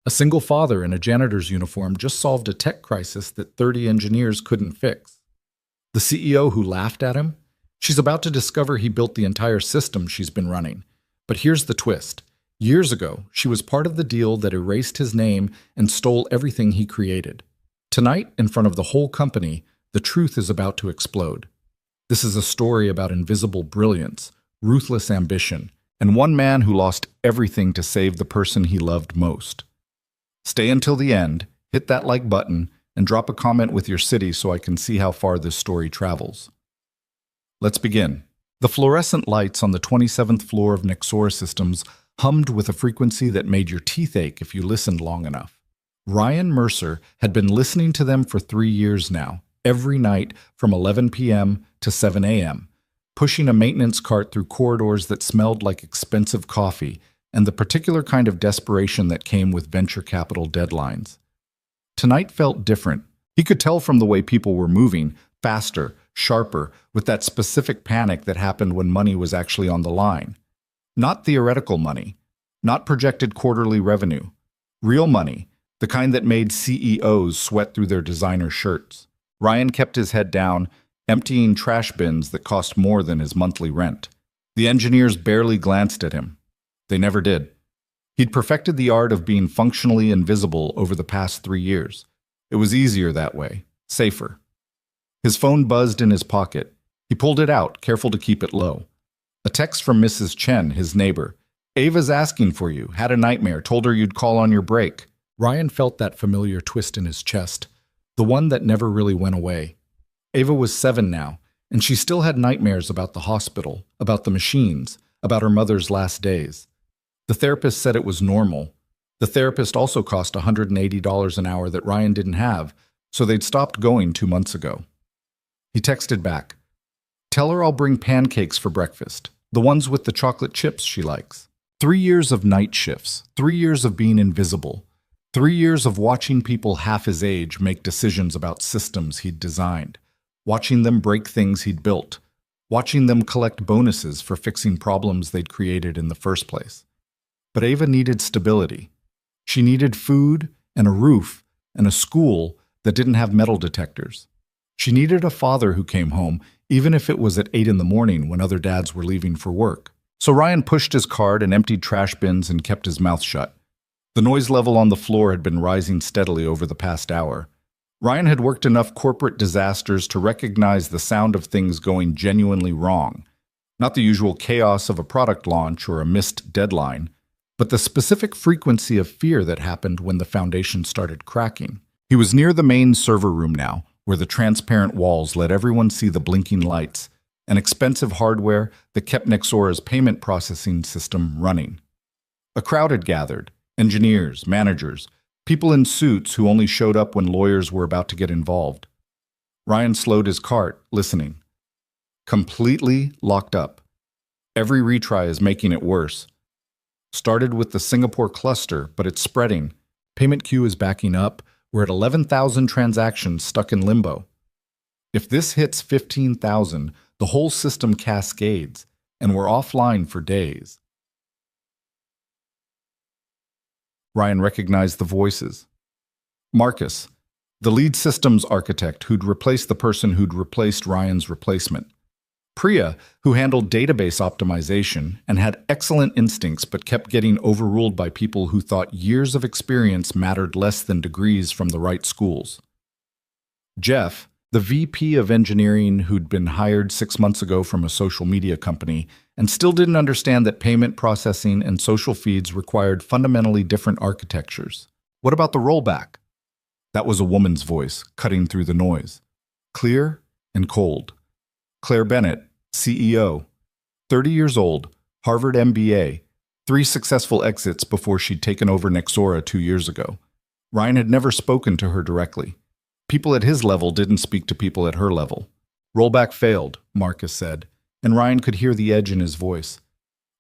A single father in a janitor's uniform just solved a tech crisis that 30 engineers couldn't fix. The CEO who laughed at him? She's about to discover he built the entire system she's been running. But here's the twist. Years ago, she was part of the deal that erased his name and stole everything he created. Tonight, in front of the whole company, the truth is about to explode. This is a story about invisible brilliance, ruthless ambition, and one man who lost everything to save the person he loved most. Stay until the end, hit that like button, and drop a comment with your city so I can see how far this story travels. Let's begin. The fluorescent lights on the 27th floor of Nexora Systems hummed with a frequency that made your teeth ache if you listened long enough. Ryan Mercer had been listening to them for 3 years now, every night from 11 p.m. to 7 a.m., pushing a maintenance cart through corridors that smelled like expensive coffee and the particular kind of desperation that came with venture capital deadlines. Tonight felt different. He could tell from the way people were moving, faster, sharper, with that specific panic that happened when money was actually on the line. Not theoretical money, not projected quarterly revenue. Real money, the kind that made CEOs sweat through their designer shirts. Ryan kept his head down, emptying trash bins that cost more than his monthly rent. The engineers barely glanced at him. They never did. He'd perfected the art of being functionally invisible over the past 3 years. It was easier that way, safer. His phone buzzed in his pocket. He pulled it out, careful to keep it low. A text from Mrs. Chen, his neighbor. "Ava's asking for you. Had a nightmare. Told her you'd call on your break." Ryan felt that familiar twist in his chest, the one that never really went away. Ava was 7 now, and she still had nightmares about the hospital, about the machines, about her mother's last days. The therapist said it was normal. The therapist also cost $180 an hour that Ryan didn't have, so they'd stopped going 2 months ago. He texted back, "Tell her I'll bring pancakes for breakfast, the ones with the chocolate chips she likes." 3 years of night shifts, 3 years of being invisible, 3 years of watching people half his age make decisions about systems he'd designed, watching them break things he'd built, watching them collect bonuses for fixing problems they'd created in the first place. But Ava needed stability. She needed food and a roof and a school that didn't have metal detectors. She needed a father who came home, even if it was at 8 in the morning when other dads were leaving for work. So Ryan pushed his cart and emptied trash bins and kept his mouth shut. The noise level on the floor had been rising steadily over the past hour. Ryan had worked enough corporate disasters to recognize the sound of things going genuinely wrong. Not the usual chaos of a product launch or a missed deadline, but the specific frequency of fear that happened when the foundation started cracking. He was near the main server room now, where the transparent walls let everyone see the blinking lights, and expensive hardware that kept Nexora's payment processing system running. A crowd had gathered, engineers, managers, people in suits who only showed up when lawyers were about to get involved. Ryan slowed his cart, listening. Completely locked up. Every retry is making it worse. Started with the Singapore cluster, but it's spreading. Payment queue is backing up. We're at 11,000 transactions stuck in limbo. If this hits 15,000, the whole system cascades, and we're offline for days. Ryan recognized the voices. Marcus, the lead systems architect who'd replaced the person who'd replaced Ryan's replacement. Priya, who handled database optimization and had excellent instincts but kept getting overruled by people who thought years of experience mattered less than degrees from the right schools. Jeff, the VP of engineering who'd been hired 6 months ago from a social media company and still didn't understand that payment processing and social feeds required fundamentally different architectures. What about the rollback? That was a woman's voice, cutting through the noise. Clear and cold. Claire Bennett, CEO, 30 years old, Harvard MBA, 3 successful exits before she'd taken over Nexora 2 years ago. Ryan had never spoken to her directly. People at his level didn't speak to people at her level. Rollback failed, Marcus said, and Ryan could hear the edge in his voice.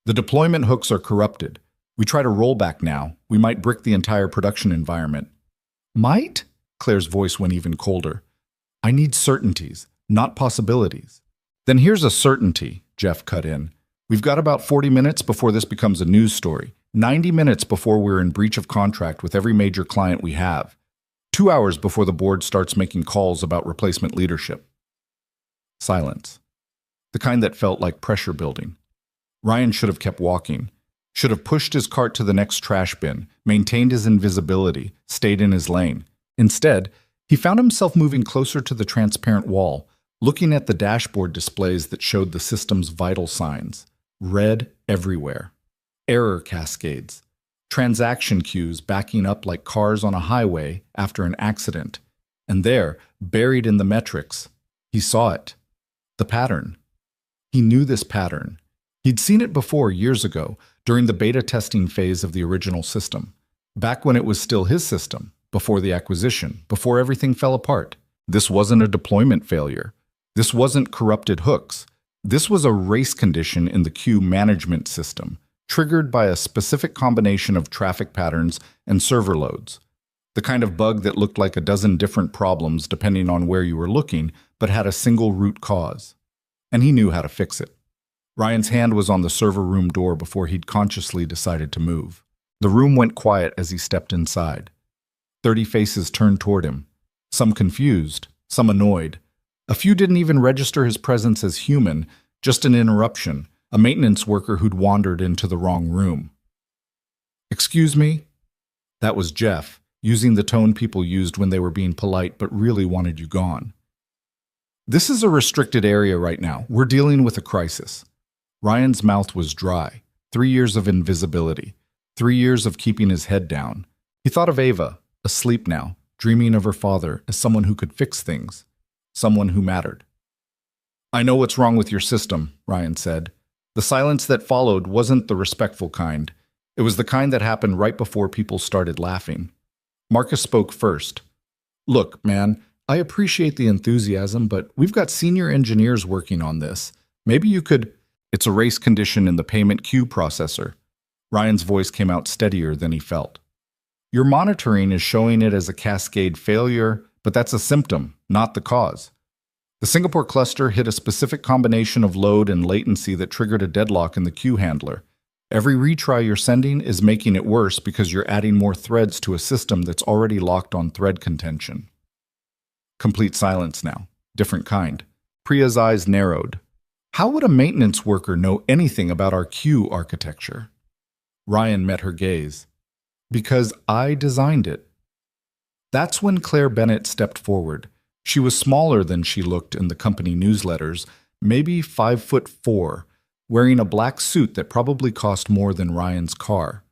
The deployment hooks are corrupted. We try to roll back now. We might brick the entire production environment. Might? Claire's voice went even colder. I need certainties, not possibilities. Then here's a certainty, Jeff cut in. We've got about 40 minutes before this becomes a news story. 90 minutes before we're in breach of contract with every major client we have. 2 hours before the board starts making calls about replacement leadership. Silence. The kind that felt like pressure building. Ryan should have kept walking, should have pushed his cart to the next trash bin, maintained his invisibility, stayed in his lane. Instead, he found himself moving closer to the transparent wall, looking at the dashboard displays that showed the system's vital signs. Red everywhere. Error cascades. Transaction queues backing up like cars on a highway after an accident. And there, buried in the metrics, he saw it. The pattern. He knew this pattern. He'd seen it before years ago, during the beta testing phase of the original system. Back when it was still his system, before the acquisition, before everything fell apart. This wasn't a deployment failure. This wasn't corrupted hooks. This was a race condition in the queue management system, triggered by a specific combination of traffic patterns and server loads. The kind of bug that looked like a dozen different problems depending on where you were looking, but had a single root cause. And he knew how to fix it. Ryan's hand was on the server room door before he'd consciously decided to move. The room went quiet as he stepped inside. 30 faces turned toward him, some confused, some annoyed. A few didn't even register his presence as human, just an interruption, a maintenance worker who'd wandered into the wrong room. "Excuse me?" That was Jeff, using the tone people used when they were being polite but really wanted you gone. "This is a restricted area right now. We're dealing with a crisis." Ryan's mouth was dry. 3 years of invisibility. 3 years of keeping his head down. He thought of Ava, asleep now, dreaming of her father as someone who could fix things. Someone who mattered. "I know what's wrong with your system," Ryan said. The silence that followed wasn't the respectful kind. It was the kind that happened right before people started laughing. Marcus spoke first. "Look, man, I appreciate the enthusiasm, but we've got senior engineers working on this. Maybe you could—" "It's a race condition in the payment queue processor." Ryan's voice came out steadier than he felt. "Your monitoring is showing it as a cascade failure, but that's a symptom, not the cause. The Singapore cluster hit a specific combination of load and latency that triggered a deadlock in the queue handler. Every retry you're sending is making it worse because you're adding more threads to a system that's already locked on thread contention." Complete silence now. Different kind. Priya's eyes narrowed. "How would a maintenance worker know anything about our queue architecture?" Ryan met her gaze. "Because I designed it." That's when Claire Bennett stepped forward. She was smaller than she looked in the company newsletters, maybe 5'4", wearing a black suit that probably cost more than Ryan's car.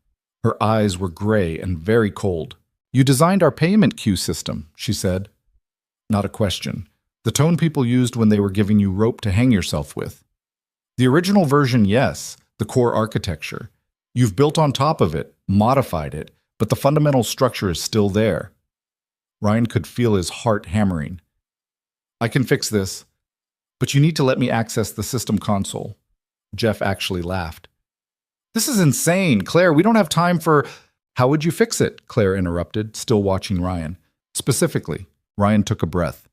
Her eyes were gray and very cold. "You designed our payment queue system," she said. Not a question. The tone people used when they were giving you rope to hang yourself with. "The original version, yes, the core architecture. You've built on top of it, modified it, but the fundamental structure is still there." Ryan could feel his heart hammering. "I can fix this, but you need to let me access the system console." Jeff actually laughed. "This is insane, Claire. We don't have time for—" "How would you fix it?" Claire interrupted, still watching Ryan. "Specifically," Ryan took a breath.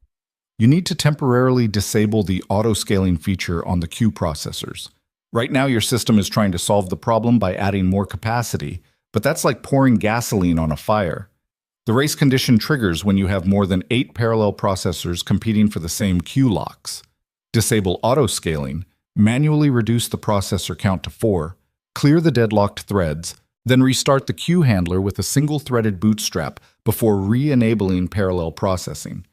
"You need to temporarily disable the auto-scaling feature on the queue processors. Right now your system is trying to solve the problem by adding more capacity, but that's like pouring gasoline on a fire. The race condition triggers when you have more than 8 parallel processors competing for the same queue locks. Disable auto-scaling, manually reduce the processor count to 4, clear the deadlocked threads, then restart the queue handler with a single-threaded bootstrap before re-enabling parallel processing."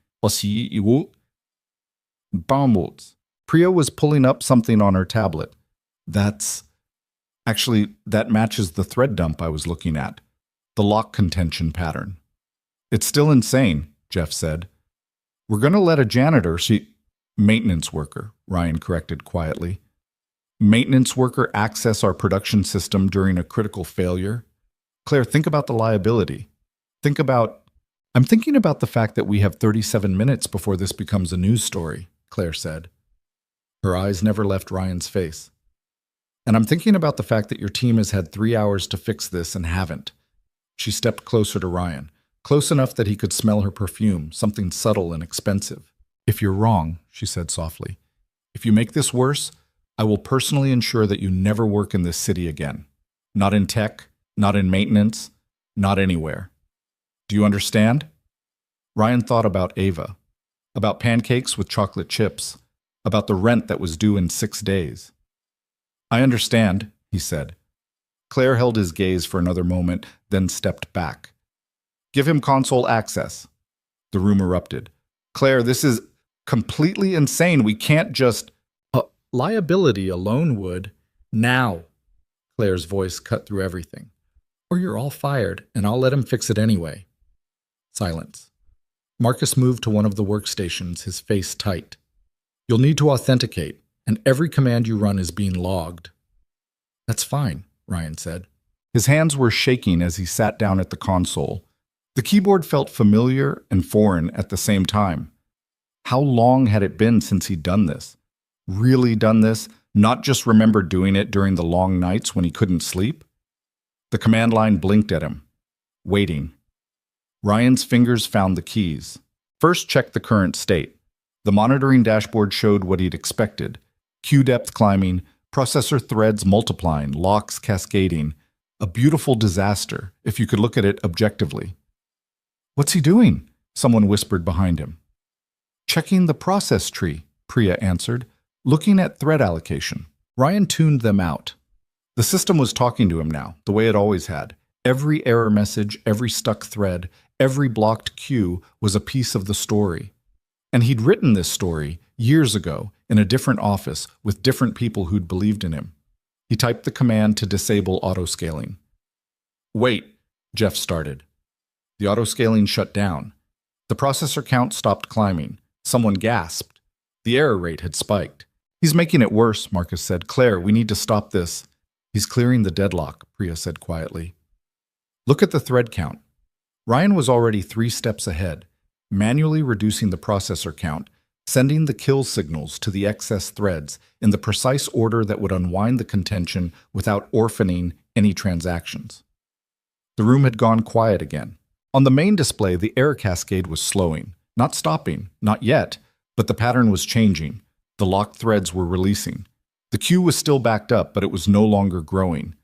Priya was pulling up something on her tablet. That matches the thread dump I was looking at. The lock contention pattern. "It's still insane," Jeff said. "We're going to let a janitor maintenance worker," Ryan corrected quietly. "Maintenance worker access our production system during a critical failure? Claire, think about the liability. I'm thinking about the fact that we have 37 minutes before this becomes a news story," Claire said. Her eyes never left Ryan's face. "And I'm thinking about the fact that your team has had 3 hours to fix this and haven't." She stepped closer to Ryan, close enough that he could smell her perfume, something subtle and expensive. "If you're wrong," she said softly, "if you make this worse, I will personally ensure that you never work in this city again. Not in tech, not in maintenance, not anywhere. Do you understand? Ryan thought about Ava, about pancakes with chocolate chips, about the rent that was due in 6 days. I understand, he said. Claire held his gaze for another moment, then stepped back. Give him console access. The room erupted. Claire, this is completely insane. We can't just... Liability alone would. Now. Claire's voice cut through everything. Or you're all fired, and I'll let him fix it anyway. Silence. Marcus moved to one of the workstations, his face tight. You'll need to authenticate, and every command you run is being logged. That's fine, Ryan said. His hands were shaking as he sat down at the console. The keyboard felt familiar and foreign at the same time. How long had it been since he'd done this? Really done this, not just remembered doing it during the long nights when he couldn't sleep? The command line blinked at him, waiting. Ryan's fingers found the keys. First, check the current state. The monitoring dashboard showed what he'd expected. Queue depth climbing, processor threads multiplying, locks cascading. A beautiful disaster, if you could look at it objectively. What's he doing? Someone whispered behind him. Checking the process tree, Priya answered, looking at thread allocation. Ryan tuned them out. The system was talking to him now, the way it always had. Every error message, every stuck thread, every blocked queue was a piece of the story. And he'd written this story years ago in a different office with different people who'd believed in him. He typed the command to disable autoscaling. Wait, Jeff started. The autoscaling shut down. The processor count stopped climbing. Someone gasped. The error rate had spiked. He's making it worse, Marcus said. Claire, we need to stop this. He's clearing the deadlock, Priya said quietly. Look at the thread count. Ryan was already 3 steps ahead, manually reducing the processor count, sending the kill signals to the excess threads in the precise order that would unwind the contention without orphaning any transactions. The room had gone quiet again. On the main display, the error cascade was slowing. Not stopping, not yet, but the pattern was changing. The locked threads were releasing. The queue was still backed up, but it was no longer growing.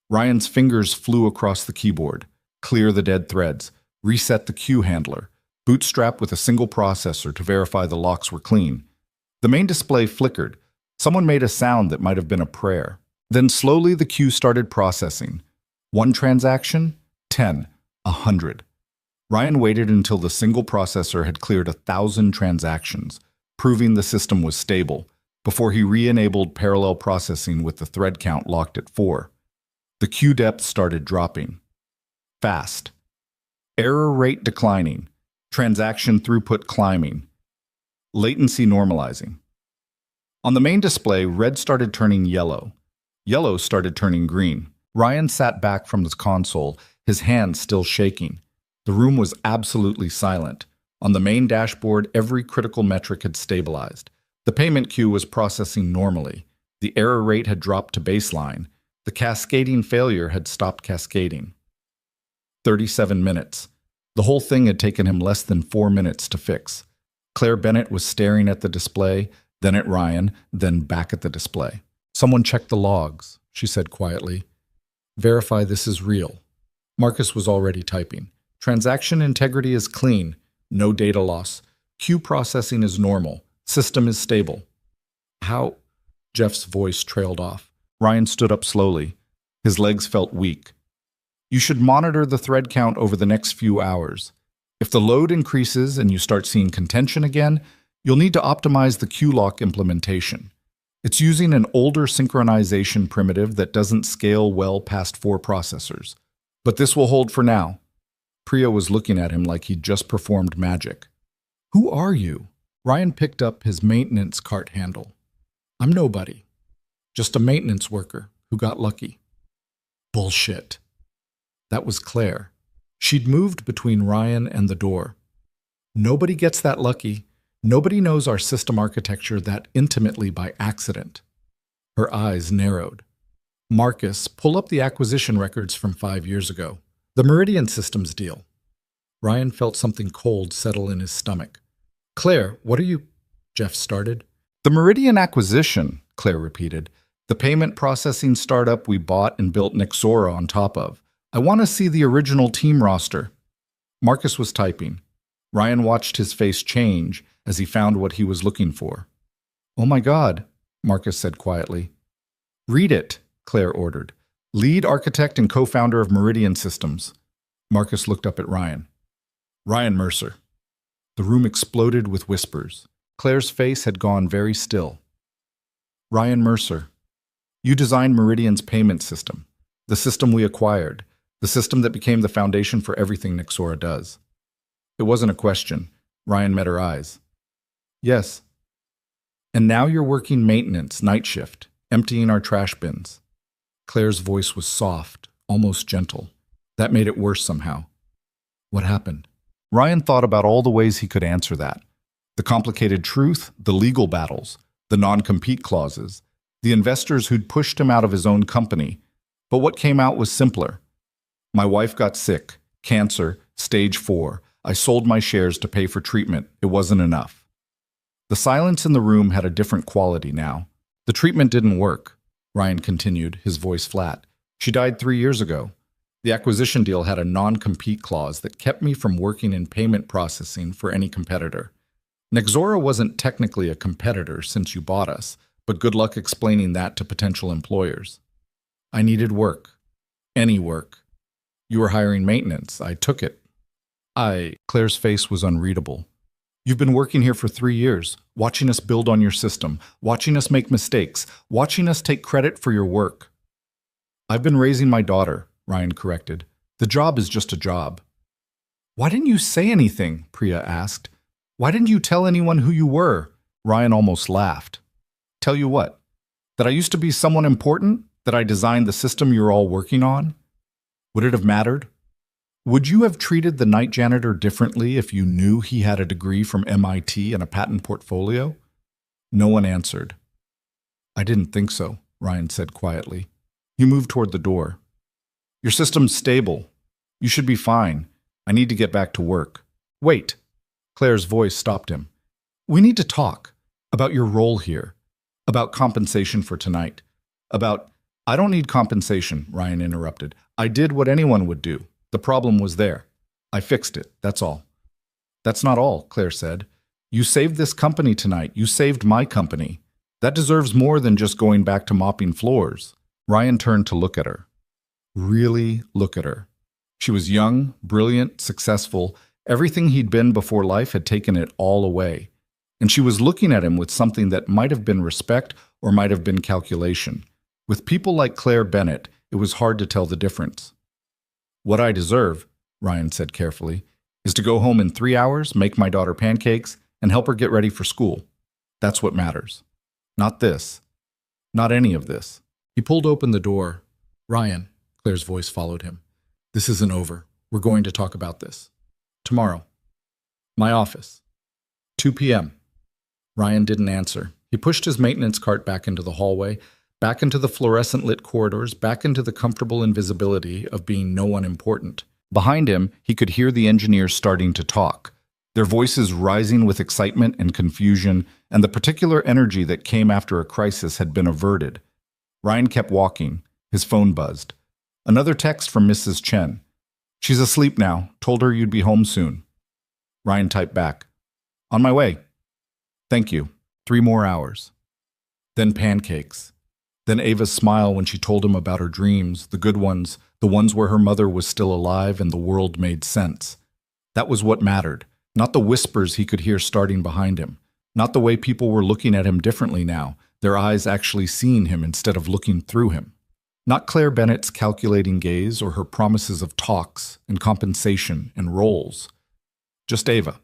Ryan's fingers flew across the keyboard. Clear the dead threads. Reset the queue handler. Bootstrap with a single processor to verify the locks were clean. The main display flickered. Someone made a sound that might have been a prayer. Then slowly the queue started processing. 1 transaction, 10, 100. Ryan waited until the single processor had cleared 1,000 transactions, proving the system was stable, before he re-enabled parallel processing with the thread count locked at 4. The queue depth started dropping. Fast. Error rate declining. Transaction throughput climbing. Latency normalizing. On the main display, red started turning yellow. Yellow started turning green. Ryan sat back from the console, his hands still shaking. The room was absolutely silent. On the main dashboard, every critical metric had stabilized. The payment queue was processing normally. The error rate had dropped to baseline. The cascading failure had stopped cascading. 37 minutes. The whole thing had taken him less than 4 minutes to fix. Claire Bennett was staring at the display, then at Ryan, then back at the display. Someone checked the logs, she said quietly. Verify this is real. Marcus was already typing. Transaction integrity is clean. No data loss. Queue processing is normal. System is stable. How? Jeff's voice trailed off. Ryan stood up slowly. His legs felt weak. You should monitor the thread count over the next few hours. If the load increases and you start seeing contention again, you'll need to optimize the queue lock implementation. It's using an older synchronization primitive that doesn't scale well past 4 processors. But this will hold for now. Priya was looking at him like he'd just performed magic. Who are you? Ryan picked up his maintenance cart handle. I'm nobody. Just a maintenance worker who got lucky. Bullshit. That was Claire. She'd moved between Ryan and the door. Nobody gets that lucky. Nobody knows our system architecture that intimately by accident. Her eyes narrowed. Marcus, pull up the acquisition records from 5 years ago. The Meridian Systems deal. Ryan felt something cold settle in his stomach. Claire, what are you... Jeff started. The Meridian acquisition, Claire repeated. The payment processing startup we bought and built Nexora on top of. I want to see the original team roster. Marcus was typing. Ryan watched his face change as he found what he was looking for. Oh my God, Marcus said quietly. Read it, Claire ordered. Lead architect and co-founder of Meridian Systems. Marcus looked up at Ryan. Ryan Mercer. The room exploded with whispers. Claire's face had gone very still. Ryan Mercer. You designed Meridian's payment system, the system we acquired, the system that became the foundation for everything Nexora does. It wasn't a question. Ryan met her eyes. Yes. And now you're working maintenance, night shift, emptying our trash bins. Claire's voice was soft, almost gentle. That made it worse somehow. What happened? Ryan thought about all the ways he could answer that. The complicated truth, the legal battles, the non-compete clauses, the investors who'd pushed him out of his own company. But what came out was simpler. My wife got sick, cancer, stage 4. I sold my shares to pay for treatment. It wasn't enough. The silence in the room had a different quality now. The treatment didn't work, Ryan continued, his voice flat. She died 3 years ago. The acquisition deal had a non-compete clause that kept me from working in payment processing for any competitor. Nexora wasn't technically a competitor since you bought us, but good luck explaining that to potential employers. I needed work. Any work. You were hiring maintenance. I took it. Claire's face was unreadable. You've been working here for 3 years, watching us build on your system, watching us make mistakes, watching us take credit for your work. I've been raising my daughter, Ryan corrected. The job is just a job. Why didn't you say anything? Priya asked. Why didn't you tell anyone who you were? Ryan almost laughed. Tell you what? That I used to be someone important? That I designed the system you're all working on? Would it have mattered? Would you have treated the night janitor differently if you knew he had a degree from MIT and a patent portfolio? No one answered. I didn't think so, Ryan said quietly. He moved toward the door. Your system's stable. You should be fine. I need to get back to work. Wait. Claire's voice stopped him. We need to talk about your role here, about compensation for tonight, about... I don't need compensation, Ryan interrupted. I did what anyone would do. The problem was there. I fixed it, that's all. That's not all, Claire said. You saved this company tonight. You saved my company. That deserves more than just going back to mopping floors. Ryan turned to look at her. Really look at her. She was young, brilliant, successful. Everything he'd been before life had taken it all away. And she was looking at him with something that might have been respect or might have been calculation. With people like Claire Bennett, it was hard to tell the difference. What I deserve, Ryan said carefully, is to go home in 3 hours, make my daughter pancakes, and help her get ready for school. That's what matters. Not this. Not any of this. He pulled open the door. Ryan, Claire's voice followed him. This isn't over. We're going to talk about this. Tomorrow. My office. 2 p.m. Ryan didn't answer. He pushed his maintenance cart back into the hallway, back into the fluorescent-lit corridors, back into the comfortable invisibility of being no one important. Behind him, he could hear the engineers starting to talk, their voices rising with excitement and confusion, and the particular energy that came after a crisis had been averted. Ryan kept walking. His phone buzzed. Another text from Mrs. Chen. She's asleep now. Told her you'd be home soon. Ryan typed back. On my way. Thank you. 3 more hours. Then pancakes. Then Ava's smile when she told him about her dreams, the good ones, the ones where her mother was still alive and the world made sense. That was what mattered, not the whispers he could hear starting behind him, not the way people were looking at him differently now, their eyes actually seeing him instead of looking through him. Not Claire Bennett's calculating gaze or her promises of talks and compensation and roles. Just Ava.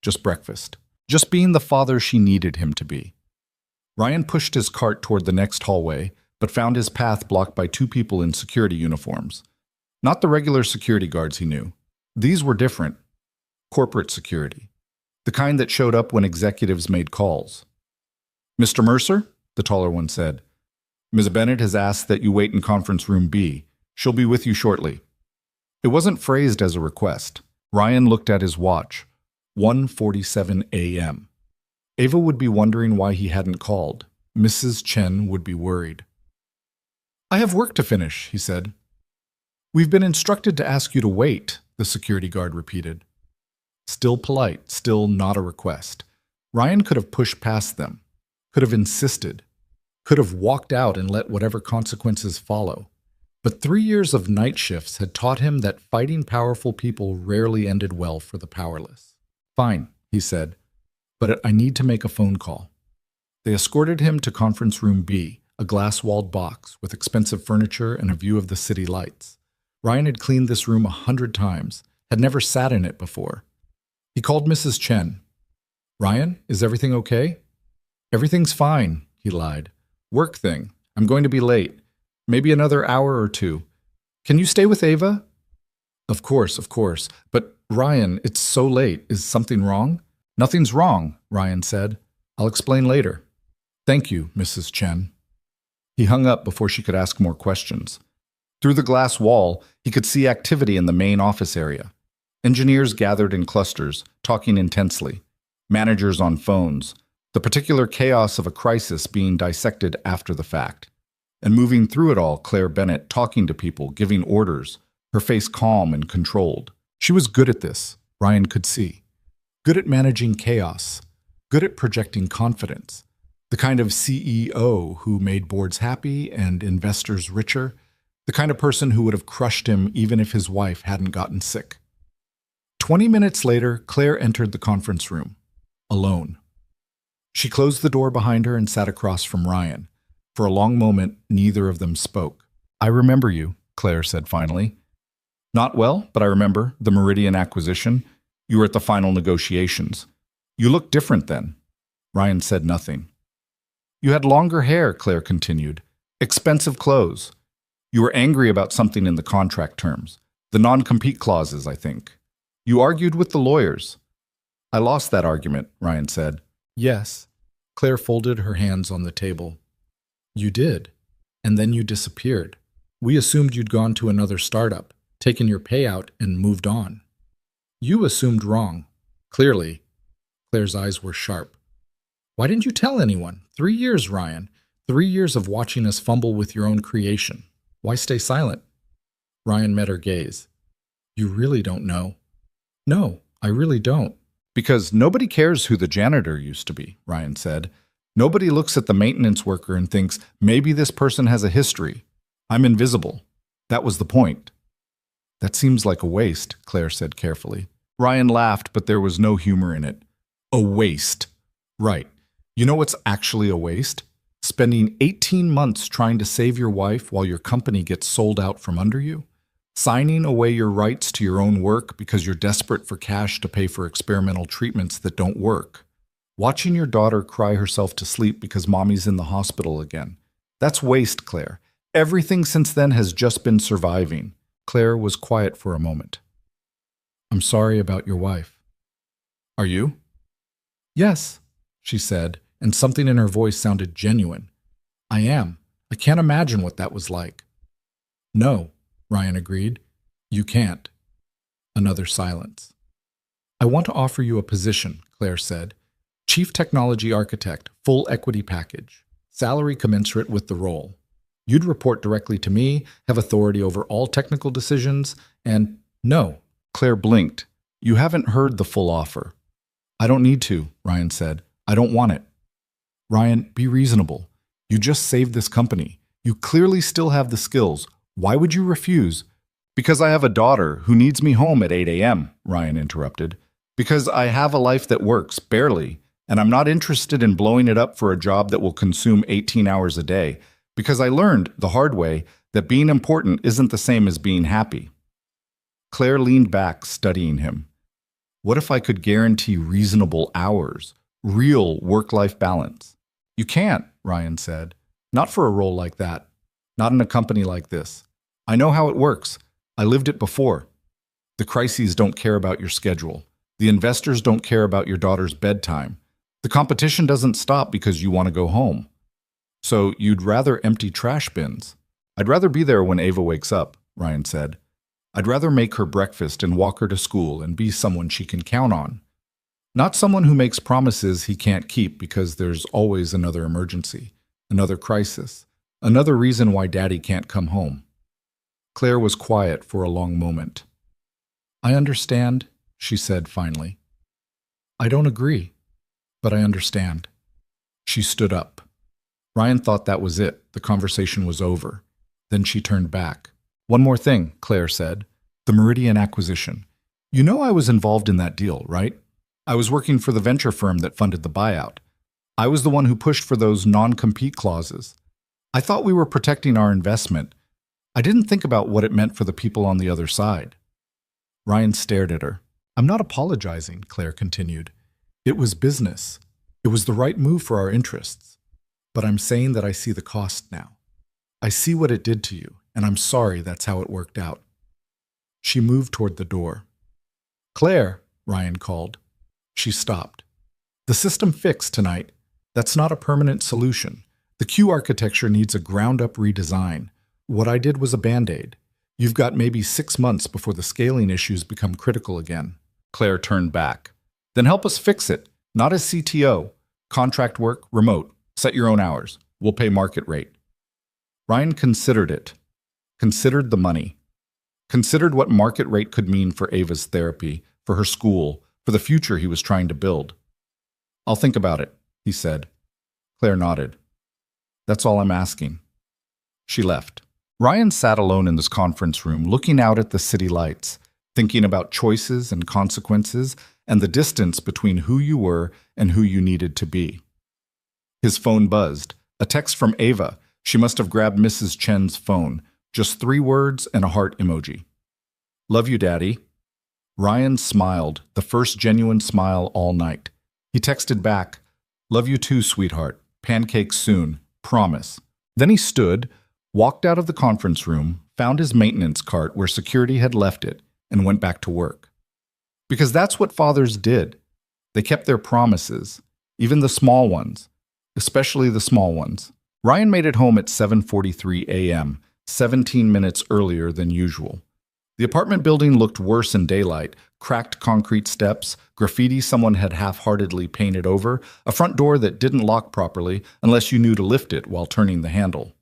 Just breakfast. Just being the father she needed him to be. Ryan pushed his cart toward the next hallway, but found his path blocked by 2 people in security uniforms. Not the regular security guards he knew. These were different. Corporate security. The kind that showed up when executives made calls. Mr. Mercer, the taller one said. Ms. Bennett has asked that you wait in conference room B. She'll be with you shortly. It wasn't phrased as a request. Ryan looked at his watch. 1:47 a.m. Ava would be wondering why he hadn't called. Mrs. Chen would be worried. I have work to finish, he said. We've been instructed to ask you to wait, the security guard repeated. Still polite, still not a request. Ryan could have pushed past them, could have insisted, could have walked out and let whatever consequences follow. But 3 years of night shifts had taught him that fighting powerful people rarely ended well for the powerless. Fine, he said, but I need to make a phone call. They escorted him to conference room B, a glass-walled box with expensive furniture and a view of the city lights. Ryan had cleaned this room 100 times, had never sat in it before. He called Mrs. Chen. Ryan, is everything okay? Everything's fine, he lied. Work thing. I'm going to be late. Maybe another hour or two. Can you stay with Ava? Of course. But Ryan, it's so late. Is something wrong? Nothing's wrong, Ryan said. I'll explain later. Thank you, Mrs. Chen. He hung up before she could ask more questions. Through the glass wall, he could see activity in the main office area. Engineers gathered in clusters, talking intensely. Managers on phones. The particular chaos of a crisis being dissected after the fact. And moving through it all, Claire Bennett talking to people, giving orders, her face calm and controlled. She was good at this, Ryan could see. Good at managing chaos. Good at projecting confidence. The kind of CEO who made boards happy and investors richer. The kind of person who would have crushed him even if his wife hadn't gotten sick. 20 minutes later, Claire entered the conference room, alone. She closed the door behind her and sat across from Ryan. For a long moment, neither of them spoke. I remember you, Claire said finally. Not well, but I remember the Meridian acquisition. You were at the final negotiations. You looked different then. Ryan said nothing. You had longer hair, Claire continued. Expensive clothes. You were angry about something in the contract terms. The non-compete clauses, I think. You argued with the lawyers. I lost that argument, Ryan said. Yes. Claire folded her hands on the table. You did. And then you disappeared. We assumed you'd gone to another startup, taken your payout, and moved on. You assumed wrong. Clearly. Claire's eyes were sharp. Why didn't you tell anyone? 3 years, Ryan. 3 years of watching us fumble with your own creation. Why stay silent? Ryan met her gaze. You really don't know. No, I really don't. Because nobody cares who the janitor used to be, Ryan said. Nobody looks at the maintenance worker and thinks, maybe this person has a history. I'm invisible. That was the point. That seems like a waste, Claire said carefully. Ryan laughed, but there was no humor in it. A waste. Right. You know what's actually a waste? Spending 18 months trying to save your wife while your company gets sold out from under you? Signing away your rights to your own work because you're desperate for cash to pay for experimental treatments that don't work? Watching your daughter cry herself to sleep because mommy's in the hospital again? That's waste, Claire. Everything since then has just been surviving. Claire was quiet for a moment. I'm sorry about your wife. Are you? Yes, she said, and something in her voice sounded genuine. I am. I can't imagine what that was like. No, Ryan agreed. You can't. Another silence. I want to offer you a position, Claire said. Chief Technology Architect, full equity package. Salary commensurate with the role. You'd report directly to me, have authority over all technical decisions, and no. Claire blinked. You haven't heard the full offer. I don't need to, Ryan said. I don't want it. Ryan, be reasonable. You just saved this company. You clearly still have the skills. Why would you refuse? Because I have a daughter who needs me home at 8 a.m., Ryan interrupted. Because I have a life that works, barely, and I'm not interested in blowing it up for a job that will consume 18 hours a day. Because I learned, the hard way, that being important isn't the same as being happy. Claire leaned back, studying him. What if I could guarantee reasonable hours, real work-life balance? You can't, Ryan said. Not for a role like that. Not in a company like this. I know how it works. I lived it before. The crises don't care about your schedule. The investors don't care about your daughter's bedtime. The competition doesn't stop because you want to go home. So you'd rather empty trash bins. I'd rather be there when Ava wakes up, Ryan said. I'd rather make her breakfast and walk her to school and be someone she can count on. Not someone who makes promises he can't keep because there's always another emergency, another crisis, another reason why daddy can't come home. Claire was quiet for a long moment. I understand, she said finally. I don't agree, but I understand. She stood up. Ryan thought that was it. The conversation was over. Then she turned back. One more thing, Claire said. The Meridian acquisition. You know I was involved in that deal, right? I was working for the venture firm that funded the buyout. I was the one who pushed for those non-compete clauses. I thought we were protecting our investment. I didn't think about what it meant for the people on the other side. Ryan stared at her. I'm not apologizing, Claire continued. It was business. It was the right move for our interests. But I'm saying that I see the cost now. I see what it did to you, and I'm sorry that's how it worked out. She moved toward the door. Claire, Ryan called. She stopped. The system fixed tonight. That's not a permanent solution. The Q architecture needs a ground-up redesign. What I did was a Band-Aid. You've got maybe 6 months before the scaling issues become critical again. Claire turned back. Then help us fix it. Not as CTO. Contract work, remote. Set your own hours. We'll pay market rate. Ryan considered it. Considered the money. Considered what market rate could mean for Ava's therapy, for her school, for the future he was trying to build. I'll think about it, he said. Claire nodded. That's all I'm asking. She left. Ryan sat alone in this conference room, looking out at the city lights, thinking about choices and consequences and the distance between who you were and who you needed to be. His phone buzzed. A text from Ava. She must have grabbed Mrs. Chen's phone. Just 3 words and a heart emoji. Love you, Daddy. Ryan smiled, the first genuine smile all night. He texted back, Love you too, sweetheart. Pancakes soon. Promise. Then he stood, walked out of the conference room, found his maintenance cart where security had left it, and went back to work. Because that's what fathers did. They kept their promises, even the small ones, especially the small ones. Ryan made it home at 7:43 a.m., 17 minutes earlier than usual. The apartment building looked worse in daylight, cracked concrete steps, graffiti someone had half-heartedly painted over, a front door that didn't lock properly unless you knew to lift it while turning the handle.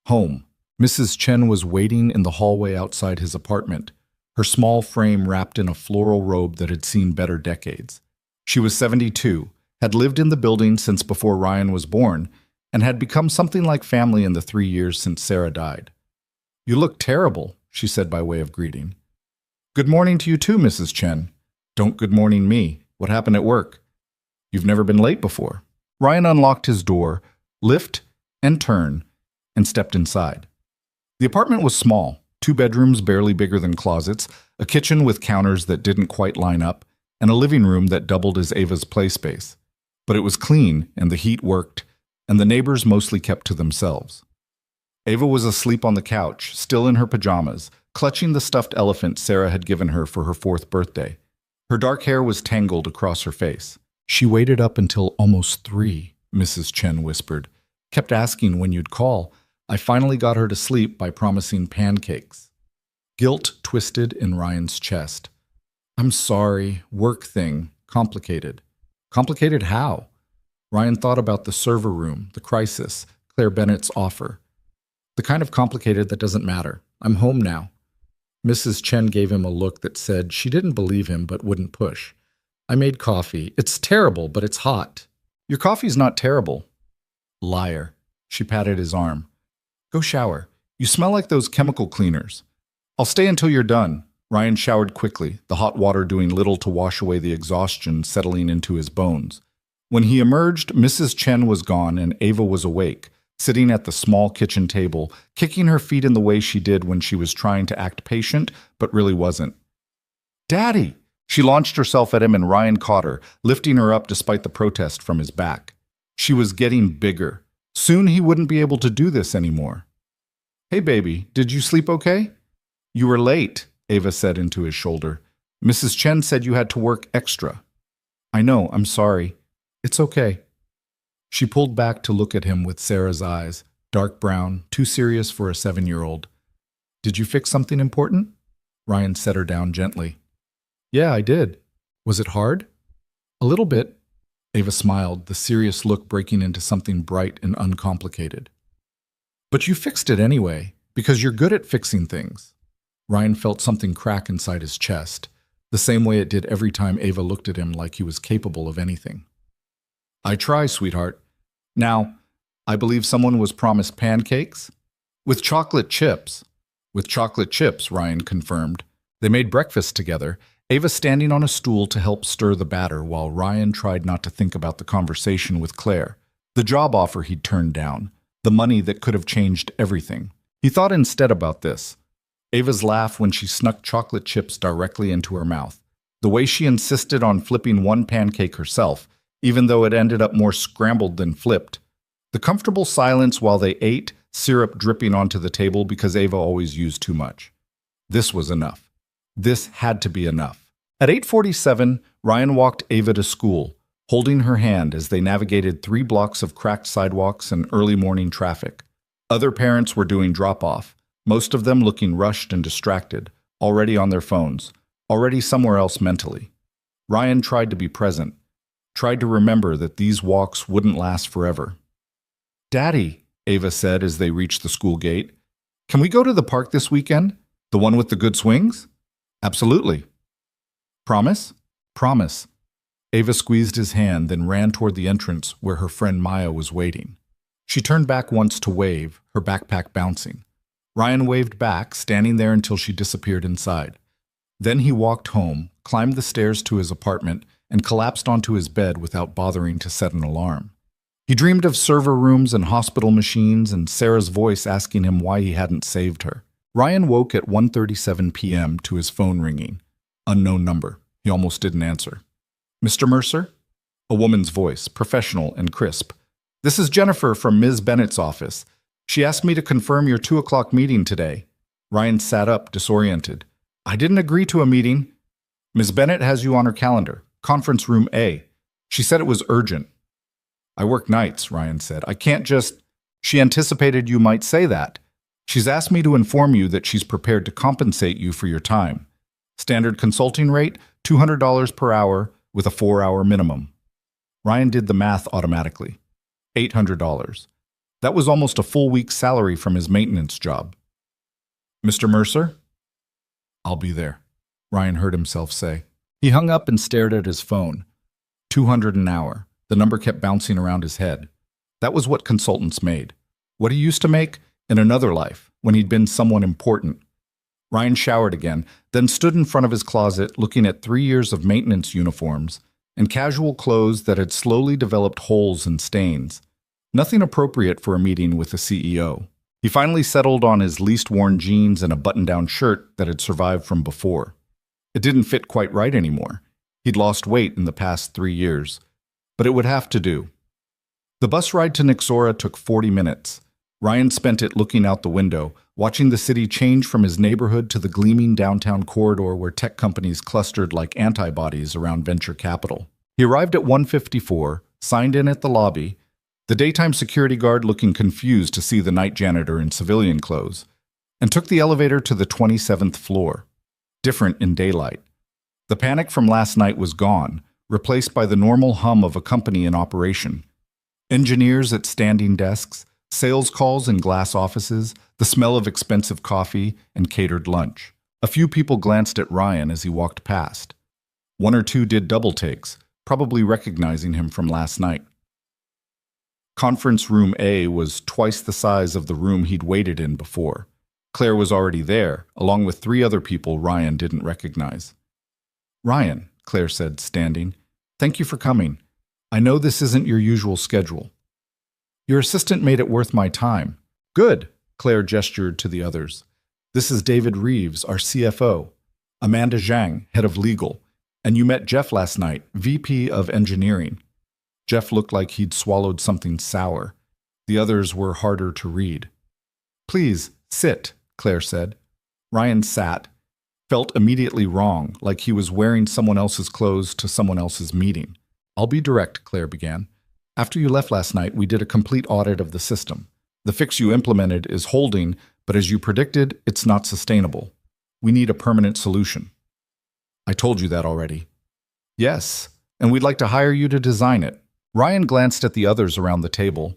Home. Mrs. Chen was waiting in the hallway outside his apartment, her small frame wrapped in a floral robe that had seen better decades. She was 72, had lived in the building since before Ryan was born, and had become something like family in the 3 years since Sarah died. You look terrible, she said by way of greeting. Good morning to you too, Mrs. Chen. Don't good morning me. What happened at work? You've never been late before. Ryan unlocked his door, lift and turn, and stepped inside. The apartment was small, 2 bedrooms barely bigger than closets, a kitchen with counters that didn't quite line up, and a living room that doubled as Ava's play space. But it was clean, and the heat worked, and the neighbors mostly kept to themselves. Ava was asleep on the couch, still in her pajamas, clutching the stuffed elephant Sarah had given her for her 4th birthday. Her dark hair was tangled across her face. She waited up until almost 3, Mrs. Chen whispered. Kept asking when you'd call. I finally got her to sleep by promising pancakes. Guilt twisted in Ryan's chest. I'm sorry, work thing, complicated. Complicated how? Ryan thought about the server room, the crisis, Claire Bennett's offer. The kind of complicated that doesn't matter. I'm home now. Mrs. Chen gave him a look that said she didn't believe him but wouldn't push. I made coffee. It's terrible, but it's hot. Your coffee's not terrible. Liar. She patted his arm. Go shower. You smell like those chemical cleaners. I'll stay until you're done. Ryan showered quickly, the hot water doing little to wash away the exhaustion settling into his bones. When he emerged, Mrs. Chen was gone and Ava was awake, sitting at the small kitchen table, kicking her feet in the way she did when she was trying to act patient, but really wasn't. Daddy! She launched herself at him and Ryan caught her, lifting her up despite the protest from his back. She was getting bigger. Soon he wouldn't be able to do this anymore. Hey baby, did you sleep okay? You were late, Ava said into his shoulder. Mrs. Chen said you had to work extra. I know, I'm sorry. It's okay. She pulled back to look at him with Sarah's eyes, dark brown, too serious for a 7-year-old. Did you fix something important? Ryan set her down gently. Yeah, I did. Was it hard? A little bit. Ava smiled, the serious look breaking into something bright and uncomplicated. But you fixed it anyway. Because you're good at fixing things. Ryan felt something crack inside his chest, the same way it did every time Ava looked at him like he was capable of anything. I try, sweetheart. Now, I believe someone was promised pancakes? With chocolate chips. With chocolate chips, Ryan confirmed. They made breakfast together, Ava standing on a stool to help stir the batter while Ryan tried not to think about the conversation with Claire, the job offer he'd turned down, the money that could have changed everything. He thought instead about this. Ava's laugh when she snuck chocolate chips directly into her mouth. The way she insisted on flipping one pancake herself, even though it ended up more scrambled than flipped. The comfortable silence while they ate, syrup dripping onto the table because Ava always used too much. This was enough. This had to be enough. At 8:47, Ryan walked Ava to school, holding her hand as they navigated 3 blocks of cracked sidewalks and early morning traffic. Other parents were doing drop-off, most of them looking rushed and distracted, already on their phones, already somewhere else mentally. Ryan tried to be present, tried to remember that these walks wouldn't last forever. "Daddy," Ava said as they reached the school gate, "can we go to the park this weekend? The one with the good swings?" "Absolutely." "Promise?" "Promise." Ava squeezed his hand, then ran toward the entrance where her friend Maya was waiting. She turned back once to wave, her backpack bouncing. Ryan waved back, standing there until she disappeared inside. Then he walked home, climbed the stairs to his apartment, and collapsed onto his bed without bothering to set an alarm. He dreamed of server rooms and hospital machines and Sarah's voice asking him why he hadn't saved her. Ryan woke at 1:37 p.m. to his phone ringing. Unknown number. He almost didn't answer. "Mr. Mercer?" A woman's voice, professional and crisp. "This is Jennifer from Ms. Bennett's office. She asked me to confirm your 2 o'clock meeting today." Ryan sat up, disoriented. "I didn't agree to a meeting." "Ms. Bennett has you on her calendar. Conference room A. She said it was urgent." "I work nights," Ryan said. "I can't just—" "She anticipated you might say that. She's asked me to inform you that she's prepared to compensate you for your time. Standard consulting rate, $200 per hour with a 4-hour minimum." Ryan did the math automatically. $800. That was almost a full week's salary from his maintenance job. "Mr. Mercer?" "I'll be there," Ryan heard himself say. He hung up and stared at his phone. 200 an hour. The number kept bouncing around his head. That was what consultants made. What he used to make in another life, when he'd been someone important. Ryan showered again, then stood in front of his closet looking at 3 years of maintenance uniforms and casual clothes that had slowly developed holes and stains. Nothing appropriate for a meeting with the CEO. He finally settled on his least worn jeans and a button-down shirt that had survived from before. It didn't fit quite right anymore. He'd lost weight in the past 3 years. But it would have to do. The bus ride to Nixora took 40 minutes. Ryan spent it looking out the window, watching the city change from his neighborhood to the gleaming downtown corridor where tech companies clustered like antibodies around venture capital. He arrived at 1:54, signed in at the lobby, the daytime security guard looking confused to see the night janitor in civilian clothes, and took the elevator to the 27th floor. Different in daylight. The panic from last night was gone, replaced by the normal hum of a company in operation. Engineers at standing desks, sales calls in glass offices, the smell of expensive coffee and catered lunch. A few people glanced at Ryan as he walked past. 1 or 2 did double takes, probably recognizing him from last night. Conference room A was twice the size of the room he'd waited in before. Claire was already there, along with 3 other people Ryan didn't recognize. "Ryan," Claire said, standing, "thank you for coming. I know this isn't your usual schedule. Your assistant made it worth my time." "Good," Claire gestured to the others. "This is David Reeves, our CFO. Amanda Zhang, head of legal. And you met Jeff last night, VP of engineering." Jeff looked like he'd swallowed something sour. The others were harder to read. "Please, sit," Claire said. Ryan sat, felt immediately wrong, like he was wearing someone else's clothes to someone else's meeting. "I'll be direct," Claire began. "After you left last night, we did a complete audit of the system. The fix you implemented is holding, but as you predicted, it's not sustainable. We need a permanent solution." "I told you that already." "Yes, and we'd like to hire you to design it." Ryan glanced at the others around the table.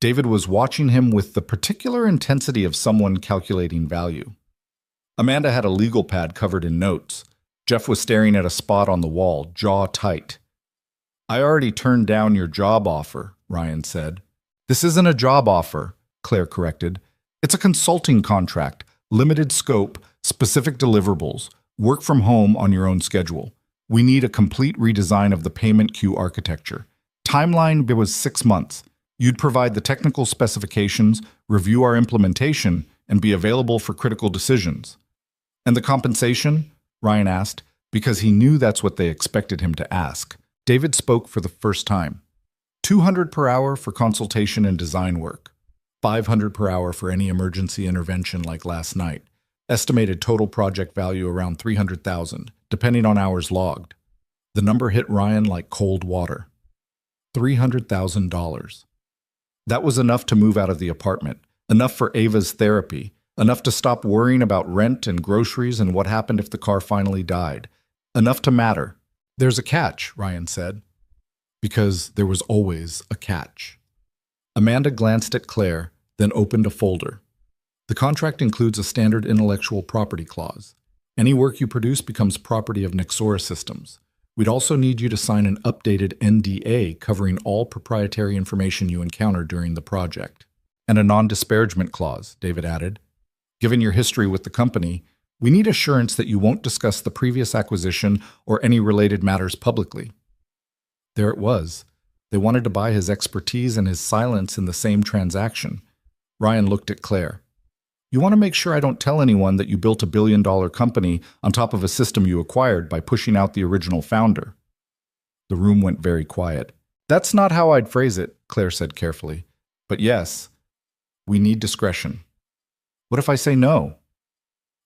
David was watching him with the particular intensity of someone calculating value. Amanda had a legal pad covered in notes. Jeff was staring at a spot on the wall, jaw tight. "I already turned down your job offer," Ryan said. "This isn't a job offer," Claire corrected. "It's a consulting contract, limited scope, specific deliverables, work from home on your own schedule. We need a complete redesign of the payment queue architecture. Timeline was 6 months. You'd provide the technical specifications, review our implementation, and be available for critical decisions." "And the compensation?" Ryan asked, because he knew that's what they expected him to ask. David spoke for the first time. $200 per hour for consultation and design work. $500 per hour for any emergency intervention like last night. Estimated total project value around $300,000, depending on hours logged. The number hit Ryan like cold water. $300,000. That was enough to move out of the apartment, enough for Ava's therapy, enough to stop worrying about rent and groceries and what happened if the car finally died. Enough to matter. "There's a catch," Ryan said. Because there was always a catch. Amanda glanced at Claire, then opened a folder. "The contract includes a standard intellectual property clause. Any work you produce becomes property of Nexora Systems. We'd also need you to sign an updated NDA covering all proprietary information you encounter during the project. And a non-disparagement clause," David added. "Given your history with the company, we need assurance that you won't discuss the previous acquisition or any related matters publicly." There it was. They wanted to buy his expertise and his silence in the same transaction. Ryan looked at Claire. "You want to make sure I don't tell anyone that you built $1 billion company on top of a system you acquired by pushing out the original founder." The room went very quiet. "That's not how I'd phrase it," Claire said carefully. "But yes, we need discretion." "What if I say no?"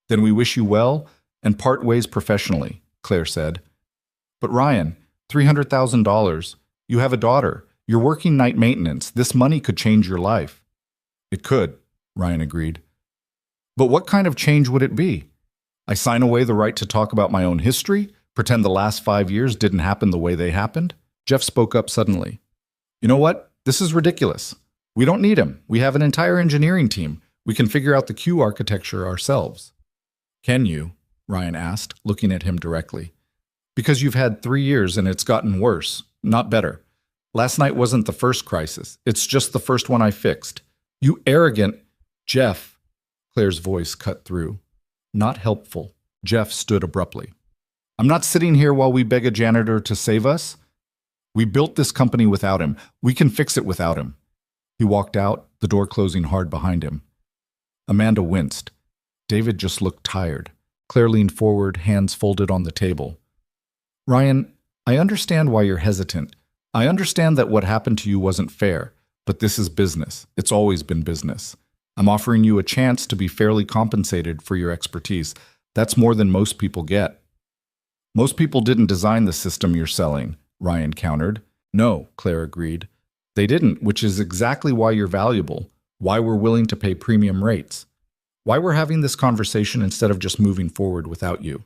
"Then we wish you well and part ways professionally," Claire said. "But Ryan, $300,000. You have a daughter. You're working night maintenance. This money could change your life." "It could," Ryan agreed. "But what kind of change would it be? I sign away the right to talk about my own history? Pretend the last 5 years didn't happen the way they happened?" Jeff spoke up suddenly. "You know what? This is ridiculous. We don't need him. We have an entire engineering team. We can figure out the queue architecture ourselves." "Can you?" Ryan asked, looking at him directly. "Because you've had 3 years and it's gotten worse, not better. Last night wasn't the first crisis. It's just the first one I fixed. You arrogant—" "Jeff," Claire's voice cut through. "Not helpful." Jeff stood abruptly. "I'm not sitting here while we beg a janitor to save us. We built this company without him. We can fix it without him." He walked out, the door closing hard behind him. Amanda winced. David just looked tired. Claire leaned forward, hands folded on the table. "Ryan, I understand why you're hesitant. I understand that what happened to you wasn't fair, but this is business. It's always been business. I'm offering you a chance to be fairly compensated for your expertise. That's more than most people get." "Most people didn't design the system you're selling," Ryan countered. "No," Claire agreed. "They didn't, which is exactly why you're valuable, why we're willing to pay premium rates, why we're having this conversation instead of just moving forward without you."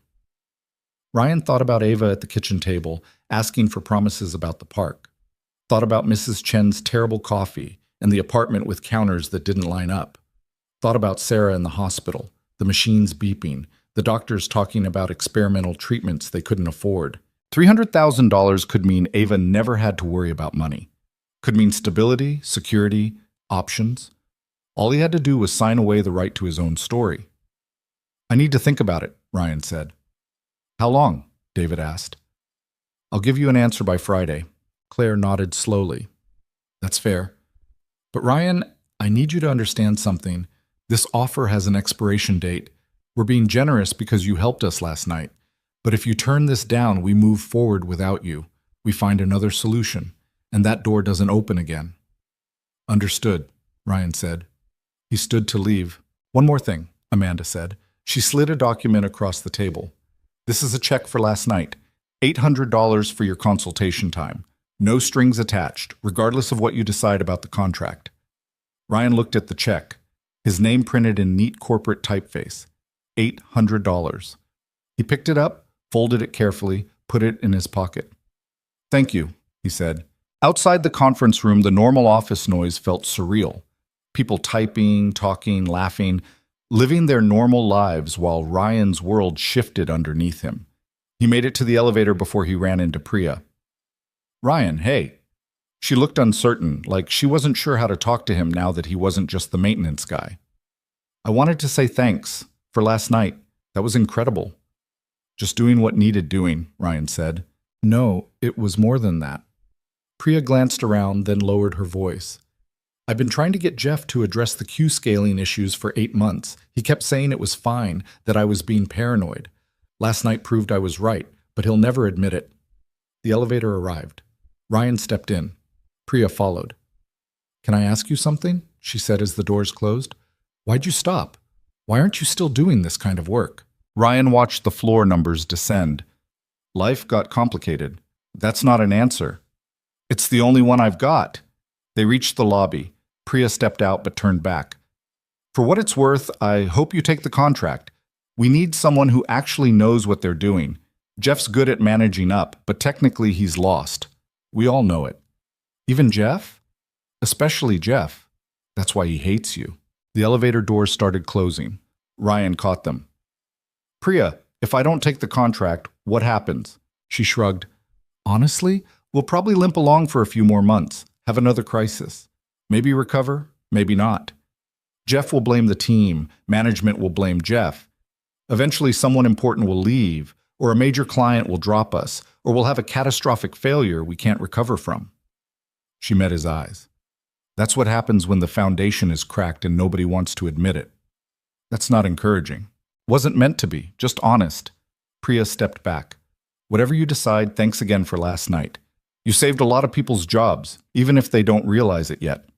Ryan thought about Ava at the kitchen table, asking for promises about the park. Thought about Mrs. Chen's terrible coffee and the apartment with counters that didn't line up. Thought about Sarah in the hospital, the machines beeping, the doctors talking about experimental treatments they couldn't afford. $300,000 could mean Ava never had to worry about money. Could mean stability, security, options. All he had to do was sign away the right to his own story. "I need to think about it," Ryan said. "How long?" David asked. "I'll give you an answer by Friday." Claire nodded slowly. "That's fair. But Ryan, I need you to understand something. This offer has an expiration date. We're being generous because you helped us last night. But if you turn this down, we move forward without you. We find another solution, and that door doesn't open again." "Understood," Ryan said. He stood to leave. "One more thing," Amanda said. She slid a document across the table. "This is a check for last night. $800 for your consultation time. No strings attached, regardless of what you decide about the contract." Ryan looked at the check, his name printed in neat corporate typeface. $800. He picked it up, folded it carefully, put it in his pocket. "Thank you," he said. Outside the conference room, the normal office noise felt surreal. People typing, talking, laughing, living their normal lives while Ryan's world shifted underneath him. He made it to the elevator before he ran into Priya. "Ryan, hey." She looked uncertain, like she wasn't sure how to talk to him now that he wasn't just the maintenance guy. "I wanted to say thanks for last night. That was incredible." "Just doing what needed doing," Ryan said. "No, it was more than that." Priya glanced around, then lowered her voice. "I've been trying to get Jeff to address the Q scaling issues for 8 months. He kept saying it was fine, that I was being paranoid. Last night proved I was right, but he'll never admit it." The elevator arrived. Ryan stepped in. Priya followed. "Can I ask you something?" she said as the doors closed. "Why'd you stop? Why aren't you still doing this kind of work?" Ryan watched the floor numbers descend. "Life got complicated. That's not an answer. It's the only one I've got." They reached the lobby. Priya stepped out but turned back. "For what it's worth, I hope you take the contract. We need someone who actually knows what they're doing. Jeff's good at managing up, but technically he's lost. We all know it." "Even Jeff?" "Especially Jeff. That's why he hates you." The elevator doors started closing. Ryan caught them. "Priya, if I don't take the contract, what happens?" She shrugged. "Honestly, we'll probably limp along for a few more months, have another crisis. Maybe recover, maybe not. Jeff will blame the team, management will blame Jeff. Eventually someone important will leave, or a major client will drop us, or we'll have a catastrophic failure we can't recover from." She met his eyes. "That's what happens when the foundation is cracked and nobody wants to admit it." "That's not encouraging." "Wasn't meant to be, just honest." Priya stepped back. "Whatever you decide, thanks again for last night. You saved a lot of people's jobs, even if they don't realize it yet."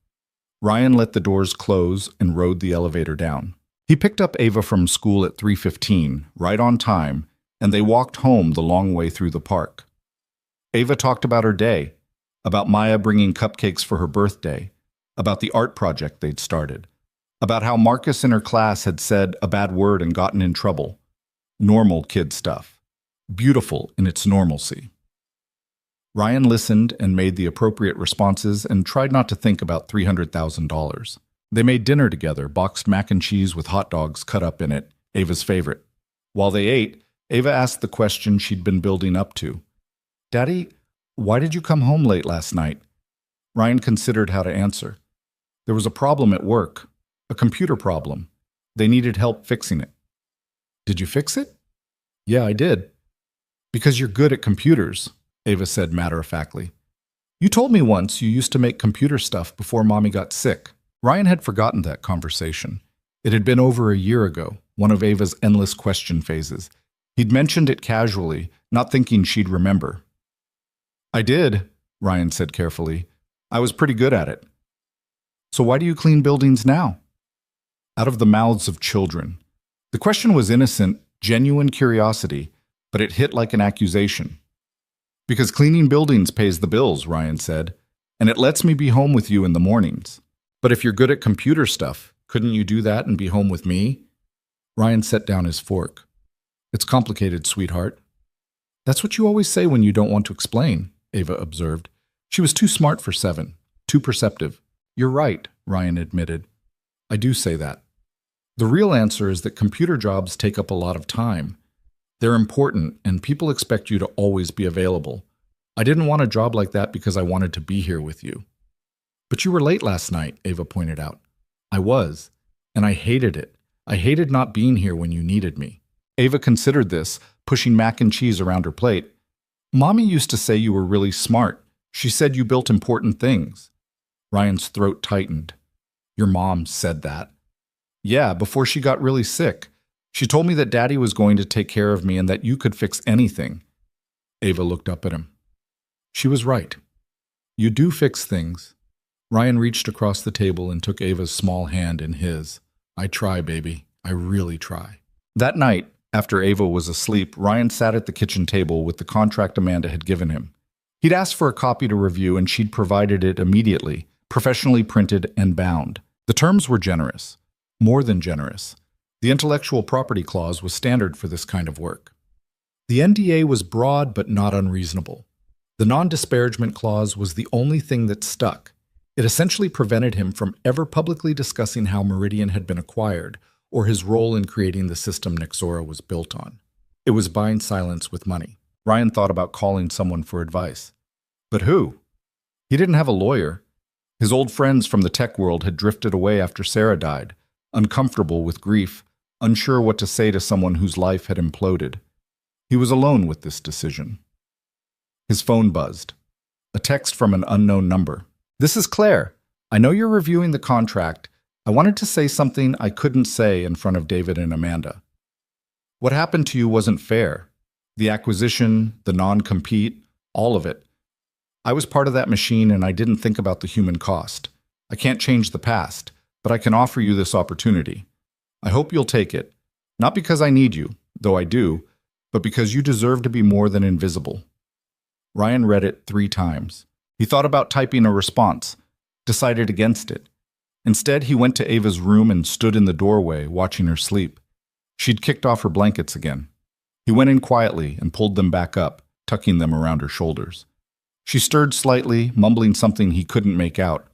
Ryan let the doors close and rode the elevator down. He picked up Ava from school at 3:15, right on time, and they walked home the long way through the park. Ava talked about her day, about Maya bringing cupcakes for her birthday, about the art project they'd started, about how Marcus in her class had said a bad word and gotten in trouble. Normal kid stuff. Beautiful in its normalcy. Ryan listened and made the appropriate responses and tried not to think about $300,000. They made dinner together, boxed mac and cheese with hot dogs cut up in it, Ava's favorite. While they ate, Ava asked the question she'd been building up to. "Daddy, why did you come home late last night?" Ryan considered how to answer. "There was a problem at work, a computer problem. They needed help fixing it." "Did you fix it?" "Yeah, I did." "Because you're good at computers," Ava said matter-of-factly. "You told me once you used to make computer stuff before Mommy got sick." Ryan had forgotten that conversation. It had been over a year ago, one of Ava's endless question phases. He'd mentioned it casually, not thinking she'd remember. "I did," Ryan said carefully. "I was pretty good at it." "So why do you clean buildings now?" Out of the mouths of children. The question was innocent, genuine curiosity, but it hit like an accusation. "Because cleaning buildings pays the bills," Ryan said, "and it lets me be home with you in the mornings." "But if you're good at computer stuff, couldn't you do that and be home with me?" Ryan set down his fork. "It's complicated, sweetheart." "That's what you always say when you don't want to explain," Ava observed. She was too smart for 7, too perceptive. "You're right," Ryan admitted. "I do say that. The real answer is that computer jobs take up a lot of time. They're important, and people expect you to always be available. I didn't want a job like that because I wanted to be here with you." "But you were late last night," Ava pointed out. "I was, and I hated it. I hated not being here when you needed me." Ava considered this, pushing mac and cheese around her plate. "Mommy used to say you were really smart. She said you built important things." Ryan's throat tightened. "Your mom said that?" "Yeah, before she got really sick. She told me that Daddy was going to take care of me and that you could fix anything." Ava looked up at him. She was right. You do fix things. Ryan reached across the table and took Ava's small hand in his. "I try, baby. I really try." That night, after Ava was asleep, Ryan sat at the kitchen table with the contract Amanda had given him. He'd asked for a copy to review and she'd provided it immediately, professionally printed and bound. The terms were generous. More than generous. The intellectual property clause was standard for this kind of work. The NDA was broad but not unreasonable. The non-disparagement clause was the only thing that stuck. It essentially prevented him from ever publicly discussing how Meridian had been acquired or his role in creating the system Nyxora was built on. It was buying silence with money. Ryan thought about calling someone for advice. But who? He didn't have a lawyer. His old friends from the tech world had drifted away after Sarah died, uncomfortable with grief, unsure what to say to someone whose life had imploded. He was alone with this decision. His phone buzzed. A text from an unknown number. "This is Claire. I know you're reviewing the contract. I wanted to say something I couldn't say in front of David and Amanda. What happened to you wasn't fair. The acquisition, the non-compete, all of it. I was part of that machine and I didn't think about the human cost. I can't change the past, but I can offer you this opportunity. I hope you'll take it. Not because I need you, though I do, but because you deserve to be more than invisible." Ryan read it 3 times. He thought about typing a response, decided against it. Instead, he went to Ava's room and stood in the doorway, watching her sleep. She'd kicked off her blankets again. He went in quietly and pulled them back up, tucking them around her shoulders. She stirred slightly, mumbling something he couldn't make out.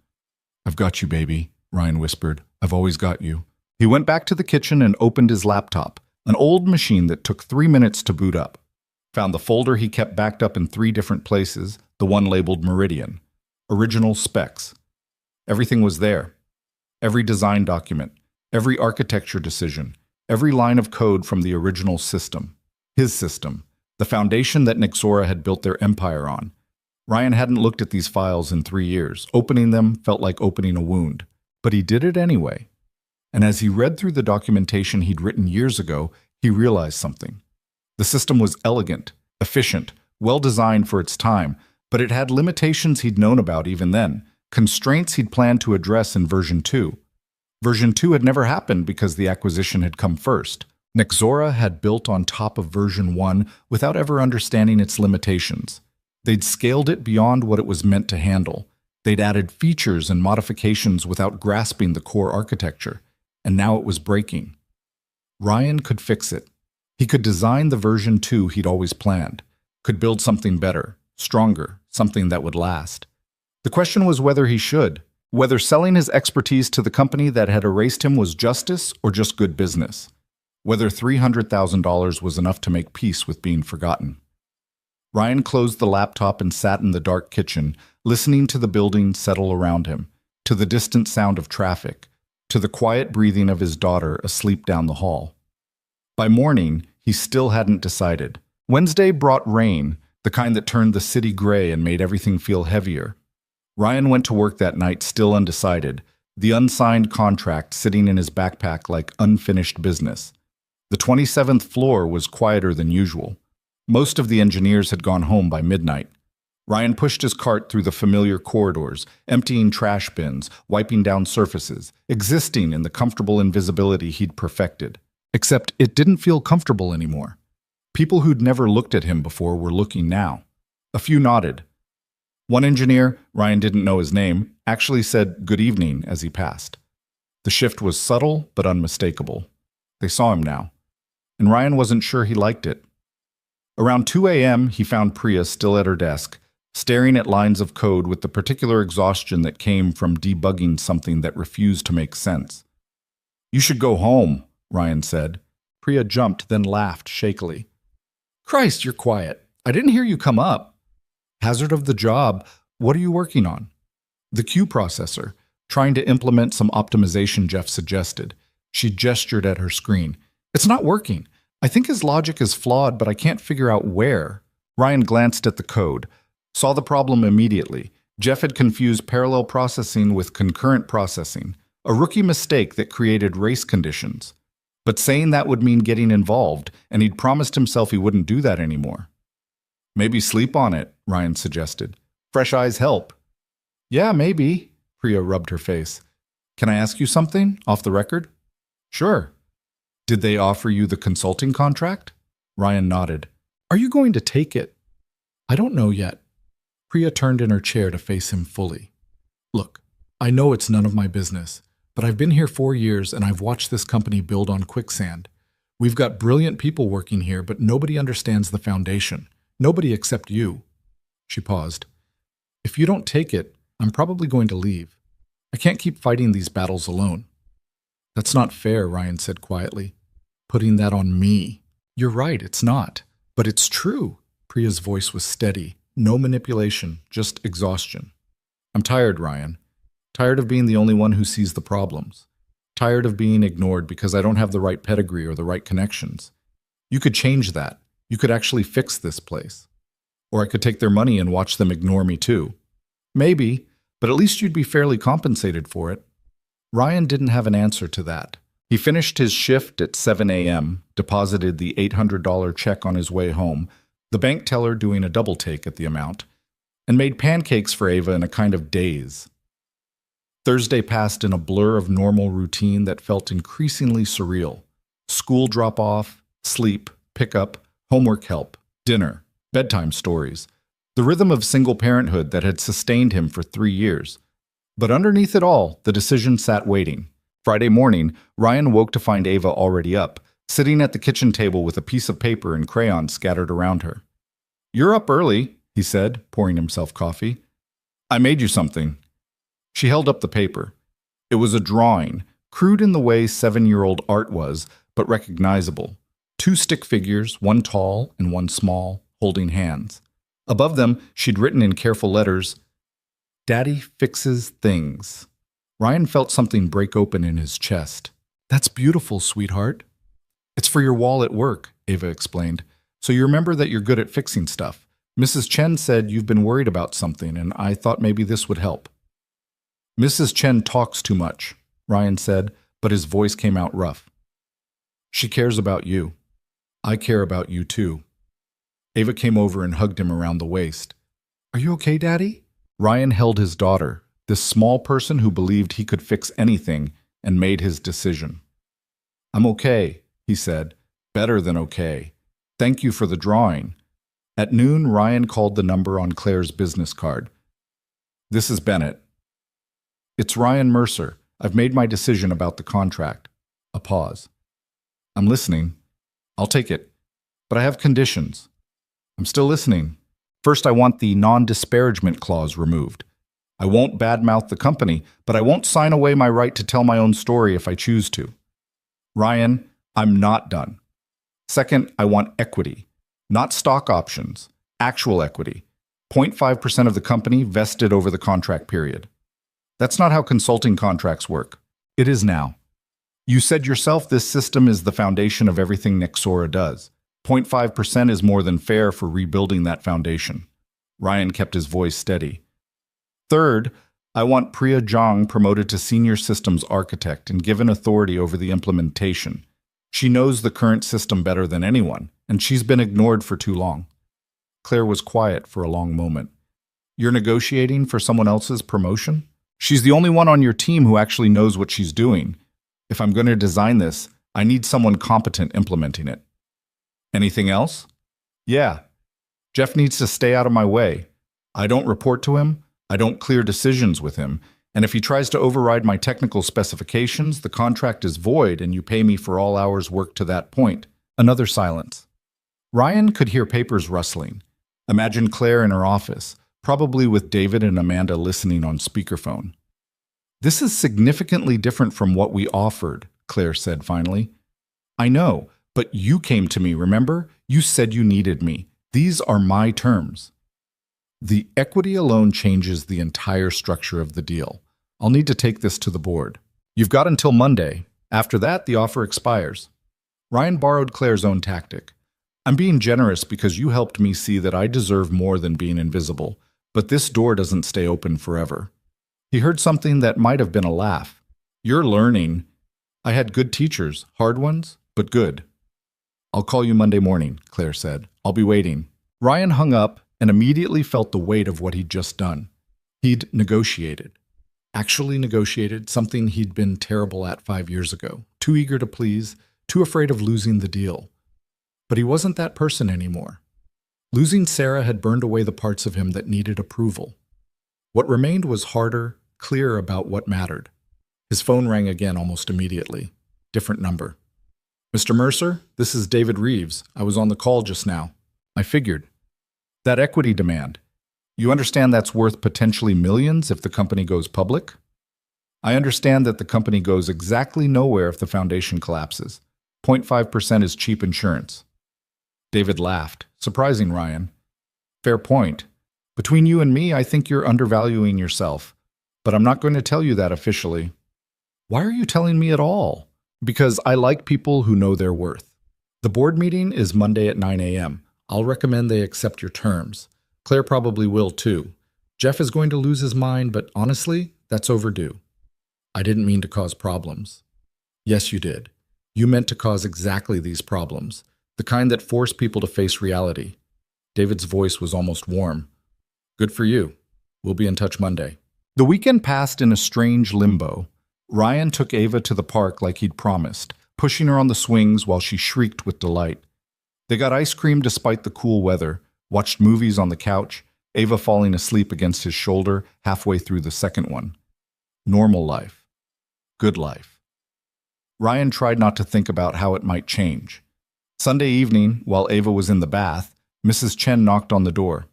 "I've got you, baby," Ryan whispered. "I've always got you." He went back to the kitchen and opened his laptop, an old machine that took 3 minutes to boot up. Found the folder he kept backed up in 3 different places, the one labeled Meridian. Original specs. Everything was there. Every design document, every architecture decision, every line of code from the original system. His system, the foundation that Nyxora had built their empire on. Ryan hadn't looked at these files in 3 years. Opening them felt like opening a wound. But he did it anyway. And as he read through the documentation he'd written years ago, he realized something. The system was elegant, efficient, well-designed for its time, but it had limitations he'd known about even then, constraints he'd planned to address in version 2. Version 2 had never happened because the acquisition had come first. Nyxora had built on top of version 1 without ever understanding its limitations. They'd scaled it beyond what it was meant to handle. They'd added features and modifications without grasping the core architecture, and now it was breaking. Ryan could fix it. He could design the version 2 he'd always planned, could build something better, stronger, something that would last. The question was whether he should, whether selling his expertise to the company that had erased him was justice or just good business, whether $300,000 was enough to make peace with being forgotten. Ryan closed the laptop and sat in the dark kitchen, listening to the building settle around him, to the distant sound of traffic, to the quiet breathing of his daughter asleep down the hall. By morning, he still hadn't decided. Wednesday brought rain, the kind that turned the city gray and made everything feel heavier. Ryan went to work that night still undecided, the unsigned contract sitting in his backpack like unfinished business. The 27th floor was quieter than usual. Most of the engineers had gone home by midnight. Ryan pushed his cart through the familiar corridors, emptying trash bins, wiping down surfaces, existing in the comfortable invisibility he'd perfected. Except it didn't feel comfortable anymore. People who'd never looked at him before were looking now. A few nodded. One engineer, Ryan didn't know his name, actually said good evening as he passed. The shift was subtle but unmistakable. They saw him now, and Ryan wasn't sure he liked it. Around 2 a.m., he found Priya still at her desk, staring at lines of code with the particular exhaustion that came from debugging something that refused to make sense. "You should go home," Ryan said. Priya jumped, then laughed shakily. "Christ, you're quiet. I didn't hear you come up." "Hazard of the job. What are you working on?" "The Q processor. Trying to implement some optimization Jeff suggested." She gestured at her screen. "It's not working. I think his logic is flawed, but I can't figure out where." Ryan glanced at the code, saw the problem immediately. Jeff had confused parallel processing with concurrent processing, a rookie mistake that created race conditions. But saying that would mean getting involved, and he'd promised himself he wouldn't do that anymore. "Maybe sleep on it," Ryan suggested. "Fresh eyes help." "Yeah, maybe." Priya rubbed her face. "Can I ask you something, off the record?" "Sure." "Did they offer you the consulting contract?" Ryan nodded. "Are you going to take it?" "I don't know yet." Priya turned in her chair to face him fully. "Look, I know it's none of my business, but I've been here 4 years and I've watched this company build on quicksand. We've got brilliant people working here, but nobody understands the foundation. Nobody except you." She paused. If you don't take it, I'm probably going to leave. I can't keep fighting these battles alone. That's not fair, Ryan said quietly. Putting that on me. You're right, it's not. But it's true. Priya's voice was steady. No manipulation, just exhaustion. I'm tired, Ryan. Tired of being the only one who sees the problems. Tired of being ignored because I don't have the right pedigree or the right connections. You could change that. You could actually fix this place. Or I could take their money and watch them ignore me too. Maybe, but at least you'd be fairly compensated for it. Ryan didn't have an answer to that. He finished his shift at 7 a.m., deposited the $800 check on his way home, the bank teller doing a double take at the amount, and made pancakes for Ava in a kind of daze. Thursday passed in a blur of normal routine that felt increasingly surreal. School drop-off, sleep, pickup, homework help, dinner, bedtime stories, the rhythm of single parenthood that had sustained him for 3 years. But underneath it all, the decision sat waiting. Friday morning, Ryan woke to find Ava already up, sitting at the kitchen table with a piece of paper and crayons scattered around her. "You're up early," he said, pouring himself coffee. "I made you something." She held up the paper. It was a drawing, crude in the way 7-year-old art was, but recognizable. 2 stick figures, one tall and one small, holding hands. Above them, she'd written in careful letters, "Daddy fixes things." Ryan felt something break open in his chest. "That's beautiful, sweetheart." "It's for your wall at work," Ava explained. "So you remember that you're good at fixing stuff. Mrs. Chen said you've been worried about something, and I thought maybe this would help." "Mrs. Chen talks too much," Ryan said, but his voice came out rough. "She cares about you. I care about you too." Ava came over and hugged him around the waist. "Are you okay, Daddy?" Ryan held his daughter, this small person who believed he could fix anything, and made his decision. "I'm okay," he said. "Better than okay. Thank you for the drawing." At noon, Ryan called the number on Claire's business card. "This is Bennett." "It's Ryan Mercer. I've made my decision about the contract." A pause. "I'm listening." "I'll take it. But I have conditions." "I'm still listening." "First, I want the non-disparagement clause removed. I won't badmouth the company, but I won't sign away my right to tell my own story if I choose to." "Ryan, I'm not done." "Second, I want equity. Not stock options. Actual equity. 0.5% of the company vested over the contract period." "That's not how consulting contracts work." "It is now. You said yourself this system is the foundation of everything Nexora does. 0.5% is more than fair for rebuilding that foundation." Ryan kept his voice steady. "Third, I want Priya Jong promoted to senior systems architect and given authority over the implementation. She knows the current system better than anyone, and she's been ignored for too long." Claire was quiet for a long moment. "You're negotiating for someone else's promotion?" "She's the only one on your team who actually knows what she's doing. If I'm going to design this, I need someone competent implementing it." "Anything else?" "Yeah. Jeff needs to stay out of my way. I don't report to him. I don't clear decisions with him. And if he tries to override my technical specifications, the contract is void and you pay me for all hours worked to that point." Another silence. Ryan could hear papers rustling. Imagine Claire in her office, probably with David and Amanda listening on speakerphone. "This is significantly different from what we offered," Claire said finally. "I know, but you came to me, remember? You said you needed me. These are my terms." "The equity alone changes the entire structure of the deal. I'll need to take this to the board. You've got until Monday. After that, the offer expires." Ryan borrowed Claire's own tactic. "I'm being generous because you helped me see that I deserve more than being invisible, but this door doesn't stay open forever." He heard something that might have been a laugh. "You're learning." "I had good teachers, hard ones, but good." "I'll call you Monday morning," Claire said. "I'll be waiting." Ryan hung up and immediately felt the weight of what he'd just done. He'd negotiated. Actually negotiated something he'd been terrible at 5 years ago. Too eager to please, too afraid of losing the deal. But he wasn't that person anymore. Losing Sarah had burned away the parts of him that needed approval. What remained was harder, clearer about what mattered. His phone rang again almost immediately. Different number. "Mr. Mercer, this is David Reeves. I was on the call just now." "I figured." "That equity demand. You understand that's worth potentially millions if the company goes public? I understand that the company goes exactly nowhere if the foundation collapses. 0.5% is cheap insurance. David laughed, surprising Ryan. Fair point. Between you and me, I think you're undervaluing yourself. But I'm not going to tell you that officially. Why are you telling me at all? Because I like people who know their worth. The board meeting is Monday at 9 a.m. I'll recommend they accept your terms. Claire probably will too. Jeff is going to lose his mind, but honestly, that's overdue. I didn't mean to cause problems. Yes, you did. You meant to cause exactly these problems, the kind that force people to face reality. David's voice was almost warm. Good for you. We'll be in touch Monday. The weekend passed in a strange limbo. Ryan took Ava to the park like he'd promised, pushing her on the swings while she shrieked with delight. They got ice cream despite the cool weather, watched movies on the couch, Ava falling asleep against his shoulder halfway through the second one. Normal life. Good life. Ryan tried not to think about how it might change. Sunday evening, while Ava was in the bath, Mrs. Chen knocked on the door.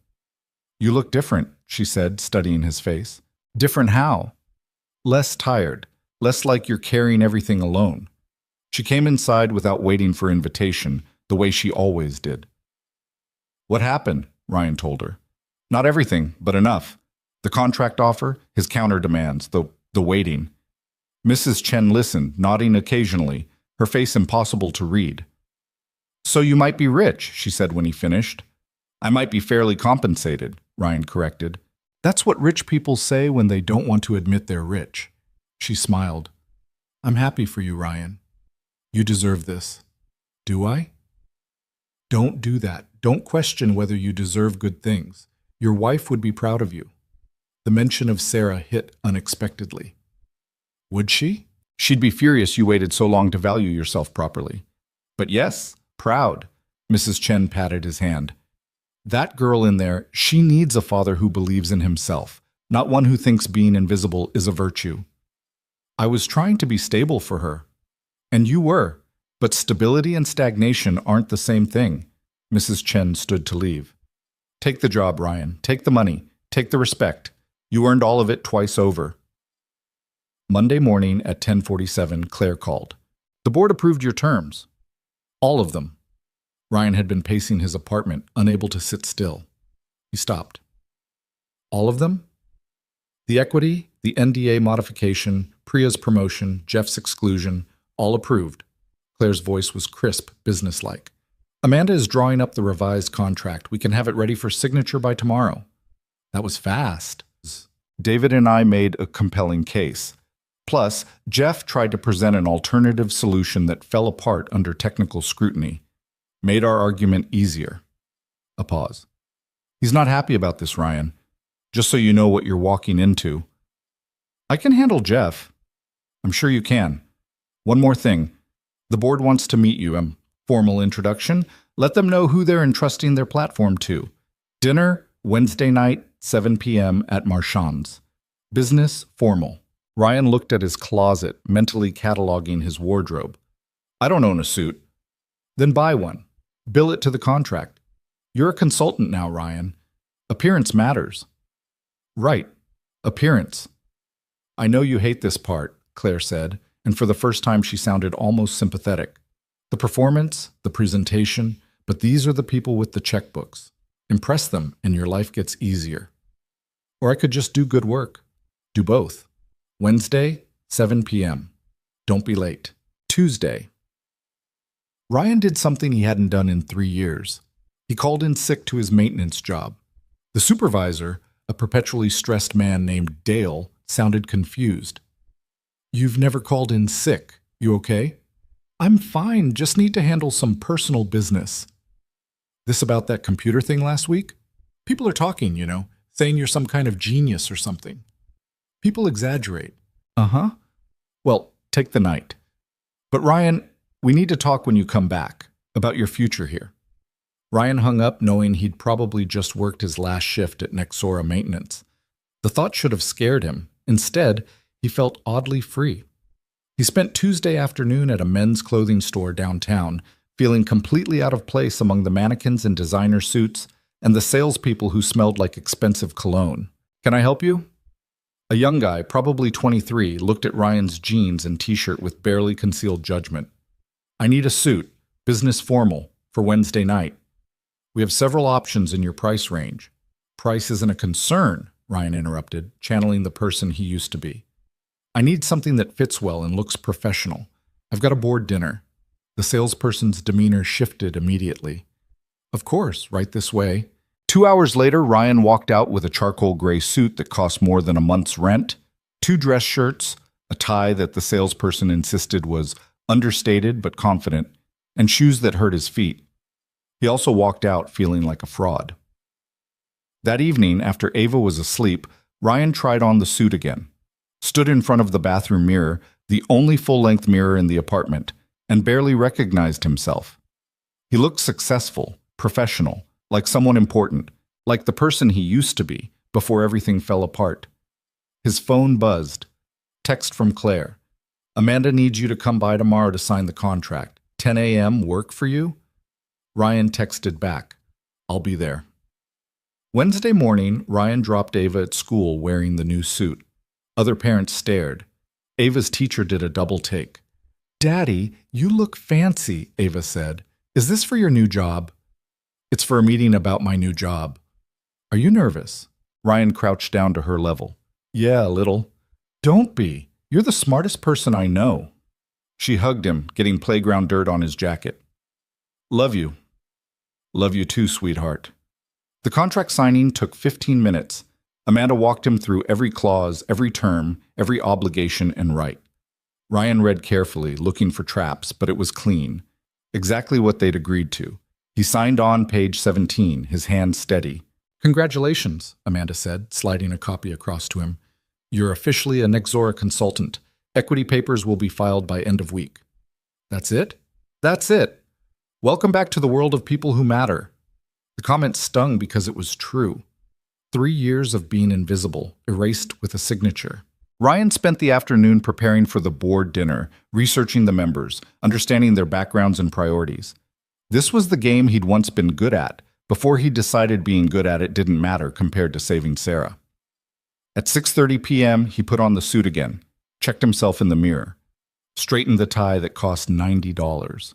You look different, she said, studying his face. Different how? Less tired, less like you're carrying everything alone. She came inside without waiting for invitation, the way she always did. What happened? Ryan told her. Not everything, but enough. The contract offer, his counter demands, the waiting. Mrs. Chen listened, nodding occasionally, her face impossible to read. So you might be rich, she said when he finished. I might be fairly compensated, Ryan corrected. That's what rich people say when they don't want to admit they're rich. She smiled. I'm happy for you, Ryan. You deserve this. Do I? Don't do that. Don't question whether you deserve good things. Your wife would be proud of you. The mention of Sarah hit unexpectedly. Would she? She'd be furious you waited so long to value yourself properly. But yes, proud. Mrs. Chen patted his hand. That girl in there, she needs a father who believes in himself, not one who thinks being invisible is a virtue. I was trying to be stable for her. And you were. But stability and stagnation aren't the same thing. Mrs. Chen stood to leave. Take the job, Ryan. Take the money. Take the respect. You earned all of it twice over. Monday morning at 10:47, Claire called. The board approved your terms. All of them. Ryan had been pacing his apartment, unable to sit still. He stopped. All of them? The equity, the NDA modification, Priya's promotion, Jeff's exclusion, all approved. Claire's voice was crisp, businesslike. Amanda is drawing up the revised contract. We can have it ready for signature by tomorrow. That was fast. David and I made a compelling case. Plus, Jeff tried to present an alternative solution that fell apart under technical scrutiny. Made our argument easier. A pause. He's not happy about this, Ryan. Just so you know what you're walking into. I can handle Jeff. I'm sure you can. One more thing. The board wants to meet you. Formal introduction. Let them know who they're entrusting their platform to. Dinner, Wednesday night, 7 p.m. at Marchand's. Business, formal. Ryan looked at his closet, mentally cataloging his wardrobe. I don't own a suit. Then buy one. Bill it to the contract. You're a consultant now, Ryan. Appearance matters. Right. Appearance. I know you hate this part, Claire said, and for the first time she sounded almost sympathetic. The performance, the presentation, but these are the people with the checkbooks. Impress them and your life gets easier. Or I could just do good work. Do both. Wednesday, 7 p.m. Don't be late. Tuesday. Ryan did something he hadn't done in 3 years. He called in sick to his maintenance job. The supervisor, a perpetually stressed man named Dale, sounded confused. You've never called in sick. You okay? I'm fine, just need to handle some personal business. This about that computer thing last week? People are talking, saying you're some kind of genius or something. People exaggerate. Uh-huh. Well, take the night. But Ryan, we need to talk when you come back, about your future here. Ryan hung up knowing he'd probably just worked his last shift at Nexora Maintenance. The thought should have scared him. Instead, he felt oddly free. He spent Tuesday afternoon at a men's clothing store downtown, feeling completely out of place among the mannequins in designer suits, and the salespeople who smelled like expensive cologne. Can I help you? A young guy, probably 23, looked at Ryan's jeans and t-shirt with barely concealed judgment. I need a suit, business formal, for Wednesday night. We have several options in your price range. Price isn't a concern, Ryan interrupted, channeling the person he used to be. I need something that fits well and looks professional. I've got a board dinner. The salesperson's demeanor shifted immediately. Of course, right this way. 2 hours later, Ryan walked out with a charcoal gray suit that cost more than a month's rent, 2 dress shirts, a tie that the salesperson insisted was understated but confident, and shoes that hurt his feet. He also walked out feeling like a fraud. That evening, after Ava was asleep, Ryan tried on the suit again, stood in front of the bathroom mirror, the only full-length mirror in the apartment, and barely recognized himself. He looked successful, professional, like someone important, like the person he used to be before everything fell apart. His phone buzzed. Text from Claire. Amanda needs you to come by tomorrow to sign the contract. 10 a.m. work for you? Ryan texted back. I'll be there. Wednesday morning, Ryan dropped Ava at school wearing the new suit. Other parents stared. Ava's teacher did a double take. Daddy, you look fancy, Ava said. Is this for your new job? It's for a meeting about my new job. Are you nervous? Ryan crouched down to her level. Yeah, a little. Don't be. You're the smartest person I know. She hugged him, getting playground dirt on his jacket. Love you. Love you too, sweetheart. The contract signing took 15 minutes. Amanda walked him through every clause, every term, every obligation and right. Ryan read carefully, looking for traps, but it was clean. Exactly what they'd agreed to. He signed on page 17, his hand steady. Congratulations, Amanda said, sliding a copy across to him. You're officially a Nexora consultant. Equity papers will be filed by end of week. That's it? That's it. Welcome back to the world of people who matter. The comment stung because it was true. 3 years of being invisible, erased with a signature. Ryan spent the afternoon preparing for the board dinner, researching the members, understanding their backgrounds and priorities. This was the game he'd once been good at, before he decided being good at it didn't matter compared to saving Sarah. At 6:30 p.m., he put on the suit again, checked himself in the mirror, straightened the tie that cost $90.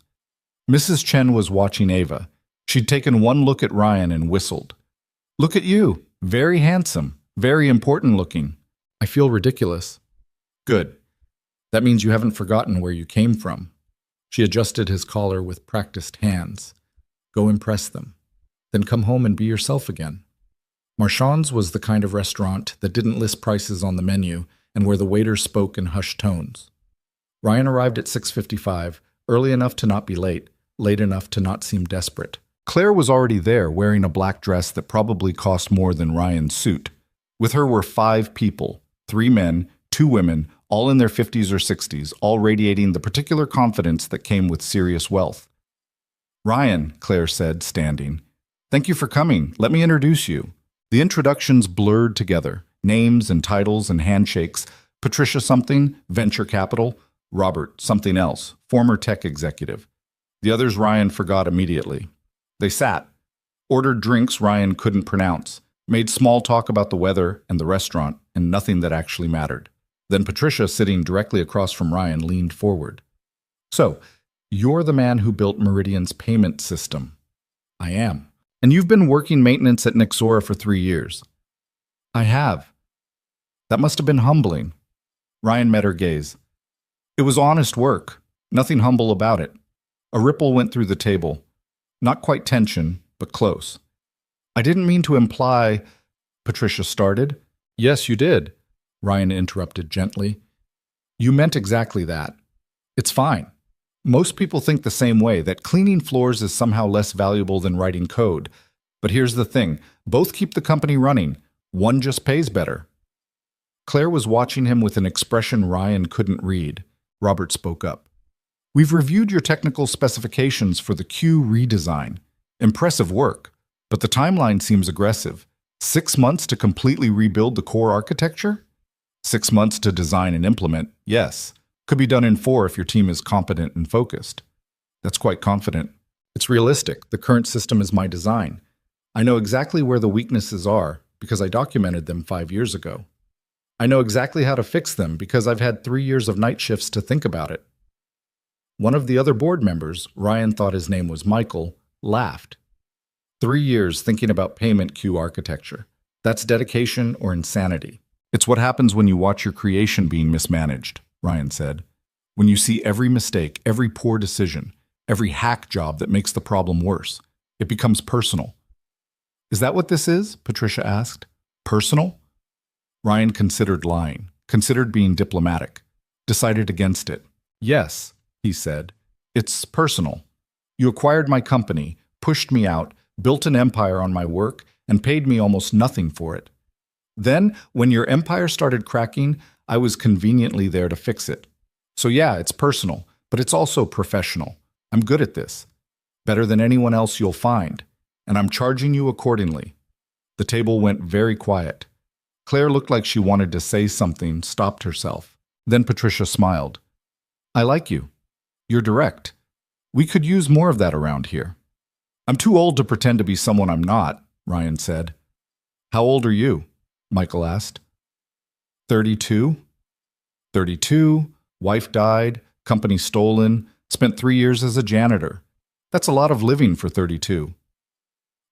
Mrs. Chen was watching Ava. She'd taken one look at Ryan and whistled. Look at you. Very handsome. Very important looking. I feel ridiculous. Good. That means you haven't forgotten where you came from. She adjusted his collar with practiced hands. Go impress them. Then come home and be yourself again. Marchand's was the kind of restaurant that didn't list prices on the menu and where the waiters spoke in hushed tones. Ryan arrived at 6:55, early enough to not be late enough to not seem desperate. Claire was already there, wearing a black dress that probably cost more than Ryan's suit. With her were 5 people, 3 men, 2 women, all in their 50s or 60s, all radiating the particular confidence that came with serious wealth. Ryan, Claire said, standing. Thank you for coming. Let me introduce you. The introductions blurred together, names and titles and handshakes. Patricia something, venture capital. Robert something else, former tech executive. The others Ryan forgot immediately. They sat, ordered drinks Ryan couldn't pronounce, made small talk about the weather and the restaurant, and nothing that actually mattered. Then Patricia, sitting directly across from Ryan, leaned forward. So, you're the man who built Meridian's payment system. I am. And you've been working maintenance at Nexora for 3 years. I have. That must have been humbling. Ryan met her gaze. It was honest work. Nothing humble about it. A ripple went through the table. Not quite tension, but close. I didn't mean to imply, Patricia started. Yes, you did, Ryan interrupted gently. You meant exactly that. It's fine. Most people think the same way, that cleaning floors is somehow less valuable than writing code. But here's the thing, both keep the company running. One just pays better. Claire was watching him with an expression Ryan couldn't read. Robert spoke up. We've reviewed your technical specifications for the Q redesign. Impressive work, but the timeline seems aggressive. 6 months to completely rebuild the core architecture? 6 months to design and implement, yes. Could be done in 4 if your team is competent and focused. That's quite confident. It's realistic. The current system is my design. I know exactly where the weaknesses are because I documented them 5 years ago. I know exactly how to fix them because I've had 3 years of night shifts to think about it. One of the other board members, Ryan thought his name was Michael, laughed. 3 years thinking about payment queue architecture. That's dedication or insanity. It's what happens when you watch your creation being mismanaged, Ryan said. When you see every mistake, every poor decision, every hack job that makes the problem worse, it becomes personal. Is that what this is? Patricia asked. Personal? Ryan considered lying, considered being diplomatic, decided against it. Yes, he said. It's personal. You acquired my company, pushed me out, built an empire on my work, and paid me almost nothing for it. Then, when your empire started cracking, I was conveniently there to fix it. So yeah, it's personal, but it's also professional. I'm good at this. Better than anyone else you'll find. And I'm charging you accordingly. The table went very quiet. Claire looked like she wanted to say something, stopped herself. Then Patricia smiled. I like you. You're direct. We could use more of that around here. I'm too old to pretend to be someone I'm not, Ryan said. How old are you? Michael asked. 32. 32, wife died, company stolen, spent 3 years as a janitor. That's a lot of living for 32.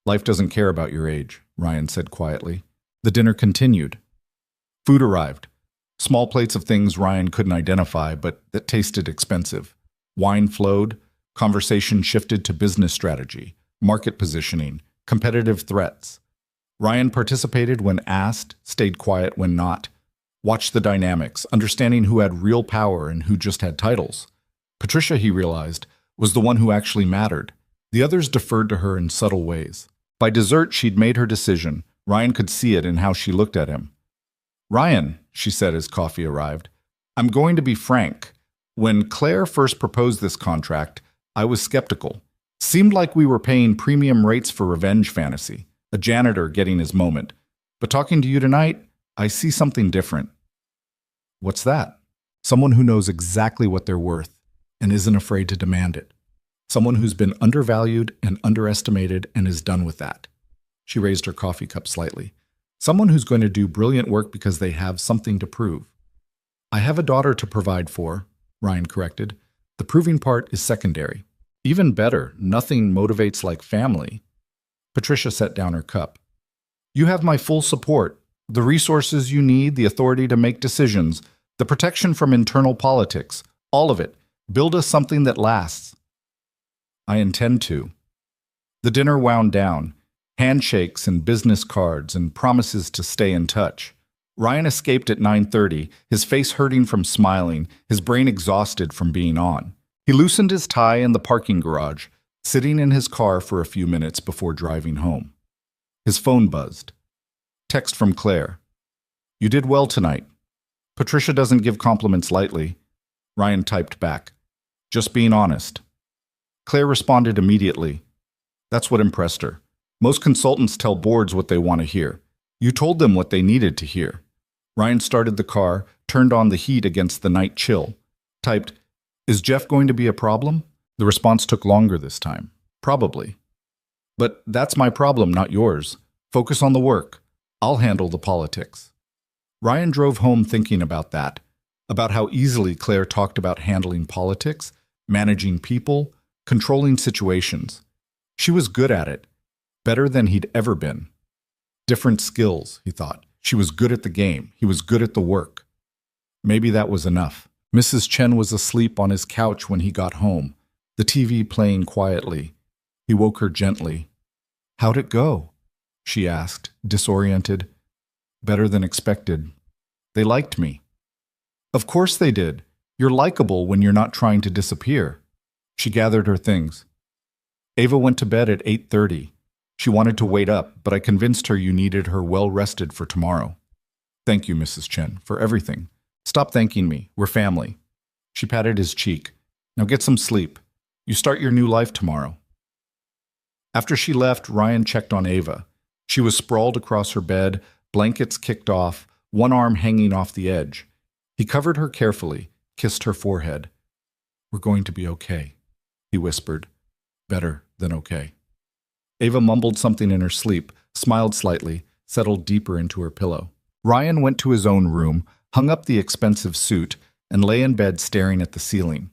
Life doesn't care about your age, Ryan said quietly. The dinner continued. Food arrived. Small plates of things Ryan couldn't identify, but that tasted expensive. Wine flowed. Conversation shifted to business strategy, market positioning, competitive threats. Ryan participated when asked, stayed quiet when not. Watched the dynamics, understanding who had real power and who just had titles. Patricia, he realized, was the one who actually mattered. The others deferred to her in subtle ways. By dessert, she'd made her decision. Ryan could see it in how she looked at him. Ryan, she said as coffee arrived, I'm going to be frank. When Claire first proposed this contract, I was skeptical. Seemed like we were paying premium rates for revenge fantasy, a janitor getting his moment. But talking to you tonight, I see something different. What's that? Someone who knows exactly what they're worth and isn't afraid to demand it. Someone who's been undervalued and underestimated and is done with that. She raised her coffee cup slightly. Someone who's going to do brilliant work because they have something to prove. I have a daughter to provide for, Ryan corrected. The proving part is secondary. Even better, nothing motivates like family. Patricia set down her cup. You have my full support. The resources you need, the authority to make decisions, the protection from internal politics, all of it. Build us something that lasts. I intend to. The dinner wound down. Handshakes and business cards and promises to stay in touch. Ryan escaped at 9:30, his face hurting from smiling, his brain exhausted from being on. He loosened his tie in the parking garage, sitting in his car for a few minutes before driving home. His phone buzzed. Text from Claire. You did well tonight. Patricia doesn't give compliments lightly. Ryan typed back. Just being honest. Claire responded immediately. That's what impressed her. Most consultants tell boards what they want to hear. You told them what they needed to hear. Ryan started the car, turned on the heat against the night chill. Typed, Is Jeff going to be a problem? The response took longer this time. Probably. But that's my problem, not yours. Focus on the work. I'll handle the politics. Ryan drove home thinking about that, about how easily Claire talked about handling politics, managing people, controlling situations. She was good at it, better than he'd ever been. Different skills, he thought. She was good at the game. He was good at the work. Maybe that was enough. Mrs. Chen was asleep on his couch when he got home, the TV playing quietly. He woke her gently. How'd it go? She asked, disoriented. Better than expected. They liked me. Of course they did. You're likable when you're not trying to disappear. She gathered her things. Ava went to bed at 8:30. She wanted to wait up, but I convinced her you needed her well-rested for tomorrow. Thank you, Mrs. Chen, for everything. Stop thanking me. We're family. She patted his cheek. Now get some sleep. You start your new life tomorrow. After she left, Ryan checked on Ava. She was sprawled across her bed, blankets kicked off, one arm hanging off the edge. He covered her carefully, kissed her forehead. We're going to be okay, he whispered. Better than okay. Ava mumbled something in her sleep, smiled slightly, settled deeper into her pillow. Ryan went to his own room, hung up the expensive suit, and lay in bed staring at the ceiling.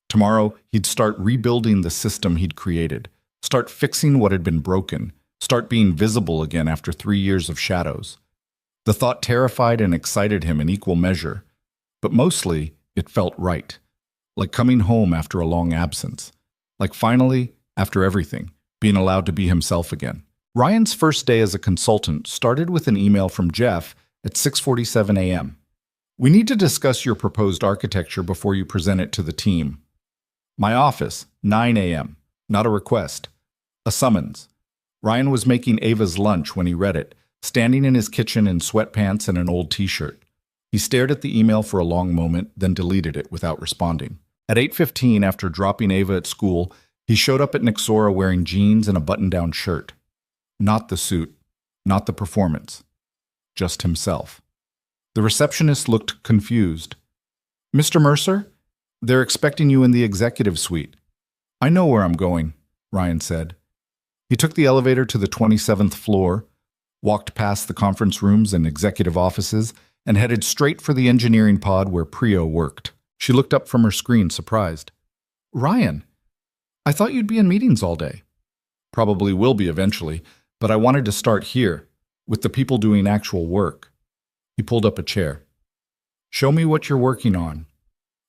Tomorrow, he'd start rebuilding the system he'd created, start fixing what had been broken, start being visible again after 3 years of shadows. The thought terrified and excited him in equal measure, but mostly it felt right, like coming home after a long absence, like finally, after everything, being allowed to be himself again. Ryan's first day as a consultant started with an email from Jeff at 6:47 a.m. "We need to discuss your proposed architecture before you present it to the team." My office, 9 a.m. Not a request. A summons. Ryan was making Ava's lunch when he read it, standing in his kitchen in sweatpants and an old t-shirt. He stared at the email for a long moment, then deleted it without responding. At 8:15, after dropping Ava at school, he showed up at Nixora wearing jeans and a button-down shirt. Not the suit, not the performance, just himself. The receptionist looked confused. "Mr. Mercer? They're expecting you in the executive suite." "I know where I'm going," Ryan said. He took the elevator to the 27th floor, walked past the conference rooms and executive offices, and headed straight for the engineering pod where Priya worked. She looked up from her screen, surprised. "Ryan, I thought you'd be in meetings all day." "Probably will be eventually, but I wanted to start here, with the people doing actual work." He pulled up a chair. "Show me what you're working on."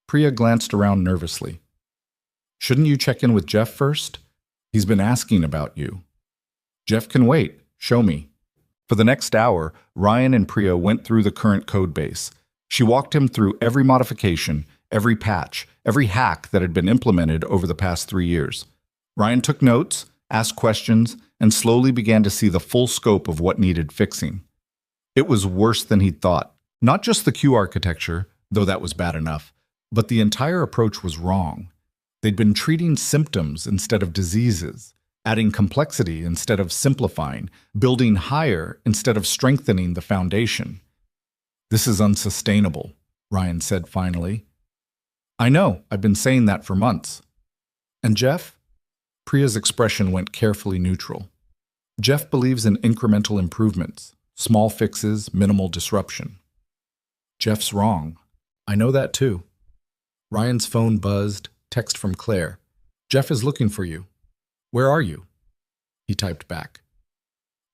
Priya glanced around nervously. "Shouldn't you check in with Jeff first? He's been asking about you." "Jeff can wait. Show me." For the next hour, Ryan and Priya went through the current code base. She walked him through every modification, every patch, every hack that had been implemented over the past 3 years. Ryan took notes, asked questions, and slowly began to see the full scope of what needed fixing. It was worse than he'd thought. Not just the Q architecture, though that was bad enough, but the entire approach was wrong. They'd been treating symptoms instead of diseases, adding complexity instead of simplifying, building higher instead of strengthening the foundation. "This is unsustainable," Ryan said finally. "I know, I've been saying that for months." "And Jeff?" Priya's expression went carefully neutral. "Jeff believes in incremental improvements, small fixes, minimal disruption." "Jeff's wrong. I know that too." Ryan's phone buzzed, text from Claire. "Jeff is looking for you. Where are you?" He typed back.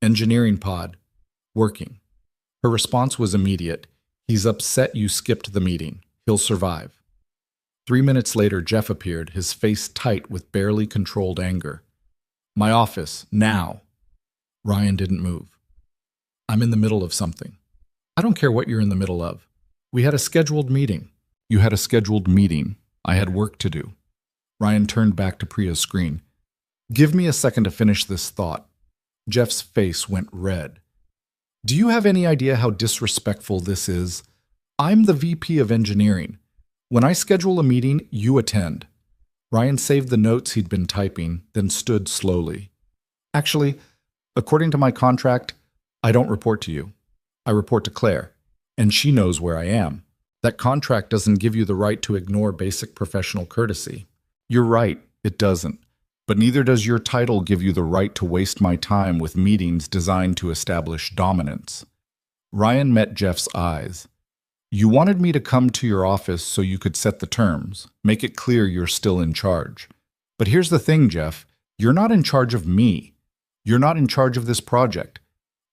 "Engineering pod. Working." Her response was immediate. "He's upset you skipped the meeting. He'll survive." 3 minutes later, Jeff appeared, his face tight with barely controlled anger. "My office, now." Ryan didn't move. "I'm in the middle of something." "I don't care what you're in the middle of. We had a scheduled meeting." "You had a scheduled meeting. I had work to do." Ryan turned back to Priya's screen. "Give me a second to finish this thought." Jeff's face went red. "Do you have any idea how disrespectful this is? I'm the VP of engineering. When I schedule a meeting, you attend." Ryan saved the notes he'd been typing, then stood slowly. "Actually, according to my contract, I don't report to you. I report to Claire, and she knows where I am. That contract doesn't give you the right to ignore basic professional courtesy." "You're right, it doesn't. But neither does your title give you the right to waste my time with meetings designed to establish dominance." Ryan met Jeff's eyes. "You wanted me to come to your office so you could set the terms, make it clear you're still in charge. But here's the thing, Jeff. You're not in charge of me. You're not in charge of this project.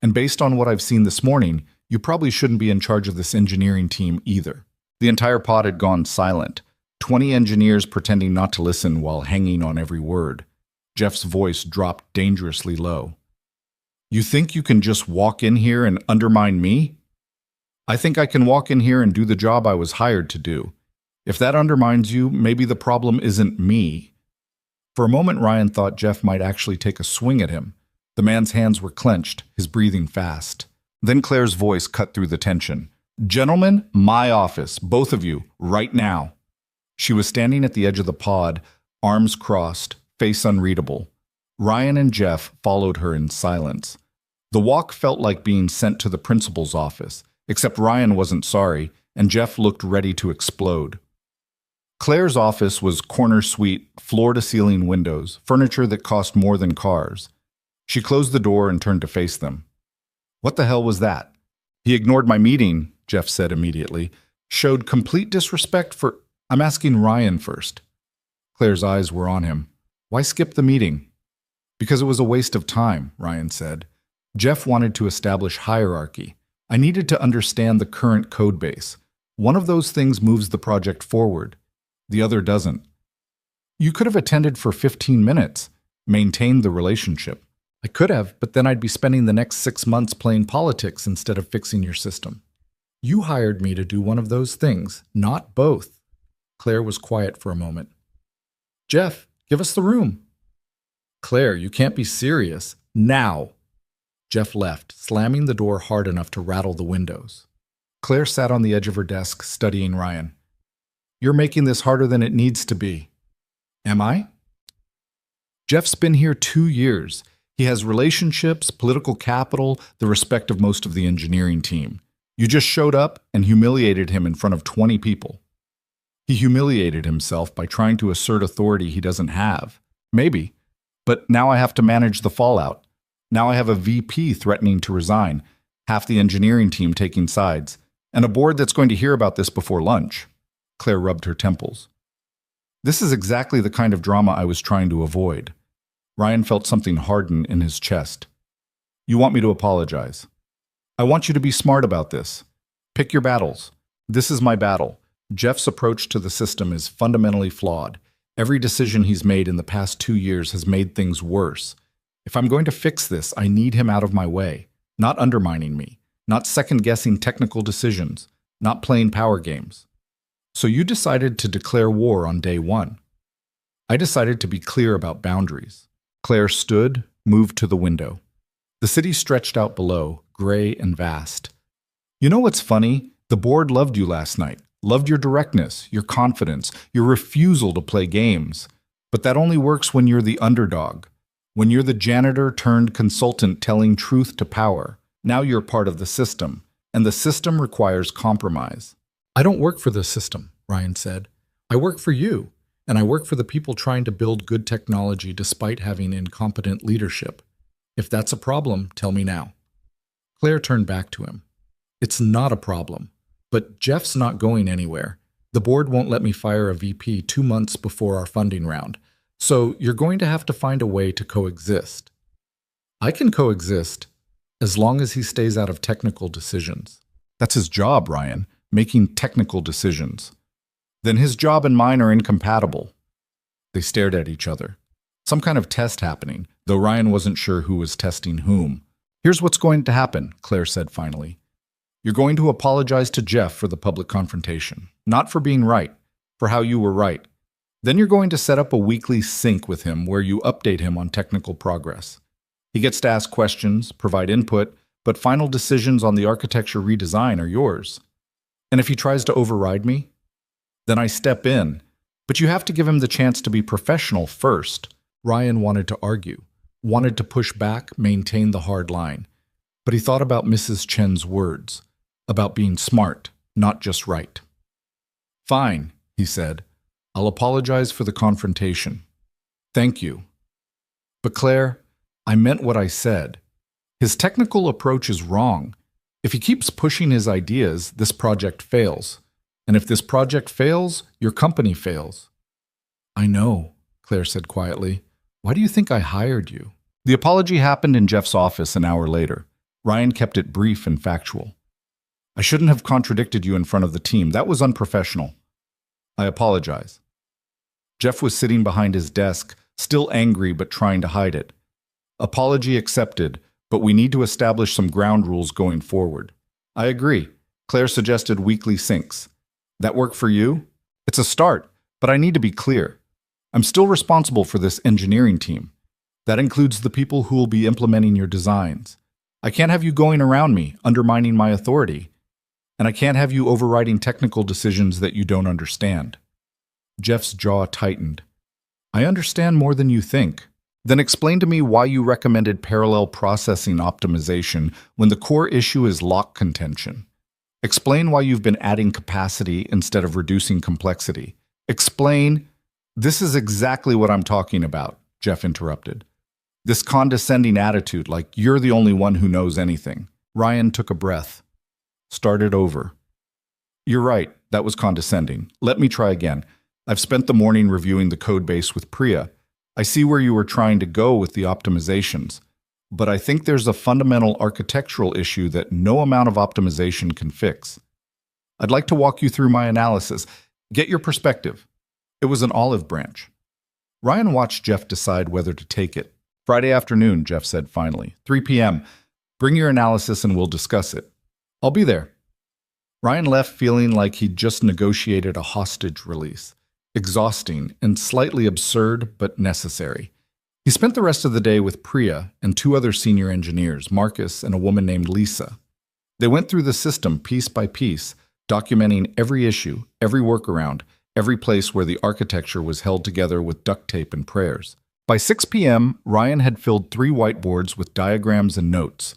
And based on what I've seen this morning, you probably shouldn't be in charge of this engineering team either." The entire pod had gone silent, 20 engineers pretending not to listen while hanging on every word. Jeff's voice dropped dangerously low. "You think you can just walk in here and undermine me? I think I can walk in here and do the job I was hired to do. If that undermines you, maybe the problem isn't me." For a moment, Ryan thought Jeff might actually take a swing at him. The man's hands were clenched, his breathing fast. Then Claire's voice cut through the tension. "Gentlemen, my office, both of you, right now." She was standing at the edge of the pod, arms crossed, face unreadable. Ryan and Jeff followed her in silence. The walk felt like being sent to the principal's office, except Ryan wasn't sorry, and Jeff looked ready to explode. Claire's office was corner suite, floor-to-ceiling windows, furniture that cost more than cars. She closed the door and turned to face them. What the hell was that? He ignored my meeting, Jeff said immediately. Showed complete disrespect for... I'm asking Ryan first. Claire's eyes were on him. Why skip the meeting? Because it was a waste of time, Ryan said. Jeff wanted to establish hierarchy. I needed to understand the current code base. One of those things moves the project forward. The other doesn't. You could have attended for 15 minutes, maintained the relationship. I could have, but then I'd be spending the next 6 months playing politics instead of fixing your system. You hired me to do one of those things, not both. Claire was quiet for a moment. Jeff, give us the room. Claire, you can't be serious. Now. Jeff left, slamming the door hard enough to rattle the windows. Claire sat on the edge of her desk, studying Ryan. You're making this harder than it needs to be. Am I? Jeff's been here 2 years. He has relationships, political capital, the respect of most of the engineering team. You just showed up and humiliated him in front of 20 people. He humiliated himself by trying to assert authority he doesn't have. Maybe. But now I have to manage the fallout. Now I have a VP threatening to resign, half the engineering team taking sides, and a board that's going to hear about this before lunch. Claire rubbed her temples. This is exactly the kind of drama I was trying to avoid. Ryan felt something harden in his chest. You want me to apologize? I want you to be smart about this. Pick your battles. This is my battle. Jeff's approach to the system is fundamentally flawed. Every decision he's made in the past 2 years has made things worse. If I'm going to fix this, I need him out of my way, not undermining me, not second-guessing technical decisions, not playing power games. So you decided to declare war on day 1. I decided to be clear about boundaries. Claire stood, moved to the window. The city stretched out below, gray and vast. You know what's funny? The board loved you last night, loved your directness, your confidence, your refusal to play games. But that only works when you're the underdog, when you're the janitor turned consultant telling truth to power. Now you're part of the system, and the system requires compromise. I don't work for the system, Ryan said. I work for you, and I work for the people trying to build good technology despite having incompetent leadership. If that's a problem, tell me now. Claire turned back to him. It's not a problem, but Jeff's not going anywhere. The board won't let me fire a VP 2 months before our funding round, so you're going to have to find a way to coexist. I can coexist as long as he stays out of technical decisions. That's his job, Ryan, making technical decisions. Then his job and mine are incompatible. They stared at each other. Some kind of test happening, though Ryan wasn't sure who was testing whom. Here's what's going to happen, Claire said finally. You're going to apologize to Jeff for the public confrontation. Not for being right, for how you were right. Then you're going to set up a weekly sync with him where you update him on technical progress. He gets to ask questions, provide input, but final decisions on the architecture redesign are yours. And if he tries to override me, then I step in. But you have to give him the chance to be professional first. Ryan wanted to argue, wanted to push back, maintain the hard line. But he thought about Mrs. Chen's words, about being smart, not just right. Fine, he said. I'll apologize for the confrontation. Thank you. But Claire, I meant what I said. His technical approach is wrong. If he keeps pushing his ideas, this project fails. And if this project fails, your company fails. I know, Claire said quietly. Why do you think I hired you? The apology happened in Jeff's office an hour later. Ryan kept it brief and factual. I shouldn't have contradicted you in front of the team. That was unprofessional. I apologize. Jeff was sitting behind his desk, still angry but trying to hide it. Apology accepted, but we need to establish some ground rules going forward. I agree. Claire suggested weekly syncs. That work for you? It's a start, but I need to be clear. I'm still responsible for this engineering team. That includes the people who will be implementing your designs. I can't have you going around me, undermining my authority. And I can't have you overriding technical decisions that you don't understand. Jeff's jaw tightened. I understand more than you think. Then explain to me why you recommended parallel processing optimization when the core issue is lock contention. Explain why you've been adding capacity instead of reducing complexity. Explain... This is exactly what I'm talking about, Jeff interrupted. This condescending attitude, like you're the only one who knows anything. Ryan took a breath. Started over. You're right, that was condescending. Let me try again. I've spent the morning reviewing the code base with Priya. I see where you were trying to go with the optimizations, but I think there's a fundamental architectural issue that no amount of optimization can fix. I'd like to walk you through my analysis. Get your perspective. It was an olive branch. Ryan watched Jeff decide whether to take it. Friday afternoon, Jeff said finally. 3 p.m. Bring your analysis and we'll discuss it. I'll be there. Ryan left feeling like he'd just negotiated a hostage release. Exhausting and slightly absurd, but necessary. He spent the rest of the day with Priya and 2 other senior engineers, Marcus and a woman named Lisa. They went through the system piece by piece, documenting every issue, every workaround, every place where the architecture was held together with duct tape and prayers. By 6 p.m., Ryan had filled 3 whiteboards with diagrams and notes.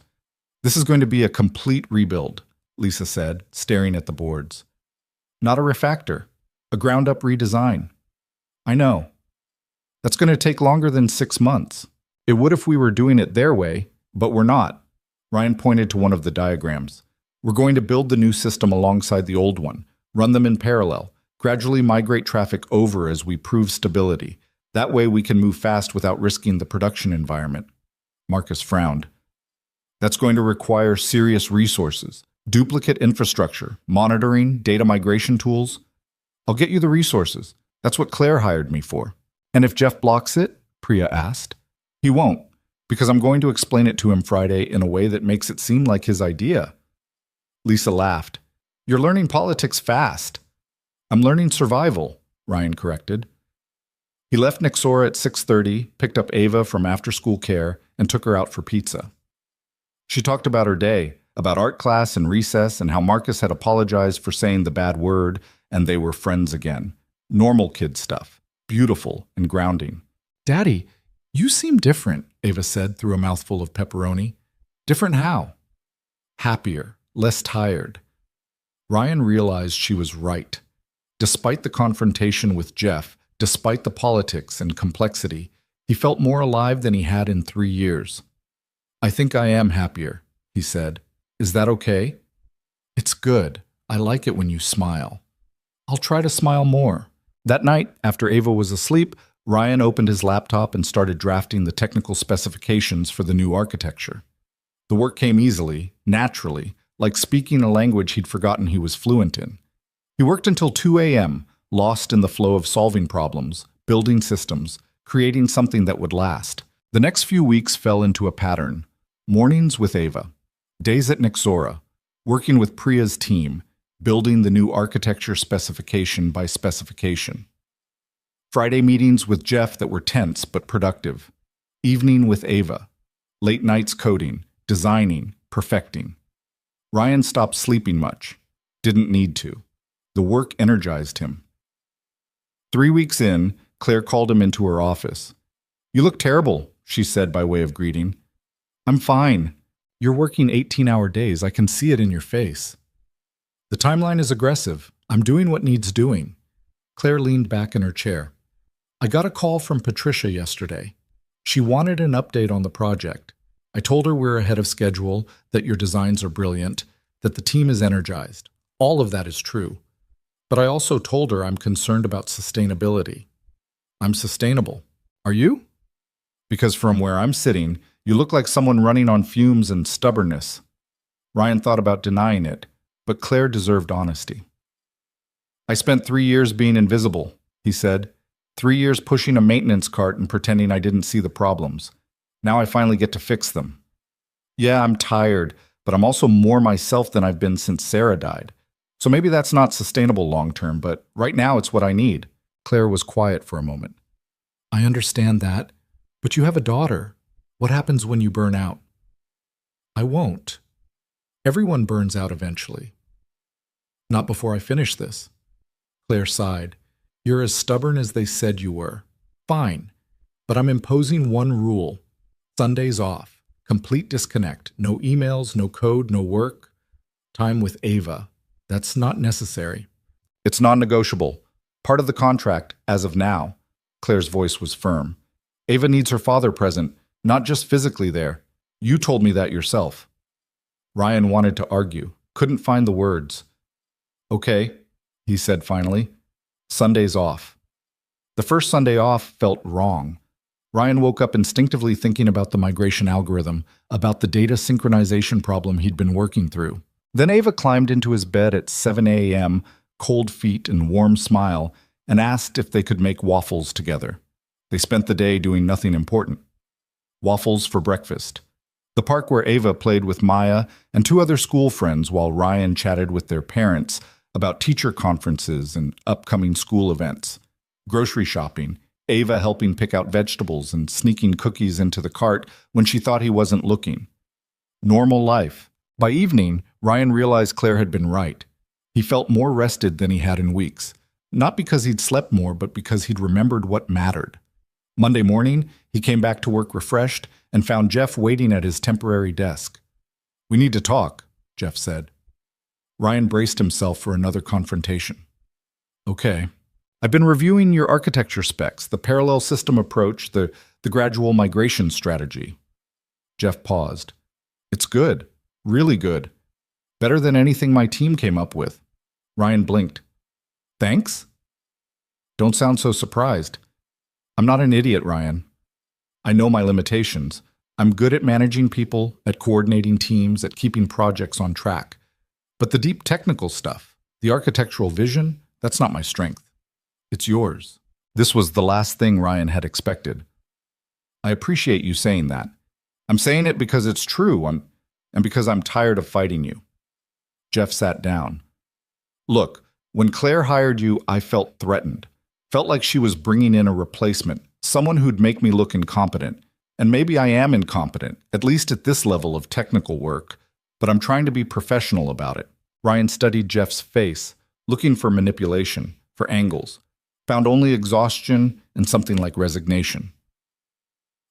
This is going to be a complete rebuild, Lisa said, staring at the boards. Not a refactor, a ground-up redesign. I know. That's going to take longer than 6 months. It would if we were doing it their way, but we're not. Ryan pointed to one of the diagrams. We're going to build the new system alongside the old one, run them in parallel, gradually migrate traffic over as we prove stability. That way we can move fast without risking the production environment. Marcus frowned. That's going to require serious resources, duplicate infrastructure, monitoring, data migration tools. I'll get you the resources. That's what Claire hired me for. And if Jeff blocks it, Priya asked. He won't, because I'm going to explain it to him Friday in a way that makes it seem like his idea. Lisa laughed. You're learning politics fast. I'm learning survival, Ryan corrected. He left Nexora at 6:30, picked up Ava from after-school care, and took her out for pizza. She talked about her day, about art class and recess, and how Marcus had apologized for saying the bad word, and they were friends again. Normal kid stuff. Beautiful and grounding. Daddy, you seem different, Ava said through a mouthful of pepperoni. Different how? Happier, less tired. Ryan realized she was right. Despite the confrontation with Jeff, despite the politics and complexity, he felt more alive than he had in 3 years. I think I am happier, he said. Is that okay? It's good. I like it when you smile. I'll try to smile more. That night, after Ava was asleep, Ryan opened his laptop and started drafting the technical specifications for the new architecture. The work came easily, naturally, like speaking a language he'd forgotten he was fluent in. He worked until 2 a.m., lost in the flow of solving problems, building systems, creating something that would last. The next few weeks fell into a pattern. Mornings with Ava, days at Nexora, working with Priya's team, building the new architecture specification by specification. Friday meetings with Jeff that were tense but productive. Evening with Ava. Late nights coding, designing, perfecting. Ryan stopped sleeping much. Didn't need to. The work energized him. 3 weeks in, Claire called him into her office. You look terrible, she said by way of greeting. I'm fine. You're working 18-hour days. I can see it in your face. The timeline is aggressive. I'm doing what needs doing. Claire leaned back in her chair. I got a call from Patricia yesterday. She wanted an update on the project. I told her we're ahead of schedule, that your designs are brilliant, that the team is energized. All of that is true. But I also told her I'm concerned about sustainability. I'm sustainable. Are you? Because from where I'm sitting, you look like someone running on fumes and stubbornness. Ryan thought about denying it, but Claire deserved honesty. I spent 3 years being invisible, he said. 3 years pushing a maintenance cart and pretending I didn't see the problems. Now I finally get to fix them. Yeah, I'm tired, but I'm also more myself than I've been since Sarah died. So maybe that's not sustainable long-term, but right now it's what I need. Claire was quiet for a moment. I understand that, but you have a daughter. What happens when you burn out? I won't. Everyone burns out eventually. Not before I finish this. Claire sighed. You're as stubborn as they said you were. Fine, but I'm imposing one rule. Sundays off. Complete disconnect. No emails, no code, no work. Time with Ava. That's not necessary. It's non-negotiable. Part of the contract, as of now. Claire's voice was firm. Ava needs her father present, Not just physically there. You told me that yourself. Ryan wanted to argue, couldn't find the words. Okay, he said finally. Sunday's off. The first Sunday off felt wrong. Ryan woke up instinctively thinking about the migration algorithm, about the data synchronization problem he'd been working through. Then Ava climbed into his bed at 7 a.m., cold feet and warm smile, and asked if they could make waffles together. They spent the day doing nothing important. Waffles for breakfast. The park where Ava played with Maya and two other school friends while Ryan chatted with their parents about teacher conferences and upcoming school events. Grocery shopping, Ava helping pick out vegetables and sneaking cookies into the cart when she thought he wasn't looking. Normal life. By evening, Ryan realized Claire had been right. He felt more rested than he had in weeks. Not because he'd slept more, but because he'd remembered what mattered. Monday morning, he came back to work refreshed and found Jeff waiting at his temporary desk. "We need to talk," Jeff said. Ryan braced himself for another confrontation. "Okay. I've been reviewing your architecture specs, the parallel system approach, the gradual migration strategy." Jeff paused. "It's good. Really good. Better than anything my team came up with." Ryan blinked. "Thanks?" "Don't sound so surprised. I'm not an idiot, Ryan. I know my limitations. I'm good at managing people, at coordinating teams, at keeping projects on track. But the deep technical stuff, the architectural vision, that's not my strength. It's yours." This was the last thing Ryan had expected. "I appreciate you saying that. I'm saying it because it's true, and because I'm tired of fighting you." Jeff sat down. "Look, when Claire hired you, I felt threatened. Felt like she was bringing in a replacement, someone who'd make me look incompetent. And maybe I am incompetent, at least at this level of technical work, but I'm trying to be professional about it." Ryan studied Jeff's face, looking for manipulation, for angles. Found only exhaustion and something like resignation.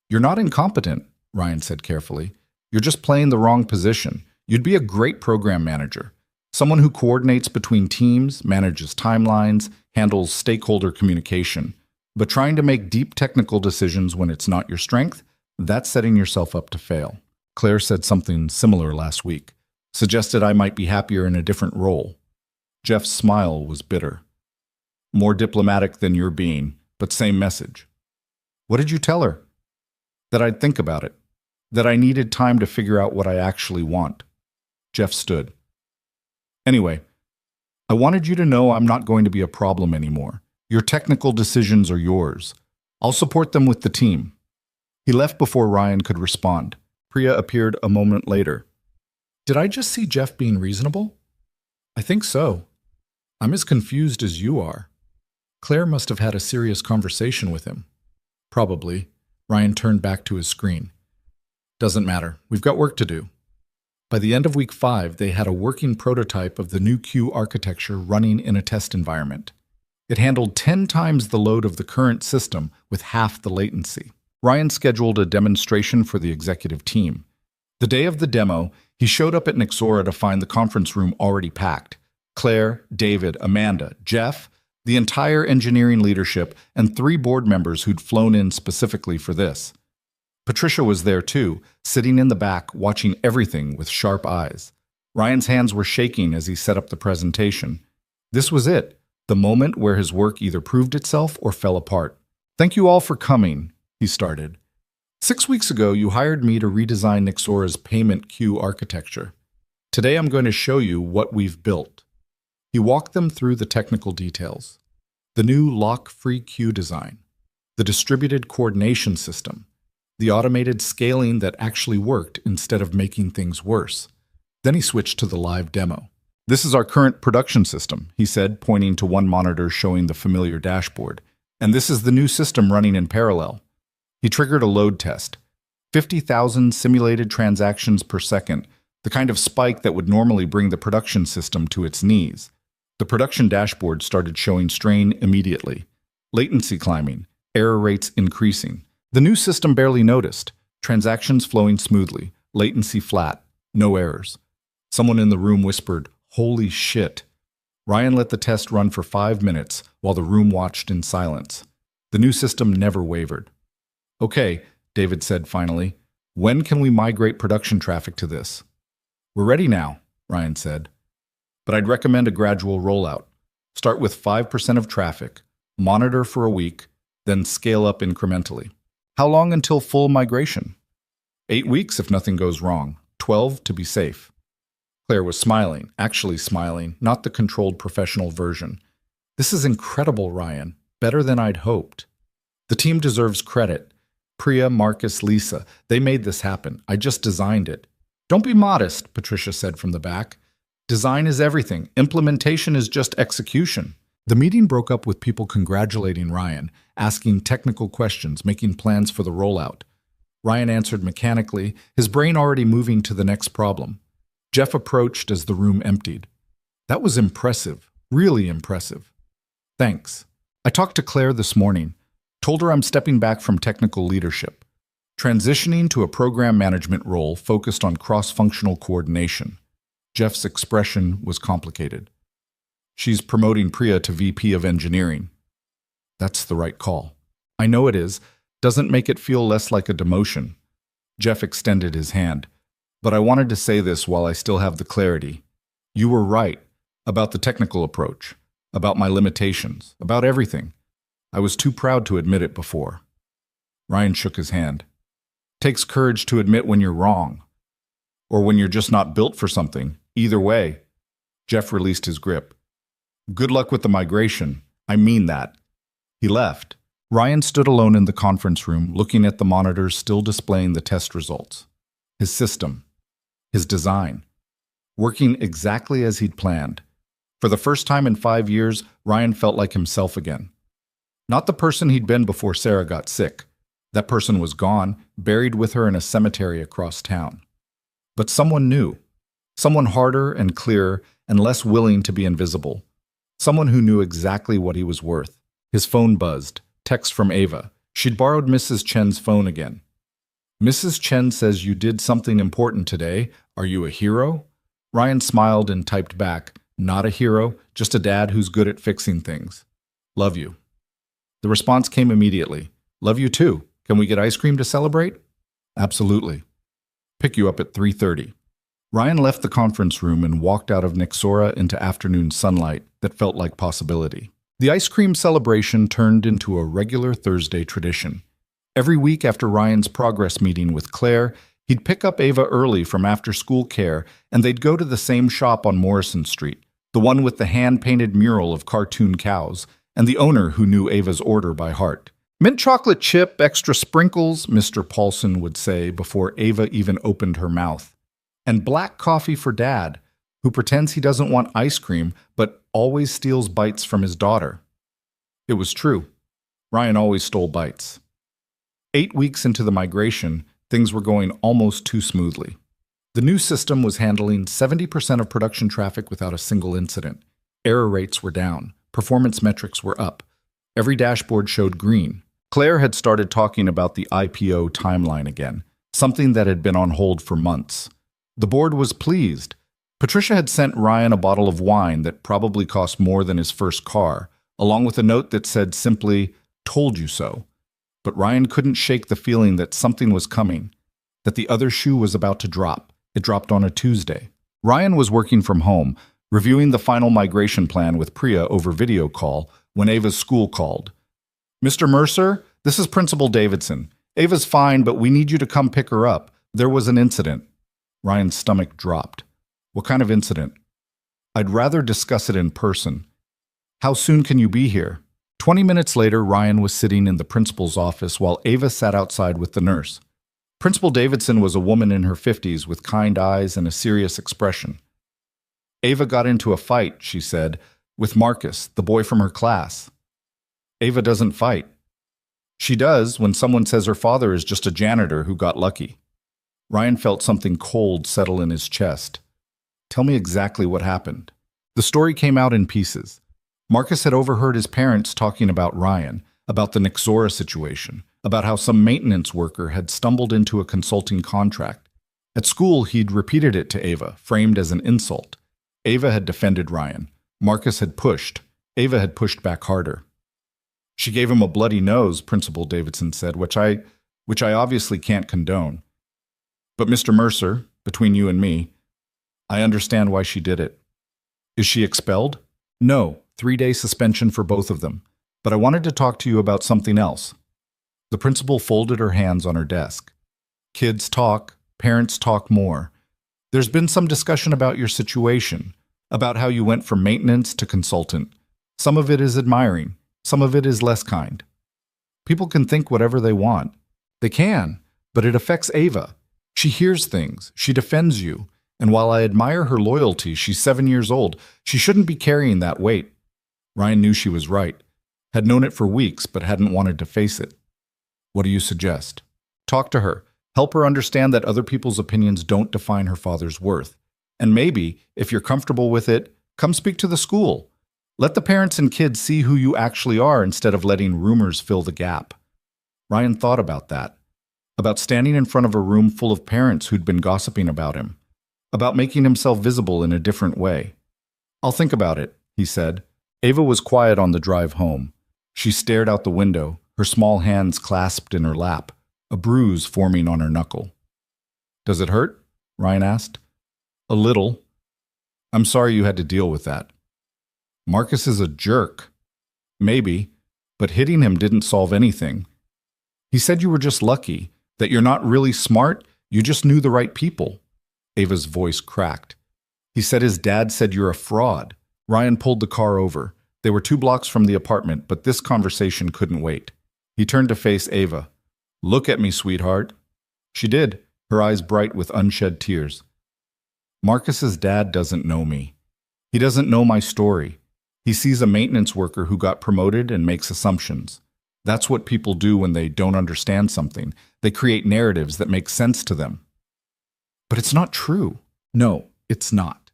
"You're not incompetent," Ryan said carefully. "You're just playing the wrong position. You'd be a great program manager. Someone who coordinates between teams, manages timelines, handles stakeholder communication. But trying to make deep technical decisions when it's not your strength, that's setting yourself up to fail." Claire said something similar last week, suggested I might be happier in a different role. Jeff's smile was bitter. "More diplomatic than you're being, but same message." "What did you tell her?" "That I'd think about it. That I needed time to figure out what I actually want." Jeff stood. "Anyway, I wanted you to know I'm not going to be a problem anymore. Your technical decisions are yours. I'll support them with the team." He left before Ryan could respond. Priya appeared a moment later. "Did I just see Jeff being reasonable?" "I think so. I'm as confused as you are." Claire must have had a serious conversation with him. "Probably." Ryan turned back to his screen. "Doesn't matter. We've got work to do." By the end of week 5, they had a working prototype of the new Q architecture running in a test environment. It handled 10 times the load of the current system with half the latency. Ryan scheduled a demonstration for the executive team. The day of the demo, he showed up at Nexora to find the conference room already packed. Claire, David, Amanda, Jeff, the entire engineering leadership, and 3 board members who'd flown in specifically for this. Patricia was there too, sitting in the back, watching everything with sharp eyes. Ryan's hands were shaking as he set up the presentation. This was it, the moment where his work either proved itself or fell apart. "Thank you all for coming," he started. 6 weeks ago, you hired me to redesign Nexora's payment queue architecture. Today, I'm going to show you what we've built." He walked them through the technical details. The new lock-free queue design, the distributed coordination system, the automated scaling that actually worked instead of making things worse. Then he switched to the live demo. "This is our current production system," he said, pointing to one monitor showing the familiar dashboard. "And this is the new system running in parallel." He triggered a load test. 50,000 simulated transactions per second, the kind of spike that would normally bring the production system to its knees. The production dashboard started showing strain immediately. Latency climbing, error rates increasing. The new system barely noticed. Transactions flowing smoothly, latency flat, no errors. Someone in the room whispered, "Holy shit." Ryan let the test run for 5 minutes while the room watched in silence. The new system never wavered. "Okay, David said finally. When can we migrate production traffic to this? We're ready now, Ryan said. But I'd recommend a gradual rollout. Start with 5% of traffic, monitor for a week, then scale up incrementally. How long until full migration? 8 weeks if nothing goes wrong, 12 to be safe. Claire was smiling, actually smiling, not the controlled professional version. This is incredible, Ryan. Better than I'd hoped. The team deserves credit. Priya, Marcus, Lisa, they made this happen. I just designed it. Don't be modest, Patricia said from the back. Design is everything. Implementation is just execution. The meeting broke up with people congratulating Ryan, asking technical questions, making plans for the rollout. Ryan answered mechanically, his brain already moving to the next problem. Jeff approached as the room emptied. That was impressive, really impressive. Thanks. I talked to Claire this morning, told her I'm stepping back from technical leadership, transitioning to a program management role focused on cross-functional coordination. Jeff's expression was complicated. She's promoting Priya to VP of Engineering. That's the right call. I know it is. Doesn't make it feel less like a demotion. Jeff extended his hand. But I wanted to say this while I still have the clarity. You were right about the technical approach, about my limitations, about everything. I was too proud to admit it before. Ryan shook his hand. Takes courage to admit when you're wrong, or when you're just not built for something. Either way. Jeff released his grip. Good luck with the migration. I mean that. He left. Ryan stood alone in the conference room, looking at the monitors still displaying the test results. His system. His design. Working exactly as he'd planned. For the first time in 5 years, Ryan felt like himself again. Not the person he'd been before Sarah got sick. That person was gone, buried with her in a cemetery across town. But someone new. Someone harder and clearer and less willing to be invisible. Someone who knew exactly what he was worth. His phone buzzed. Text from Ava. She'd borrowed Mrs. Chen's phone again. Mrs. Chen says you did something important today. Are you a hero? Ryan smiled and typed back, not a hero, just a dad who's good at fixing things. Love you. The response came immediately. Love you too. Can we get ice cream to celebrate? Absolutely. Pick you up at 3:30. Ryan left the conference room and walked out of Nixora into afternoon sunlight that felt like possibility. The ice cream celebration turned into a regular Thursday tradition. Every week after Ryan's progress meeting with Claire, he'd pick up Ava early from after-school care, and they'd go to the same shop on Morrison Street, the one with the hand-painted mural of cartoon cows, and the owner who knew Ava's order by heart. Mint chocolate chip, extra sprinkles, Mr. Paulson would say before Ava even opened her mouth. And black coffee for Dad, who pretends he doesn't want ice cream but always steals bites from his daughter. It was true. Ryan always stole bites. 8 weeks into the migration, things were going almost too smoothly. The new system was handling 70% of production traffic without a single incident. Error rates were down. Performance metrics were up. Every dashboard showed green. Claire had started talking about the IPO timeline again, something that had been on hold for months. The board was pleased. Patricia had sent Ryan a bottle of wine that probably cost more than his first car, along with a note that said simply, "Told you so." But Ryan couldn't shake the feeling that something was coming, that the other shoe was about to drop. It dropped on a Tuesday. Ryan was working from home, reviewing the final migration plan with Priya over video call when Ava's school called. "Mr. Mercer, this is Principal Davidson. Ava's fine, but we need you to come pick her up. There was an incident." Ryan's stomach dropped. "What kind of incident?" "I'd rather discuss it in person." "How soon can you be here?" 20 minutes later, Ryan was sitting in the principal's office while Ava sat outside with the nurse. Principal Davidson was a woman in her 50s with kind eyes and a serious expression. "Ava got into a fight," she said, "with Marcus, the boy from her class." "Ava doesn't fight." "She does when someone says her father is just a janitor who got lucky." Ryan felt something cold settle in his chest. "Tell me exactly what happened." The story came out in pieces. Marcus had overheard his parents talking about Ryan, about the Nixora situation, about how some maintenance worker had stumbled into a consulting contract. At school, he'd repeated it to Ava, framed as an insult. Ava had defended Ryan. Marcus had pushed. Ava had pushed back harder. "She gave him a bloody nose," Principal Davidson said, which I which I obviously can't condone. But Mr. Mercer, between you and me, I understand why she did it. Is she expelled? No, 3-day suspension for both of them. But I wanted to talk to you about something else. The principal folded her hands on her desk. Kids talk, parents talk more. There's been some discussion about your situation, about how you went from maintenance to consultant. Some of it is admiring, some of it is less kind. People can think whatever they want. They can, but it affects Ava. She hears things, she defends you, and while I admire her loyalty, she's 7 years old. She shouldn't be carrying that weight. Ryan knew she was right, had known it for weeks, but hadn't wanted to face it. What do you suggest? Talk to her. Help her understand that other people's opinions don't define her father's worth. And maybe, if you're comfortable with it, come speak to the school. Let the parents and kids see who you actually are instead of letting rumors fill the gap. Ryan thought about that. About standing in front of a room full of parents who'd been gossiping about him. About making himself visible in a different way. I'll think about it, he said. Ava was quiet on the drive home. She stared out the window, her small hands clasped in her lap, a bruise forming on her knuckle. Does it hurt? Ryan asked. A little. I'm sorry you had to deal with that. Marcus is a jerk. Maybe, but hitting him didn't solve anything. He said you were just lucky, that you're not really smart, you just knew the right people. Ava's voice cracked. He said his dad said you're a fraud. Ryan pulled the car over. They were 2 blocks from the apartment, but this conversation couldn't wait. He turned to face Ava. Look at me, sweetheart. She did, her eyes bright with unshed tears. Marcus's dad doesn't know me. He doesn't know my story. He sees a maintenance worker who got promoted and makes assumptions. That's what people do when they don't understand something. They create narratives that make sense to them. But it's not true. No, it's not.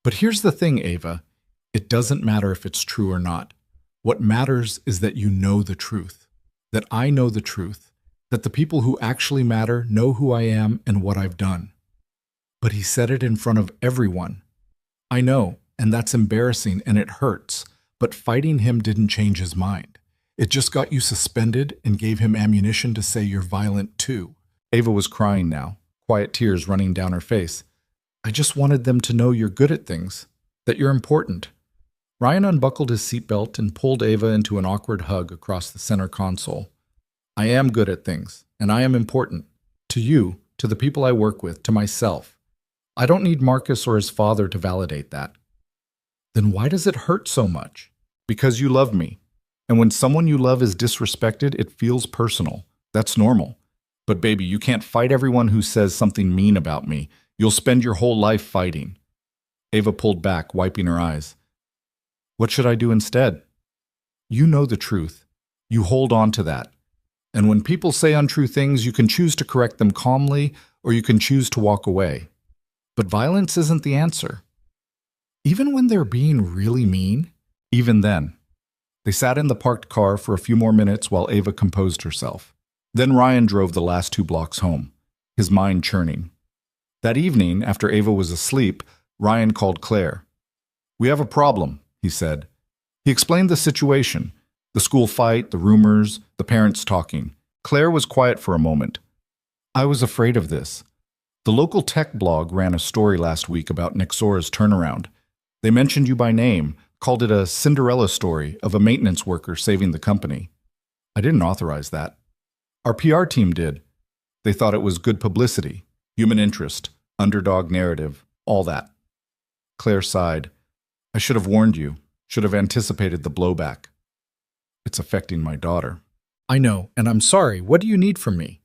But here's the thing, Ava. It doesn't matter if it's true or not. What matters is that you know the truth. That I know the truth. That the people who actually matter know who I am and what I've done. But he said it in front of everyone. I know, and that's embarrassing and it hurts, but fighting him didn't change his mind. It just got you suspended and gave him ammunition to say you're violent too. Ava was crying now, quiet tears running down her face. I just wanted them to know you're good at things, that you're important. Ryan unbuckled his seatbelt and pulled Ava into an awkward hug across the center console. I am good at things, and I am important. To you, to the people I work with, to myself. I don't need Marcus or his father to validate that. Then why does it hurt so much? Because you love me. And when someone you love is disrespected, it feels personal. That's normal. But baby, you can't fight everyone who says something mean about me. You'll spend your whole life fighting. Ava pulled back, wiping her eyes. What should I do instead? You know the truth. You hold on to that. And when people say untrue things, you can choose to correct them calmly, or you can choose to walk away. But violence isn't the answer. Even when they're being really mean, even then. They sat in the parked car for a few more minutes while Ava composed herself. Then Ryan drove the last 2 blocks home, his mind churning. That evening, after Ava was asleep, Ryan called Claire. We have a problem, he said. He explained the situation, the school fight, the rumors, the parents talking. Claire was quiet for a moment. I was afraid of this. The local tech blog ran a story last week about Nexora's turnaround. They mentioned you by name, called it a Cinderella story of a maintenance worker saving the company. I didn't authorize that. Our PR team did. They thought it was good publicity, human interest, underdog narrative, all that. Claire sighed. I should have warned you, should have anticipated the blowback. It's affecting my daughter. I know, and I'm sorry. What do you need from me?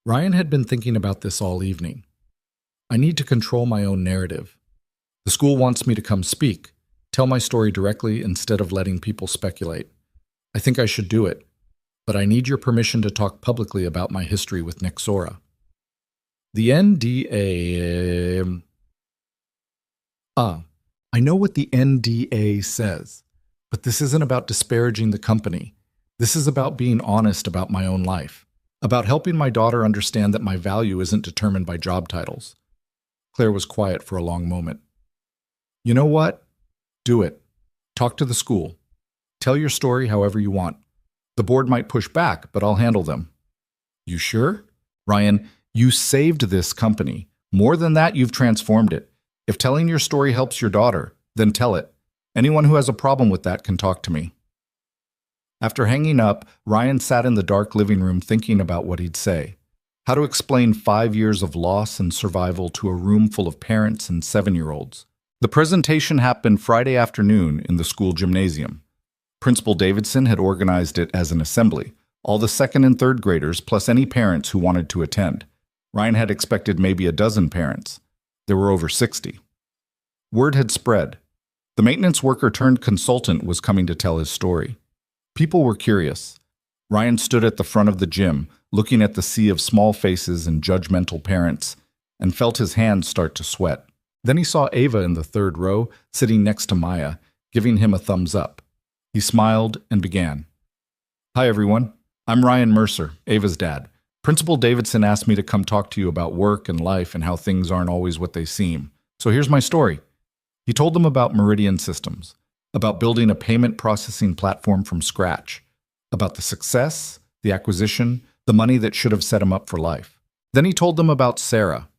Ryan had been thinking about this all evening. I need to control my own narrative. The school wants me to come speak, tell my story directly instead of letting people speculate. I think I should do it, but I need your permission to talk publicly about my history with Nexora. The NDA... I know what the NDA says, but this isn't about disparaging the company. This is about being honest about my own life, about helping my daughter understand that my value isn't determined by job titles. Claire was quiet for a long moment. You know what? Do it. Talk to the school. Tell your story however you want. The board might push back, but I'll handle them. You sure? Ryan, you saved this company. More than that, you've transformed it. If telling your story helps your daughter, then tell it. Anyone who has a problem with that can talk to me. After hanging up, Ryan sat in the dark living room thinking about what he'd say. How to explain 5 years of loss and survival to a room full of parents and 7-year-olds. The presentation happened Friday afternoon in the school gymnasium. Principal Davidson had organized it as an assembly, all the 2nd and 3rd graders plus any parents who wanted to attend. Ryan had expected maybe a dozen parents. There were over 60. Word had spread. The maintenance worker turned consultant was coming to tell his story. People were curious. Ryan stood at the front of the gym, looking at the sea of small faces and judgmental parents, and felt his hands start to sweat. Then he saw Ava in the 3rd row, sitting next to Maya, giving him a thumbs up. He smiled and began. Hi, everyone. I'm Ryan Mercer, Ava's dad. Principal Davidson asked me to come talk to you about work and life and how things aren't always what they seem. So here's my story. He told them about Meridian Systems, about building a payment processing platform from scratch, about the success, the acquisition, the money that should have set him up for life. Then he told them about Sarah,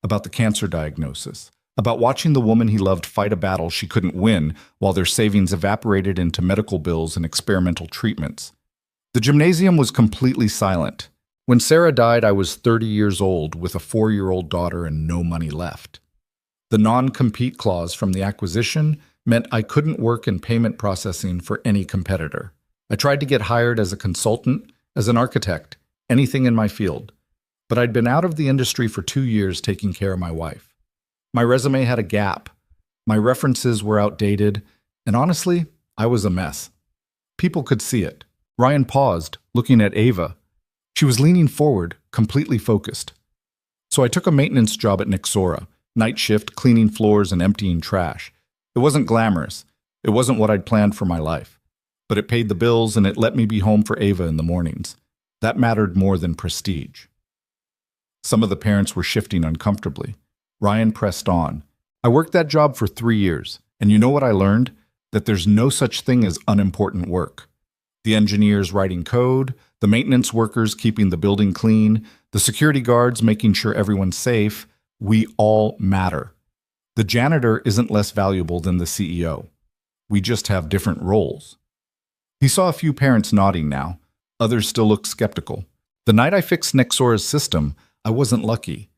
about the cancer diagnosis, about watching the woman he loved fight a battle she couldn't win while their savings evaporated into medical bills and experimental treatments. The gymnasium was completely silent. When Sarah died, I was 30 years old with a 4-year-old daughter and no money left. The non-compete clause from the acquisition meant I couldn't work in payment processing for any competitor. I tried to get hired as a consultant, as an architect, anything in my field. But I'd been out of the industry for 2 years taking care of my wife. My resume had a gap. My references were outdated. And honestly, I was a mess. People could see it. Ryan paused, looking at Ava. She was leaning forward, completely focused. So I took a maintenance job at Nexora, night shift, cleaning floors and emptying trash. It wasn't glamorous. It wasn't what I'd planned for my life. But it paid the bills and it let me be home for Ava in the mornings. That mattered more than prestige. Some of the parents were shifting uncomfortably. Ryan pressed on. I worked that job for 3 years, and you know what I learned? That there's no such thing as unimportant work. The engineers writing code, the maintenance workers keeping the building clean, the security guards making sure everyone's safe, we all matter. The janitor isn't less valuable than the CEO. We just have different roles. He saw a few parents nodding now. Others still looked skeptical. The night I fixed Nexora's system, I wasn't lucky.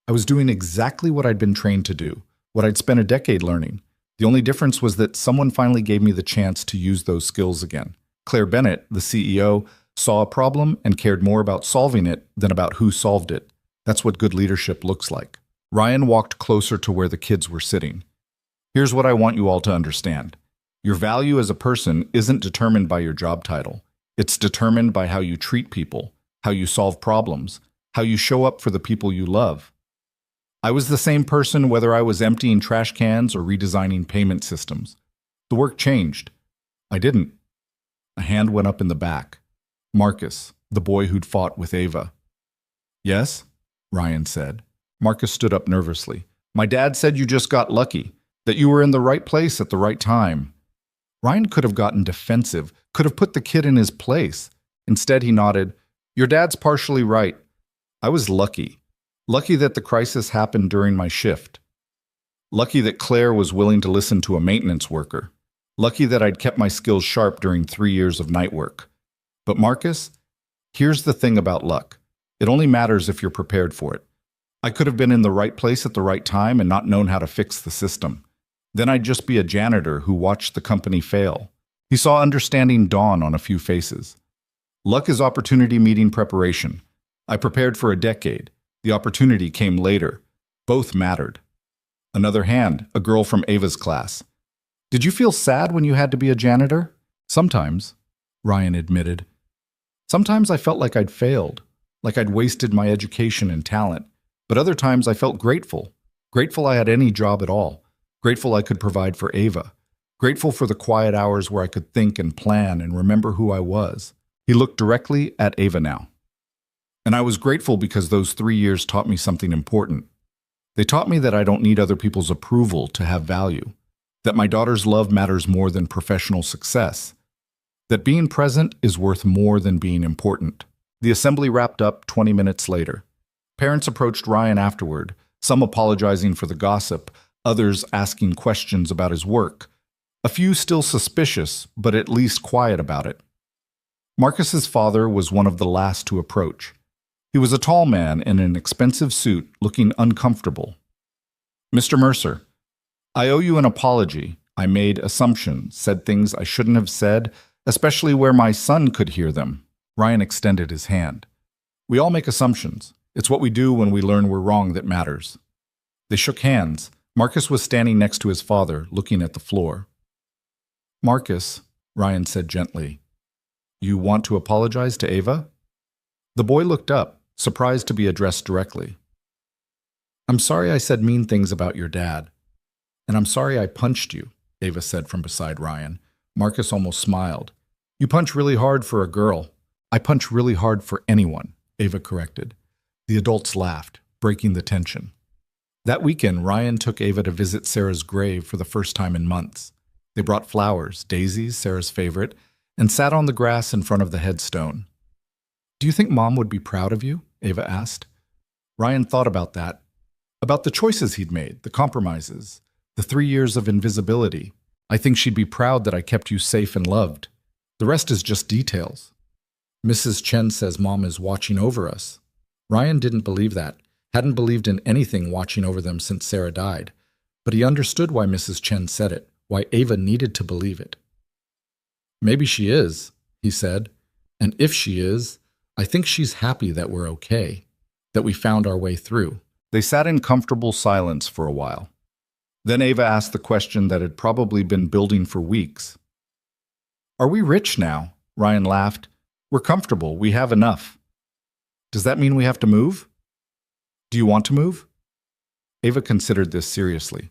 I was doing exactly what I'd been trained to do, what I'd spent a decade learning. The only difference was that someone finally gave me the chance to use those skills again. Claire Bennett, the CEO, saw a problem and cared more about solving it than about who solved it. That's what good leadership looks like. Ryan walked closer to where the kids were sitting. Here's what I want you all to understand. Your value as a person isn't determined by your job title. It's determined by how you treat people, how you solve problems, how you show up for the people you love. I was the same person whether I was emptying trash cans or redesigning payment systems. The work changed. I didn't. A hand went up in the back. Marcus, the boy who'd fought with Ava. Yes? Ryan said. Marcus stood up nervously. My dad said you just got lucky, that you were in the right place at the right time. Ryan could have gotten defensive, could have put the kid in his place. Instead, he nodded. Your dad's partially right. I was lucky. Lucky that the crisis happened during my shift. Lucky that Claire was willing to listen to a maintenance worker. Lucky that I'd kept my skills sharp during 3 years of night work. But Marcus, here's the thing about luck. It only matters if you're prepared for it. I could have been in the right place at the right time and not known how to fix the system. Then I'd just be a janitor who watched the company fail. He saw understanding dawn on a few faces. Luck is opportunity meeting preparation. I prepared for a decade. The opportunity came later. Both mattered. Another hand, a girl from Ava's class. Did you feel sad when you had to be a janitor? Sometimes, Ryan admitted. Sometimes I felt like I'd failed, like I'd wasted my education and talent. But other times I felt grateful. Grateful I had any job at all. Grateful I could provide for Ava. Grateful for the quiet hours where I could think and plan and remember who I was. He looked directly at Ava now. And I was grateful because those 3 years taught me something important. They taught me that I don't need other people's approval to have value. That my daughter's love matters more than professional success. That being present is worth more than being important. The assembly wrapped up 20 minutes later. Parents approached Ryan afterward, some apologizing for the gossip, others asking questions about his work. A few still suspicious, but at least quiet about it. Marcus's father was one of the last to approach. He was a tall man in an expensive suit, looking uncomfortable. "Mr. Mercer, I owe you an apology. I made assumptions, said things I shouldn't have said, especially where my son could hear them." Ryan extended his hand. "We all make assumptions. It's what we do when we learn we're wrong that matters." They shook hands. Marcus was standing next to his father, looking at the floor. "Marcus," Ryan said gently, "you want to apologize to Ava?" The boy looked up, surprised to be addressed directly. "I'm sorry I said mean things about your dad. And I'm sorry I punched you," Ava said from beside Ryan. Marcus almost smiled. "You punch really hard for a girl." "I punch really hard for anyone," Ava corrected. The adults laughed, breaking the tension. That weekend, Ryan took Ava to visit Sarah's grave for the first time in months. They brought flowers, daisies, Sarah's favorite, and sat on the grass in front of the headstone. "Do you think Mom would be proud of you?" Ava asked. Ryan thought about that, about the choices he'd made, the compromises, the 3 years of invisibility. "I think she'd be proud that I kept you safe and loved. The rest is just details." "Mrs. Chen says Mom is watching over us." Ryan didn't believe that, hadn't believed in anything watching over them since Sarah died, but he understood why Mrs. Chen said it, why Ava needed to believe it. "Maybe she is," he said, "and if she is, I think she's happy that we're okay, that we found our way through." They sat in comfortable silence for a while. Then Ava asked the question that had probably been building for weeks. "Are we rich now?" Ryan laughed. "We're comfortable. We have enough." "Does that mean we have to move?" "Do you want to move?" Ava considered this seriously.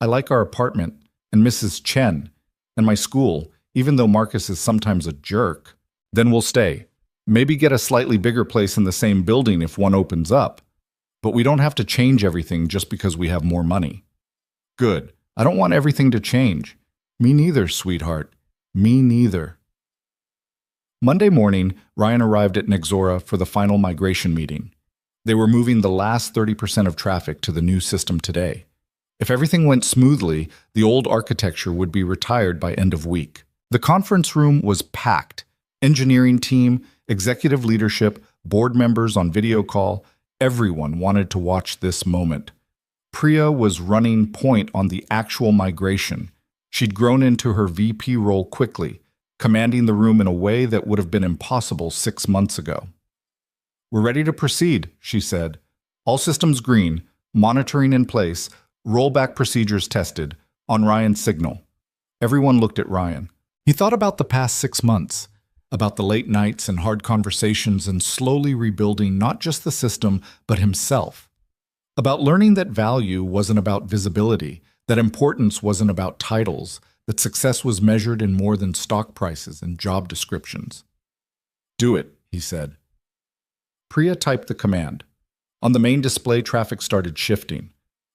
"I like our apartment, and Mrs. Chen, and my school, even though Marcus is sometimes a jerk. Then we'll stay. Maybe get a slightly bigger place in the same building if one opens up. But we don't have to change everything just because we have more money." "Good. I don't want everything to change." "Me neither, sweetheart. Me neither." Monday morning, Ryan arrived at Nexora for the final migration meeting. They were moving the last 30% of traffic to the new system today. If everything went smoothly, the old architecture would be retired by end of week. The conference room was packed. Engineering team, executive leadership, board members on video call, everyone wanted to watch this moment. Priya was running point on the actual migration. She'd grown into her VP role quickly, commanding the room in a way that would have been impossible 6 months ago. "We're ready to proceed," she said. "All systems green, monitoring in place, rollback procedures tested, on Ryan's signal." Everyone looked at Ryan. He thought about the past 6 months, about the late nights and hard conversations and slowly rebuilding not just the system, but himself. About learning that value wasn't about visibility, that importance wasn't about titles, that success was measured in more than stock prices and job descriptions. "Do it," he said. Priya typed the command. On the main display, traffic started shifting.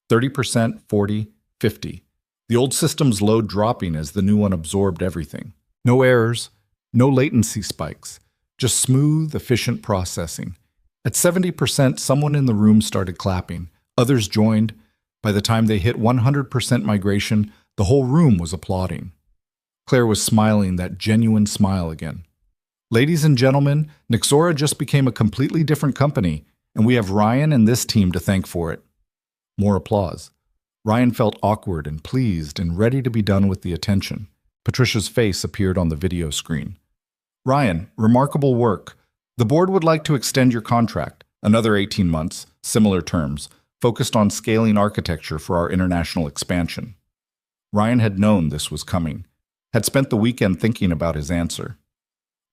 30%, 40, 50. The old system's load dropping as the new one absorbed everything. No errors, no latency spikes, just smooth, efficient processing. At 70%, someone in the room started clapping. Others joined. By the time they hit 100% migration, the whole room was applauding. Claire was smiling that genuine smile again. "Ladies and gentlemen, Nexora just became a completely different company, and we have Ryan and this team to thank for it." More applause. Ryan felt awkward and pleased and ready to be done with the attention. Patricia's face appeared on the video screen. "Ryan, remarkable work. The board would like to extend your contract, another 18 months, similar terms, focused on scaling architecture for our international expansion." Ryan had known this was coming, had spent the weekend thinking about his answer.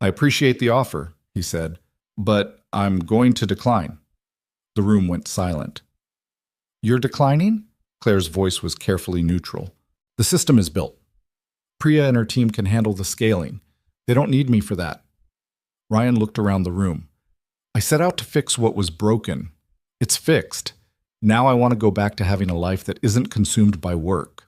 "I appreciate the offer," he said, "but I'm going to decline." The room went silent. "You're declining?" Claire's voice was carefully neutral. "The system is built. Priya and her team can handle the scaling. They don't need me for that." Ryan looked around the room. "I set out to fix what was broken. It's fixed. Now I want to go back to having a life that isn't consumed by work."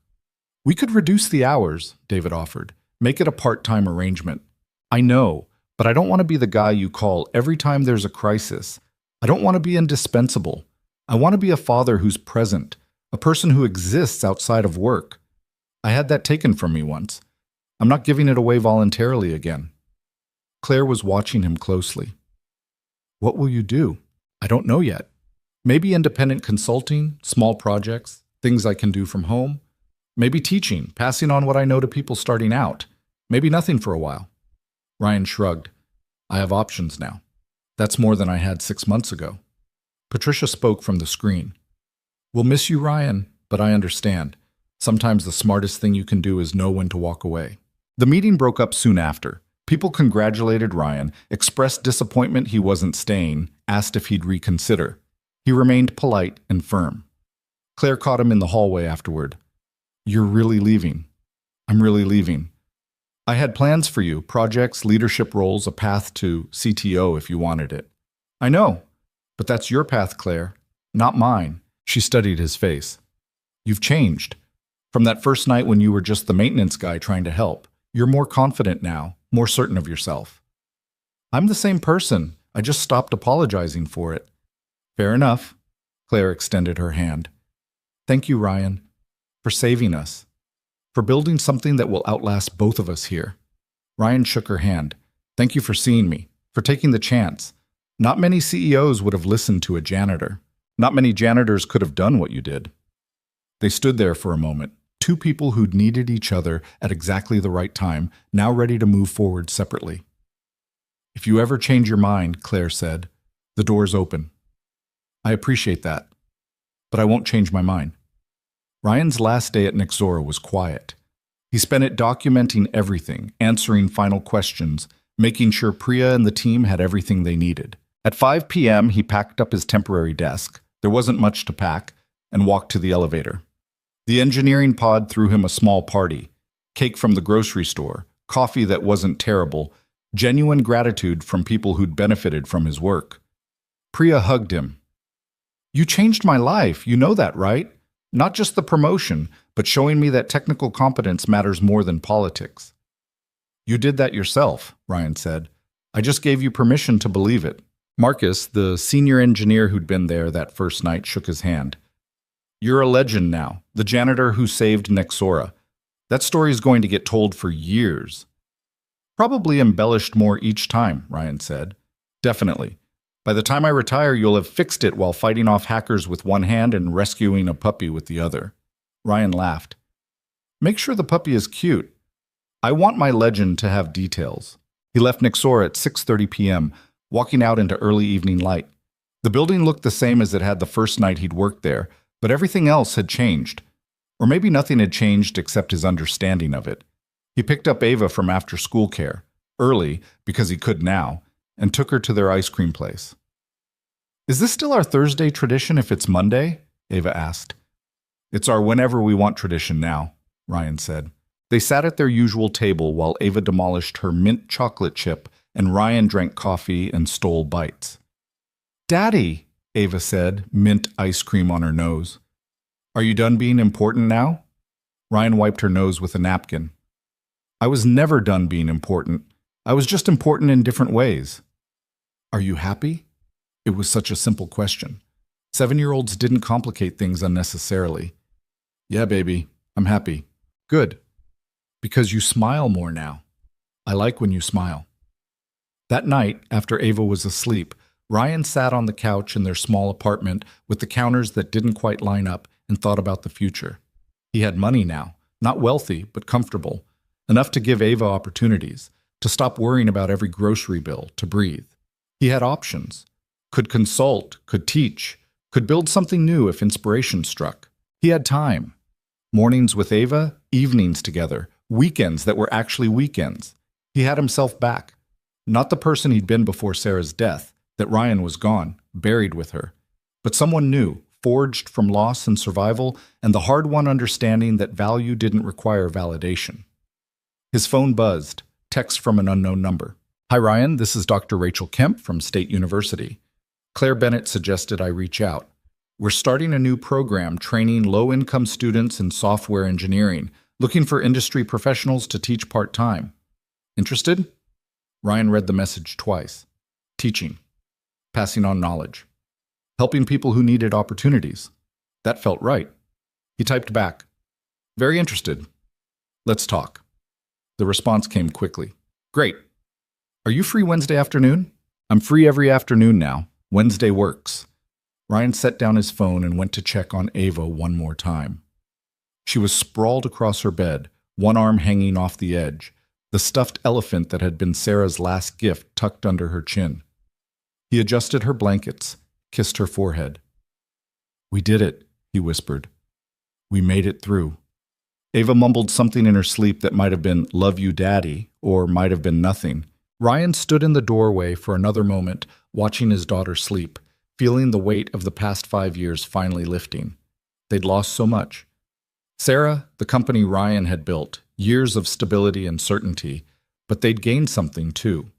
"We could reduce the hours," David offered. "Make it a part-time arrangement." "I know, But I don't want to be the guy you call every time there's a crisis. I don't want to be indispensable. I want to be a father who's present, a person who exists outside of work. I had that taken from me once. I'm not giving it away voluntarily again. Claire was watching him closely. What will you do? I don't know yet. Maybe independent consulting, small projects, things I can do from home. Maybe teaching, passing on what I know to people starting out. Maybe nothing for a while. Ryan shrugged. I have options now. That's more than I had 6 months ago. Patricia spoke from the screen. We'll miss you, Ryan, but I understand. Sometimes the smartest thing you can do is know when to walk away. The meeting broke up soon after. People congratulated Ryan, expressed disappointment he wasn't staying, asked if he'd reconsider. He remained polite and firm. Claire caught him in the hallway afterward. You're really leaving. I'm really leaving. I had plans for you, projects, leadership roles, a path to CTO if you wanted it. I know, but that's your path, Claire, not mine. She studied his face. You've changed. From that first night when you were just the maintenance guy trying to help, you're more confident now, more certain of yourself. I'm the same person. I just stopped apologizing for it. Fair enough. Claire extended her hand. Thank you, Ryan, for saving us, for building something that will outlast both of us here. Ryan shook her hand. Thank you for seeing me, for taking the chance. Not many CEOs would have listened to a janitor. Not many janitors could have done what you did. They stood there for a moment, two people who'd needed each other at exactly the right time, now ready to move forward separately. If you ever change your mind, Claire said, the door's open. I appreciate that, but I won't change my mind. Ryan's last day at Nexora was quiet. He spent it documenting everything, answering final questions, making sure Priya and the team had everything they needed. At 5 p.m., he packed up his temporary desk. There wasn't much to pack, and walked to the elevator. The engineering pod threw him a small party. Cake from the grocery store, coffee that wasn't terrible, genuine gratitude from people who'd benefited from his work. Priya hugged him. You changed my life, you know that, right? Not just the promotion, but showing me that technical competence matters more than politics. You did that yourself, Ryan said. I just gave you permission to believe it. Marcus, the senior engineer who'd been there that first night, shook his hand. You're a legend now, the janitor who saved Nexora. That story is going to get told for years. Probably embellished more each time, Ryan said. Definitely. By the time I retire, you'll have fixed it while fighting off hackers with one hand and rescuing a puppy with the other. Ryan laughed. Make sure the puppy is cute. I want my legend to have details. He left Nexora at 6:30 p.m., walking out into early evening light. The building looked the same as it had the first night he'd worked there, but everything else had changed. Or maybe nothing had changed except his understanding of it. He picked up Ava from after-school care, early, because he could now, and took her to their ice cream place. Is this still our Thursday tradition if it's Monday? Ava asked. It's our whenever we want tradition now, Ryan said. They sat at their usual table while Ava demolished her mint chocolate chip and Ryan drank coffee and stole bites. Daddy, Ava said, mint ice cream on her nose. Are you done being important now? Ryan wiped her nose with a napkin. I was never done being important. I was just important in different ways. Are you happy? It was such a simple question. 7-year-olds didn't complicate things unnecessarily. Yeah, baby, I'm happy. Good. Because you smile more now. I like when you smile. That night, after Ava was asleep, Ryan sat on the couch in their small apartment with the counters that didn't quite line up and thought about the future. He had money now, not wealthy, but comfortable, enough to give Ava opportunities, to stop worrying about every grocery bill, to breathe. He had options. Could consult, could teach, could build something new if inspiration struck. He had time. Mornings with Ava, evenings together, weekends that were actually weekends. He had himself back. Not the person he'd been before Sarah's death, that Ryan was gone, buried with her, but someone new, forged from loss and survival and the hard-won understanding that value didn't require validation. His phone buzzed, text from an unknown number. Hi, Ryan, this is Dr. Rachel Kemp from State University. Claire Bennett suggested I reach out. We're starting a new program training low-income students in software engineering, looking for industry professionals to teach part-time. Interested? Ryan read the message twice. Teaching. Passing on knowledge. Helping people who needed opportunities. That felt right. He typed back. Very interested. Let's talk. The response came quickly. Great. Are you free Wednesday afternoon? I'm free every afternoon now. Wednesday works. Ryan set down his phone and went to check on Ava one more time. She was sprawled across her bed, one arm hanging off the edge, the stuffed elephant that had been Sarah's last gift tucked under her chin. He adjusted her blankets, kissed her forehead. We did it, he whispered. We made it through. Ava mumbled something in her sleep that might have been, "Love you, Daddy," or might have been nothing. Ryan stood in the doorway for another moment, watching his daughter sleep, feeling the weight of the past 5 years finally lifting. They'd lost so much. Sarah, the company Ryan had built, years of stability and certainty, but they'd gained something too.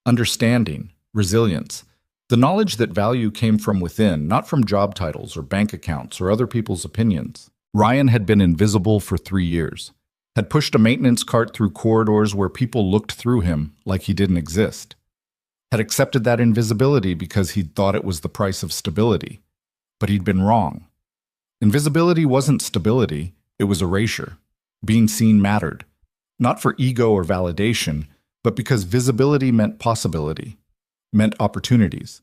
Understanding, resilience, the knowledge that value came from within, not from job titles or bank accounts or other people's opinions. Ryan had been invisible for 3 years, had pushed a maintenance cart through corridors where people looked through him like he didn't exist, had accepted that invisibility because he'd thought it was the price of stability. But he'd been wrong. Invisibility wasn't stability, it was erasure. Being seen mattered, not for ego or validation, but because visibility meant possibility, meant opportunities,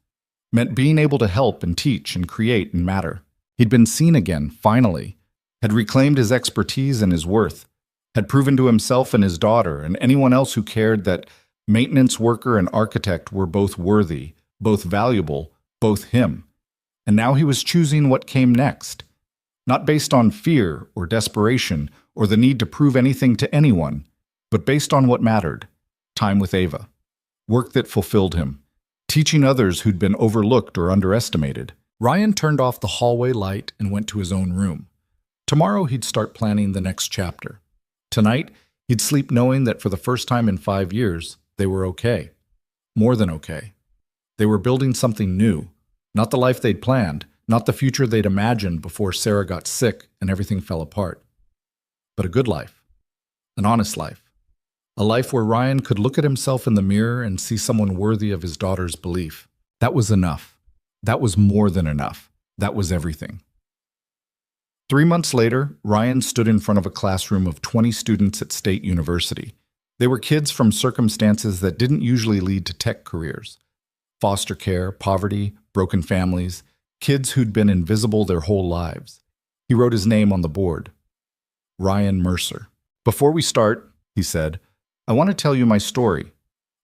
meant being able to help and teach and create and matter. He'd been seen again, finally, had reclaimed his expertise and his worth, had proven to himself and his daughter and anyone else who cared that maintenance worker and architect were both worthy, both valuable, both him. And now he was choosing what came next, not based on fear or desperation or the need to prove anything to anyone, but based on what mattered, time with Ava, work that fulfilled him, teaching others who'd been overlooked or underestimated. Ryan turned off the hallway light and went to his own room. Tomorrow he'd start planning the next chapter. Tonight, he'd sleep knowing that for the first time in 5 years, they were okay. More than okay. They were building something new, not the life they'd planned, not the future they'd imagined before Sarah got sick and everything fell apart. But a good life. An honest life. A life where Ryan could look at himself in the mirror and see someone worthy of his daughter's belief. That was enough. That was more than enough. That was everything. 3 months later, Ryan stood in front of a classroom of 20 students at State University. They were kids from circumstances that didn't usually lead to tech careers. Foster care, poverty, broken families, kids who'd been invisible their whole lives. He wrote his name on the board. Ryan Mercer. Before we start, he said, I want to tell you my story.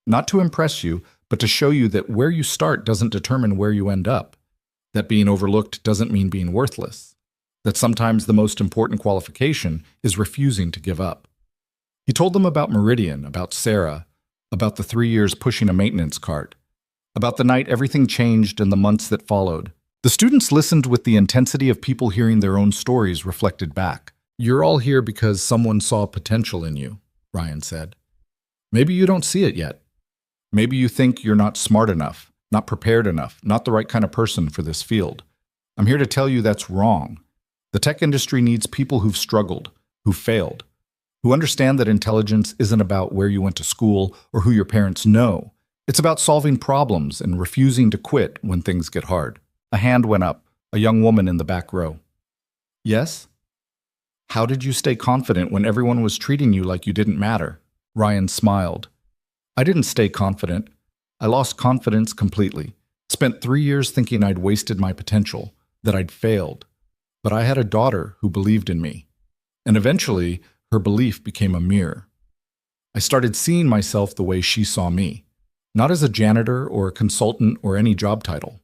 Not to impress you, but to show you that where you start doesn't determine where you end up. That being overlooked doesn't mean being worthless. That sometimes the most important qualification is refusing to give up. He told them about Meridian, about Sarah, about the 3 years pushing a maintenance cart, about the night everything changed and the months that followed. The students listened with the intensity of people hearing their own stories reflected back. You're all here because someone saw potential in you, Ryan said. Maybe you don't see it yet. Maybe you think you're not smart enough, not prepared enough, not the right kind of person for this field. I'm here to tell you that's wrong. The tech industry needs people who've struggled, who've failed, who understand that intelligence isn't about where you went to school or who your parents know. It's about solving problems and refusing to quit when things get hard. A hand went up, a young woman in the back row. Yes? How did you stay confident when everyone was treating you like you didn't matter? Ryan smiled. I didn't stay confident. I lost confidence completely. Spent 3 years thinking I'd wasted my potential, that I'd failed. But I had a daughter who believed in me. And eventually, her belief became a mirror. I started seeing myself the way she saw me. Not as a janitor or a consultant or any job title.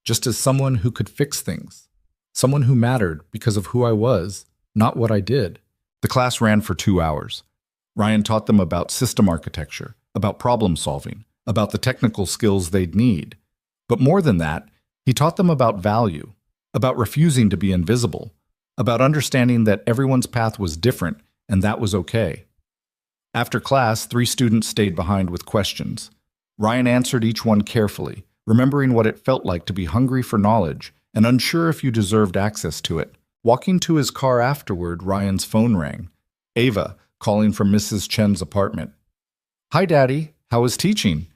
Just as someone who could fix things. Someone who mattered because of who I was, not what I did. The class ran for 2 hours. Ryan taught them about system architecture, about problem solving, about the technical skills they'd need. But more than that, he taught them about value, about refusing to be invisible, about understanding that everyone's path was different and that was okay. After class, 3 students stayed behind with questions. Ryan answered each one carefully, remembering what it felt like to be hungry for knowledge and unsure if you deserved access to it. Walking to his car afterward, Ryan's phone rang. Ava, calling from Mrs. Chen's apartment. Hi, Daddy. How was teaching?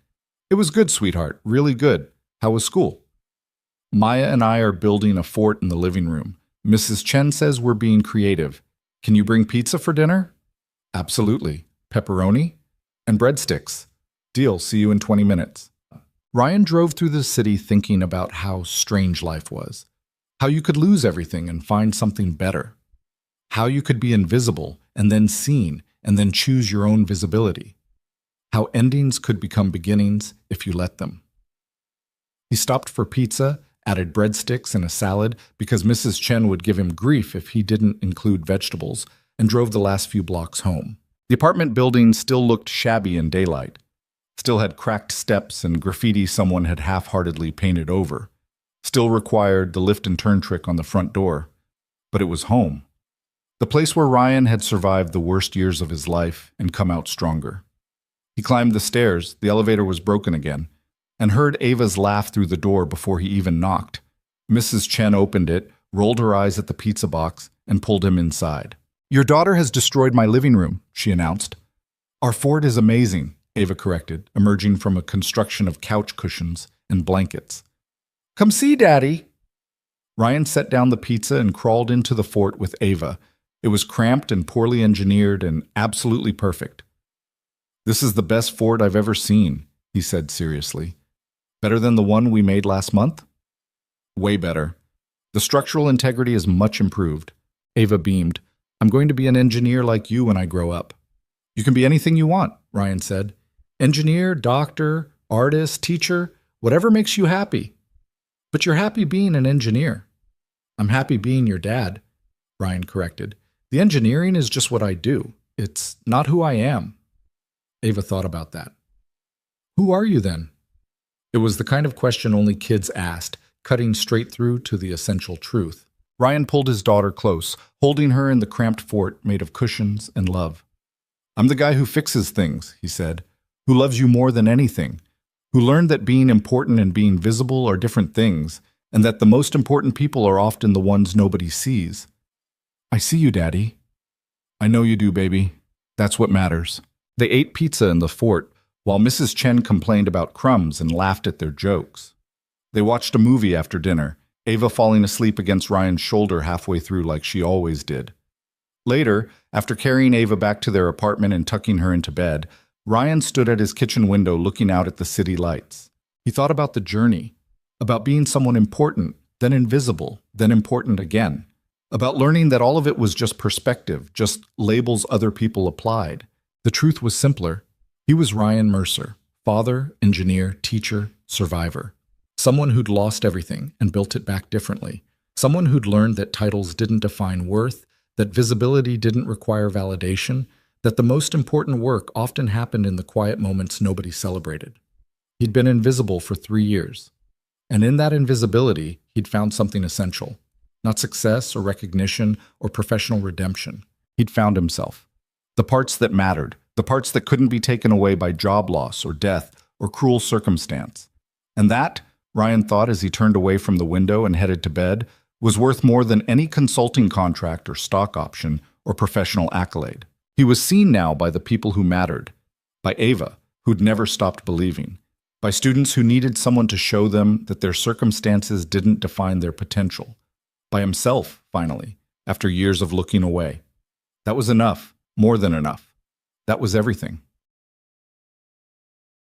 It was good, sweetheart. Really good. How was school? Maya and I are building a fort in the living room. Mrs. Chen says we're being creative. Can you bring pizza for dinner? Absolutely. Pepperoni? And breadsticks. Deal. See you in 20 minutes. Ryan drove through the city thinking about how strange life was. How you could lose everything and find something better. How you could be invisible and then seen and then choose your own visibility. How endings could become beginnings if you let them. He stopped for pizza, added breadsticks and a salad because Mrs. Chen would give him grief if he didn't include vegetables, and drove the last few blocks home. The apartment building still looked shabby in daylight, still had cracked steps and graffiti someone had half-heartedly painted over, still required the lift and turn trick on the front door, but it was home. The place where Ryan had survived the worst years of his life and come out stronger. He climbed the stairs, the elevator was broken again, and heard Ava's laugh through the door before he even knocked. Mrs. Chen opened it, rolled her eyes at the pizza box, and pulled him inside. "Your daughter has destroyed my living room," she announced. "Our fort is amazing," Ava corrected, emerging from a construction of couch cushions and blankets. "Come see, Daddy." Ryan set down the pizza and crawled into the fort with Ava. It was cramped and poorly engineered and absolutely perfect. "This is the best fort I've ever seen," he said seriously. "Better than the one we made last month?" "Way better. The structural integrity is much improved." Ava beamed. "I'm going to be an engineer like you when I grow up." "You can be anything you want," Ryan said. "Engineer, doctor, artist, teacher, whatever makes you happy. But you're happy being an engineer." "I'm happy being your dad," Ryan corrected. "The engineering is just what I do. It's not who I am." Ava thought about that. "Who are you then?" It was the kind of question only kids asked, cutting straight through to the essential truth. Ryan pulled his daughter close, holding her in the cramped fort made of cushions and love. "I'm the guy who fixes things," he said, "who loves you more than anything, who learned that being important and being visible are different things, and that the most important people are often the ones nobody sees." "I see you, Daddy." "I know you do, baby. That's what matters." They ate pizza in the fort, while Mrs. Chen complained about crumbs and laughed at their jokes. They watched a movie after dinner, Ava falling asleep against Ryan's shoulder halfway through like she always did. Later, after carrying Ava back to their apartment and tucking her into bed, Ryan stood at his kitchen window looking out at the city lights. He thought about the journey, about being someone important, then invisible, then important again, about learning that all of it was just perspective, just labels other people applied. The truth was simpler. He was Ryan Mercer, father, engineer, teacher, survivor. Someone who'd lost everything and built it back differently. Someone who'd learned that titles didn't define worth, that visibility didn't require validation, that the most important work often happened in the quiet moments nobody celebrated. He'd been invisible for 3 years. And in that invisibility, he'd found something essential. Not success or recognition or professional redemption. He'd found himself. The parts that mattered, the parts that couldn't be taken away by job loss or death or cruel circumstance. And that, Ryan thought as he turned away from the window and headed to bed, was worth more than any consulting contract or stock option or professional accolade. He was seen now by the people who mattered, by Ava, who'd never stopped believing, by students who needed someone to show them that their circumstances didn't define their potential, by himself, finally, after years of looking away. That was enough. More than enough. That was everything.